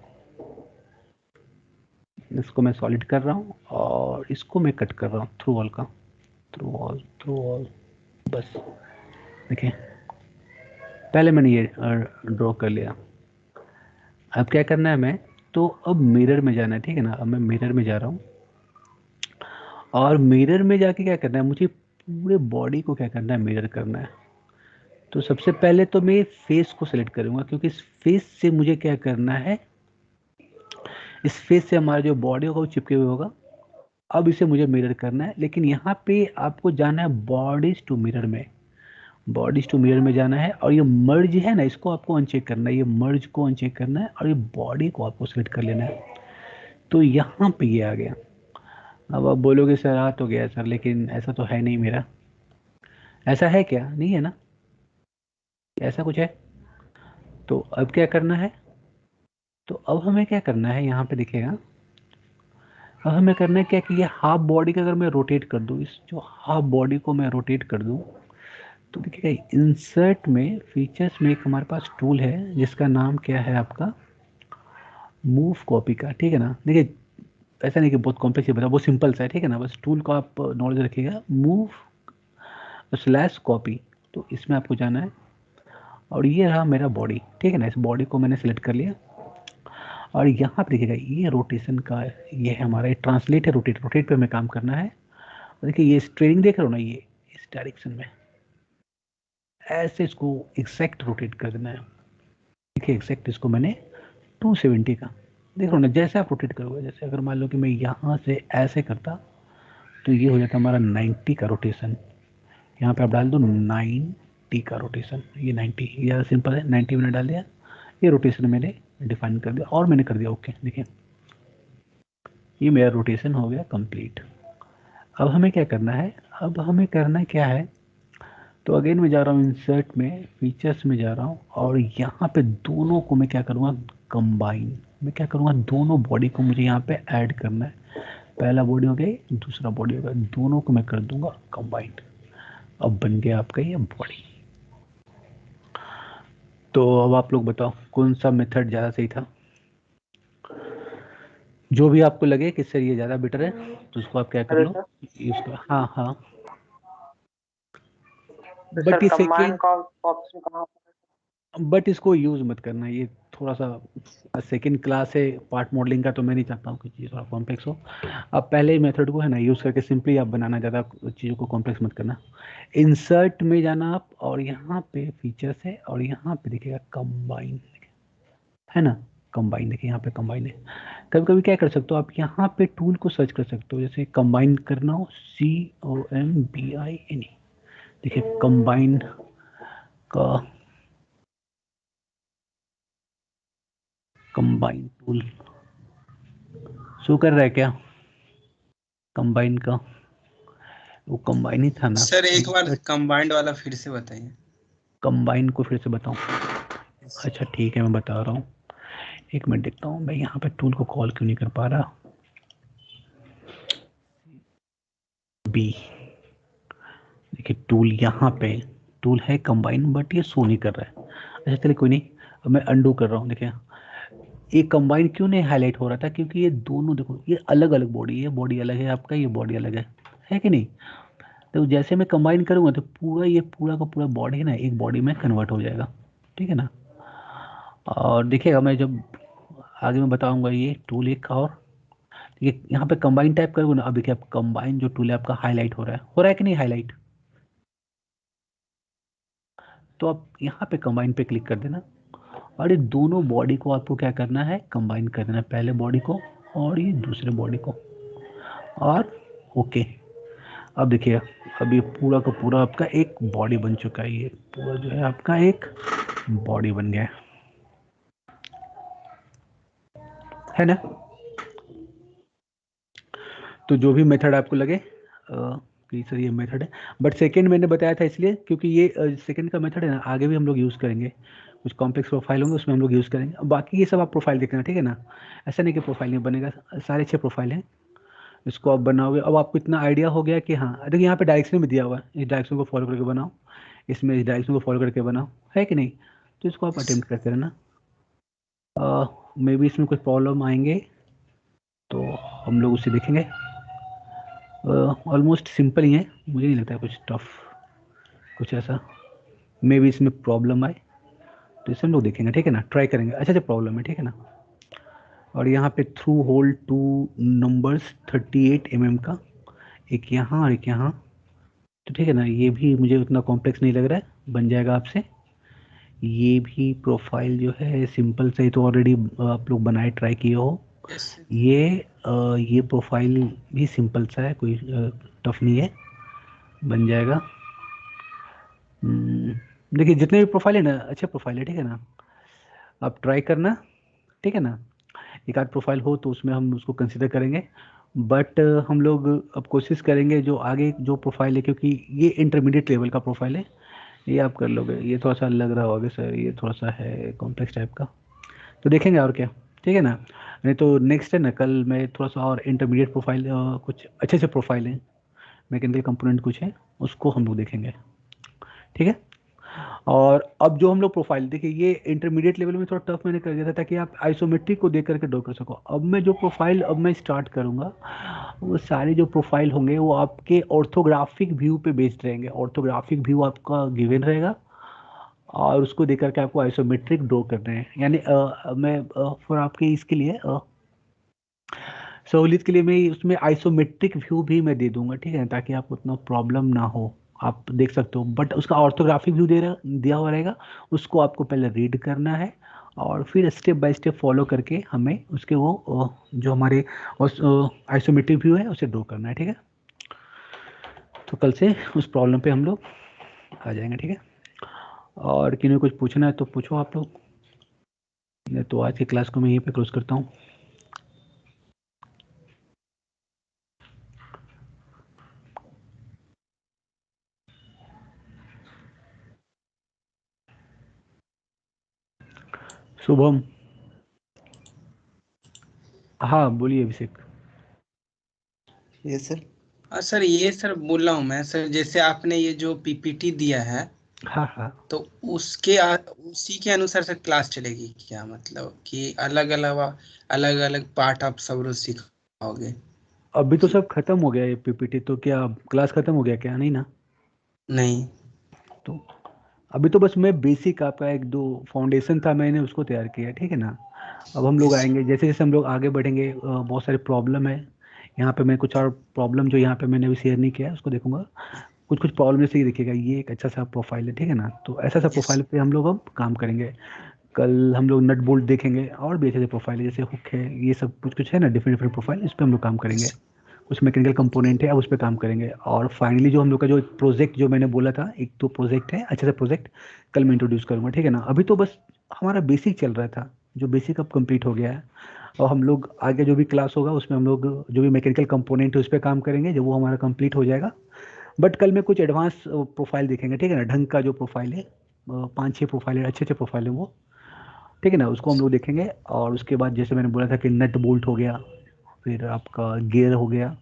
A: इसको मैं सॉलिड कर रहा हूँ और इसको मैं कट कर रहा हूँ थ्रू ऑल, बस देखिए पहले मैंने ये ड्रॉ कर लिया। अब क्या करना है मैं, तो अब मिरर में जाना है, ठीक है ना। अब मैं मिरर में जा रहा हूँ और मिरर में जाके क्या करना है, मुझे पूरे बॉडी को क्या करना है, मिरर करना है। तो सबसे पहले तो मैं फेस को सिलेक्ट करूंगा, क्योंकि इस फेस से मुझे क्या करना है, इस फेस से हमारा जो बॉडी होगा वो चिपके हुए होगा। अब इसे मुझे मिरर करना है, लेकिन यहाँ पे आपको जाना है बॉडीज टू मिरर में, बॉडीज टू मिरर में जाना है और ये मर्ज है ना, इसको आपको अनचेक करना है, ये मर्ज को अनचेक करना है और ये बॉडी को आपको सिलेक्ट कर लेना है। तो यहाँ पे ये आ गया। अब आप बोलोगे सर आ तो गया सर, लेकिन ऐसा तो है नहीं मेरा, ऐसा है क्या, नहीं है ना, ऐसा कुछ है। तो अब क्या करना है, तो अब हमें क्या करना है, यहाँ पे दिखेगा, अब हमें करना है क्या कि ये हाफ बॉडी का अगर मैं रोटेट कर दूँ, इस जो हाफ बॉडी को मैं रोटेट कर दूँ, तो देखिएगा इंसर्ट में फीचर्स में एक हमारे पास टूल है जिसका नाम क्या है आपका, मूव कॉपी का, ठीक है ना। देखिए ऐसा नहीं कि बहुत कॉम्प्लेक्स है, बता वो सिंपल सा है, ठीक है ना, बस टूल को आप नॉलेज रखिएगा, मूव स्लैश कॉपी। तो इसमें आपको जाना है और ये रहा मेरा बॉडी, ठीक है ना। इस बॉडी को मैंने सेलेक्ट कर लिया और यहाँ पे देखिएगा ये रोटेशन का, ये है हमारा, ये ट्रांसलेट है, रोटेट पे हमें काम करना है। देखिए ये स्ट्रेनिंग देख रहे हो ना, ये इस डायरेक्शन में ऐसे इसको एग्जैक्ट रोटेट कर देना है। देखिए एग्जैक्ट इसको मैंने 270 का, देख रहे हो ना, जैसे आप रोटेट करोगे, जैसे अगर मान लो कि मैं यहाँ से ऐसे करता तो ये हो जाता हमारा 90 का रोटेशन। यहाँ पे आप डाल दो 90 का रोटेशन, ये 90, ये ज़्यादा सिंपल है, 90 मैंने डाल दिया, ये रोटेशन मैंने डिफाइन कर दिया और मैंने कर दिया ओके। देखिए ये मेरा रोटेशन हो गया कंप्लीट। अब हमें क्या करना है, अब हमें करना क्या है, तो अगेन मैं जा रहा हूँ इंसर्ट में, फीचर्स में जा रहा हूँ और यहाँ पे दोनों को मैं क्या करूँगा, कंबाइन। मैं क्या करूँगा, दोनों बॉडी को मुझे यहाँ पे ऐड करना है, पहला बॉडी हो गया, दूसरा बॉडी हो गया, दोनों को मैं कर दूंगा कंबाइन। अब बन गया आपका ये बॉडी। तो अब आप लोग बताओ कौन सा मेथड ज़्यादा सही था, जो भी आपको लगे कि सर ये ज़्यादा बेटर है तो उसको आप क्या कर लो, इसको हाँ हाँ। बट ये सेकेंड, बट इसको यूज मत करना, ये थोड़ा सा सेकेंड क्लास है पार्ट मॉडलिंग का, तो मैं नहीं चाहता हूँ कि चीज़ थोड़ा कॉम्प्लेक्स हो। आप पहले ही मेथड को है ना यूज़ करके सिंपली आप बनाना, ज़्यादा चीज़ों को कॉम्प्लेक्स मत करना। इंसर्ट में जाना आप और यहाँ पे फीचर्स है और यहाँ पे देखिएगा कंबाइन है ना, कंबाइन देखिए यहाँ पे कंबाइन है। कभी कभी क्या कर सकते हो आप, यहाँ पे टूल को सर्च कर सकते हो, जैसे कंबाइन करना हो COMBINE, देखिए कंबाइन का कंबाइन टूल शो कर रहा है क्या, कंबाइन का, वो कंबाइन ही था ना
D: सर एक बार कंबाइंड वाला फिर से बताइए।
A: कंबाइन को फिर से बताऊं, अच्छा ठीक है मैं बता रहा हूँ, एक मिनट देखता हूँ मैं यहाँ पे टूल को कॉल क्यों नहीं कर पा रहा। बी देखिए टूल, यहाँ पे टूल है कंबाइन बट ये शो नहीं कर रहा है। अच्छा चलिए कोई नहीं, अब मैं अंडू कर रहा हूँ। देखिए ये कंबाइन क्यों नहीं हाईलाइट हो रहा था, क्योंकि ये दोनों देखो ये अलग अलग बॉडी है, बॉडी अलग है आपका, ये बॉडी अलग है। है कि नहीं। तो जैसे मैं कंबाइन करूँगा तो पूरा ये पूरा का पूरा बॉडी है ना एक बॉडी में कन्वर्ट हो जाएगा, ठीक है ना। और देखिएगा मैं जब आगे मैं बताऊंगा ये टूल एक और ये यहाँ पे कंबाइन टाइप करोगे ना, अब देखिए आप कंबाइन जो टूल है आपका हाईलाइट हो रहा है कि नहीं हाईलाइट। तो आप यहाँ पे कंबाइन पे क्लिक कर देना और ये दोनों बॉडी को आपको क्या करना है, कंबाइन कर देना, पहले बॉडी को और ये दूसरे बॉडी को, और ओके। अब देखिए अब ये पूरा का पूरा आपका एक बॉडी बन चुका है, ये पूरा जो है आपका एक बॉडी बन गया है ना। तो जो भी मेथड आपको लगे कि सर ये मेथड है, बट सेकंड मैंने बताया था इसलिए क्योंकि ये सेकंड का मेथड है ना आगे भी हम लोग यूज़ करेंगे, कुछ कॉम्प्लेक्स प्रोफाइल होंगे उसमें हम लोग यूज़ करेंगे। बाकी ये सब आप प्रोफाइल देखना, ठीक है ना। ऐसा नहीं कि प्रोफाइल नहीं बनेगा, सारे 6 प्रोफाइल हैं, इसको आप बनाओगे। अब आपको इतना आइडिया हो गया कि हाँ देखिए यहाँ पे डायरेक्शन में दिया हुआ है, इस डायरेक्शन को फॉलो करके बनाओ, इसमें इस डायरेक्शन को फॉलो करके बनाओ, है कि नहीं। तो इसको आप अटेम्प्ट करते रहना, मे बी इसमें कुछ प्रॉब्लम आएंगे तो हम लोग उसे देखेंगे। ऑलमोस्ट सिंपल ही है, मुझे नहीं लगता है कुछ टफ कुछ ऐसा, मे बी इसमें प्रॉब्लम आए तो इसे हम लोग देखेंगे, ठीक है ना, ट्राई करेंगे। अच्छा प्रॉब्लम है, ठीक है ना। और यहाँ पे थ्रू होल 2 नंबर्स 38 mm का, एक यहाँ और एक यहाँ, तो ठीक है ना, ये भी मुझे उतना कॉम्प्लेक्स नहीं लग रहा है, बन जाएगा आपसे। ये भी प्रोफाइल जो है सिंपल से ही तो ऑलरेडी आप लोग बनाए ट्राई किए हो। ये प्रोफाइल भी सिंपल सा है, कोई टफ नहीं है, बन जाएगा। देखिए जितने भी प्रोफाइल है ना अच्छे प्रोफाइल है, ठीक है ना, आप ट्राई करना, ठीक है ना। एक आध प्रोफाइल हो तो उसमें हम उसको कंसिडर करेंगे, बट हम लोग अब कोशिश करेंगे जो आगे जो प्रोफाइल है, क्योंकि ये इंटरमीडिएट लेवल का प्रोफाइल है, ये आप कर लोगे। ये थोड़ा सा लग रहा होगा सर ये थोड़ा सा है कॉम्प्लेक्स टाइप का, तो देखेंगे और क्या, ठीक है ना। नहीं तो नेक्स्ट है ना कल मैं थोड़ा सा और इंटरमीडिएट प्रोफाइल कुछ अच्छे से प्रोफाइल हैं, मैकेनिकल कंपोनेंट कुछ है उसको हम लोग देखेंगे, ठीक है। और अब जो हम लोग प्रोफाइल देखिए ये इंटरमीडिएट लेवल में थोड़ा टफ मैंने कर दिया था ताकि आप आइसोमेट्रिक को देख करके ड्रॉ कर सको। अब मैं जो प्रोफाइल अब मैं स्टार्ट करूंगा वो सारे जो प्रोफाइल होंगे वो आपके ऑर्थोग्राफिक व्यू पे बेस्ड रहेंगे, ऑर्थोग्राफिक व्यू आपका गिवन रहेगा और उसको देख करके आपको आइसोमेट्रिक ड्रॉ करना है। यानी मैं फॉर आपके इसके लिए सहूलियत के लिए मैं उसमें आइसोमेट्रिक व्यू भी मैं दे दूंगा, ठीक है, ताकि आपको उतना प्रॉब्लम ना हो, आप देख सकते हो। बट उसका ऑर्थोग्राफिक व्यू दिया हुआ रहेगा, उसको आपको पहले रीड करना है और फिर स्टेप बाय स्टेप फॉलो करके हमें उसके वो जो हमारे आइसोमेट्रिक व्यू है उसे ड्रॉ करना है, ठीक है। तो कल से उस प्रॉब्लम पे हम लोग आ जाएंगे, ठीक है। और किन्हीं कुछ पूछना है तो पूछो आप लोग, तो आज की क्लास को मैं यहीं पे क्लोज करता हूँ। शुभम। हाँ बोलिए अभिषेक।
D: ये सर सर ये सर बोल रहा हूँ मैं सर, जैसे आपने ये जो पीपीटी दिया है
A: हाँ हाँ
D: तो उसी के अनुसार सर क्लास चलेगी क्या, मतलब कि अलग अलग पार्ट आप सब रोज सिखाओगे।
A: अभी तो सब खत्म हो गया ये पीपीटी, तो क्या क्लास खत्म हो गया क्या, नहीं ना।
D: नहीं
A: तो अभी तो बस मैं बेसिक आपका एक दो फाउंडेशन था मैंने उसको तैयार किया, ठीक है ना। अब हम लोग आएंगे जैसे जैसे हम लोग आगे बढ़ेंगे, बहुत सारे प्रॉब्लम है यहाँ पे, मैं कुछ और प्रॉब्लम जो यहाँ पे मैंने अभी शेयर नहीं किया है उसको देखूंगा। कुछ कुछ प्रॉब्लम जैसे ही देखिएगा, ये एक अच्छा सा प्रोफाइल है, ठीक है ना, तो ऐसा सा प्रोफाइल पे हम लोग अब काम करेंगे। कल हम लोग नट बोल्ट देखेंगे और भी अच्छे से प्रोफाइल है, जैसे हुक है, ये सब कुछ कुछ है ना डिफरेंट डिफरेंट प्रोफाइल, इस पर हम लोग काम करेंगे। कुछ मैकेनिकल कंपोनेंट है अब उस पर काम करेंगे। और फाइनली जो हम लोग का जो प्रोजेक्ट जो मैंने बोला था एक तो प्रोजेक्ट है अच्छे से प्रोजेक्ट, कल मैं इंट्रोड्यूस करूंगा, ठीक है ना। अभी तो बस हमारा बेसिक चल रहा था, जो बेसिक अब कंप्लीट हो गया है, और हम लोग आगे जो भी क्लास होगा उसमें हम लोग जो भी मैकेनिकल कंपोनेंट है उस पर काम करेंगे जब वो हमारा कंप्लीट हो जाएगा। बट कल में कुछ एडवांस प्रोफाइल देखेंगे, ठीक है ना, ढंग का जो प्रोफाइल है 5-6 प्रोफाइल है, अच्छे अच्छे प्रोफाइल है वो, ठीक है ना, उसको हम लोग देखेंगे। और उसके बाद जैसे मैंने बोला था कि नट बोल्ट हो गया, फिर आपका गियर हो गया,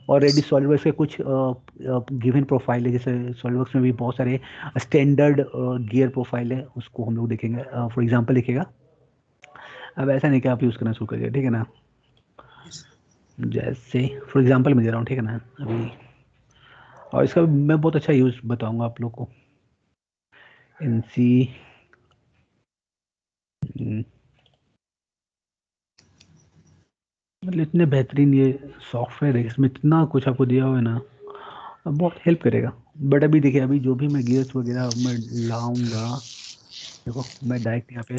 A: और रेडी सॉलिडवर्क्स के कुछ गिवन प्रोफाइल है, जैसे सॉलिडवर्क्स में भी बहुत सारे स्टैंडर्ड गियर प्रोफाइल है, उसको हम लोग देखेंगे। फॉर एग्जांपल लिखिएगा, अब ऐसा नहीं कि आप यूज़ करना शुरू करिए, ठीक है ना। जैसे फॉर एग्जांपल मैं दे रहा हूँ, ठीक है ना, अभी और इसका मैं बहुत अच्छा यूज बताऊंगा आप लोग को। एनसी मतलब इतने बेहतरीन ये सॉफ्टवेयर है, इसमें इतना कुछ आपको दिया हुआ है ना, अब बहुत हेल्प करेगा। बट अभी देखिए, अभी जो भी मैं गियर्स वगैरह मैं लाऊंगा, देखो मैं डायरेक्ट यहाँ पे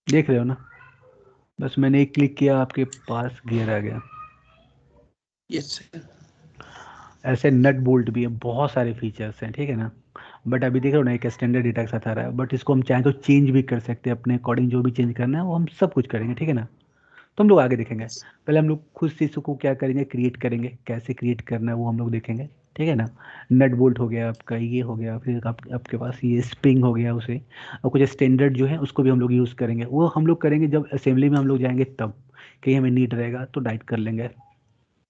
A: देख रहे हो ना, बस मैंने एक क्लिक किया आपके पास गियर आ गया।
D: Yes sir.
A: ऐसे नट बोल्ट भी है, बहुत सारे फीचर्स हैं, ठीक है ना। बट अभी देख रहे हो ना, एक स्टैंडर्ड डेटा के साथ आ रहा है, बट इसको हम चाहें तो चेंज भी कर सकते हैं अपने अकॉर्डिंग, जो भी चेंज करना है वो हम सब कुछ करेंगे, ठीक है ना। तो हम लोग आगे देखेंगे। पहले हम लोग खुद से इसको क्या करेंगे, क्रिएट करेंगे, कैसे क्रिएट करना है वो हम लोग देखेंगे, ठीक है ना। नट बोल्ट हो गया आपका, ये हो गया, फिर आपके पास ये स्प्रिंग हो गया, उसे और कुछ स्टैंडर्ड जो है उसको भी हम लोग यूज़ करेंगे। वो हम लोग करेंगे जब असेंबली में हम लोग जाएंगे तब, कहीं हमें नीड रहेगा तो डाइट कर लेंगे।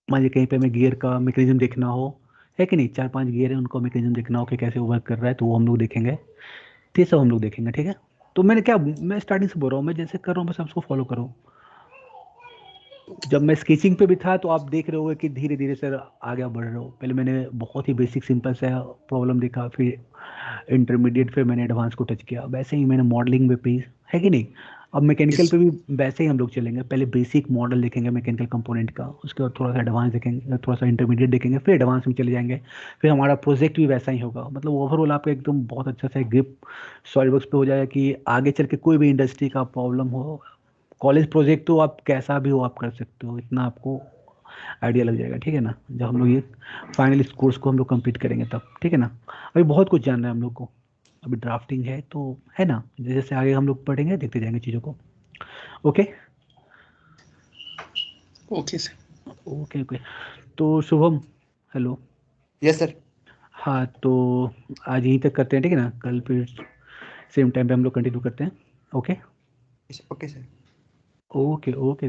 A: मान लीजिए कहीं पे हमें गियर का मैकेनिज्म देखना हो, है कि नहीं, 4-5 गियर है, उनको मैकेनिज्म देखना हो कि कैसे वर्क कर रहा है, तो वो हम लोग देखेंगे। तो ये सब हम लोग देखेंगे, ठीक है। तो मैं स्टार्टिंग से बोल रहा हूँ, मैं जैसे कर रहा हूँ बस आप उसको फॉलो करो। जब मैं स्केचिंग पे भी था तो आप देख रहे होगे कि धीरे धीरे सर आगे बढ़ रहे हो। पहले मैंने बहुत ही बेसिक सिंपल सा प्रॉब्लम देखा, फिर इंटरमीडिएट, फिर मैंने एडवांस को टच किया, वैसे ही मैंने मॉडलिंग में भी, है कि नहीं। अब मैकेनिकल
D: यस
A: पे भी वैसे ही हम लोग चलेंगे, पहले बेसिक मॉडल देखेंगे मैकेनिकल कंपोनेंट का, उसके बाद थोड़ा सा एडवांस देखेंगे, थोड़ा सा इंटरमीडिएट देखेंगे, फिर एडवांस में चले जाएंगे। फिर हमारा प्रोजेक्ट भी वैसा ही होगा, मतलब ओवरऑल आपका एकदम बहुत अच्छा सा ग्रिप सॉलिडवर्क्स पे हो जाएगा कि आगे चल के कोई भी इंडस्ट्री का प्रॉब्लम हो, कॉलेज प्रोजेक्ट तो आप कैसा भी हो आप कर सकते हो, इतना आपको आइडिया लग जाएगा, ठीक है ना। जब हम लोग ये फाइनल इस कोर्स को हम लोग कंप्लीट करेंगे तब, ठीक है ना। अभी बहुत कुछ जानना है हम लोग को, अभी ड्राफ्टिंग है तो, है ना, जैसे जैसे आगे हम लोग पढ़ेंगे देखते जाएंगे चीज़ों को। Okay
D: okay sir.
A: Okay okay. तो शुभम, हेलो।
I: Yes sir.
A: हाँ तो आज यहीं तक करते हैं, ठीक है ना, कल फिर सेम टाइम पे हम लोग कंटिन्यू करते हैं। Okay
I: okay sir.
A: Okay okay.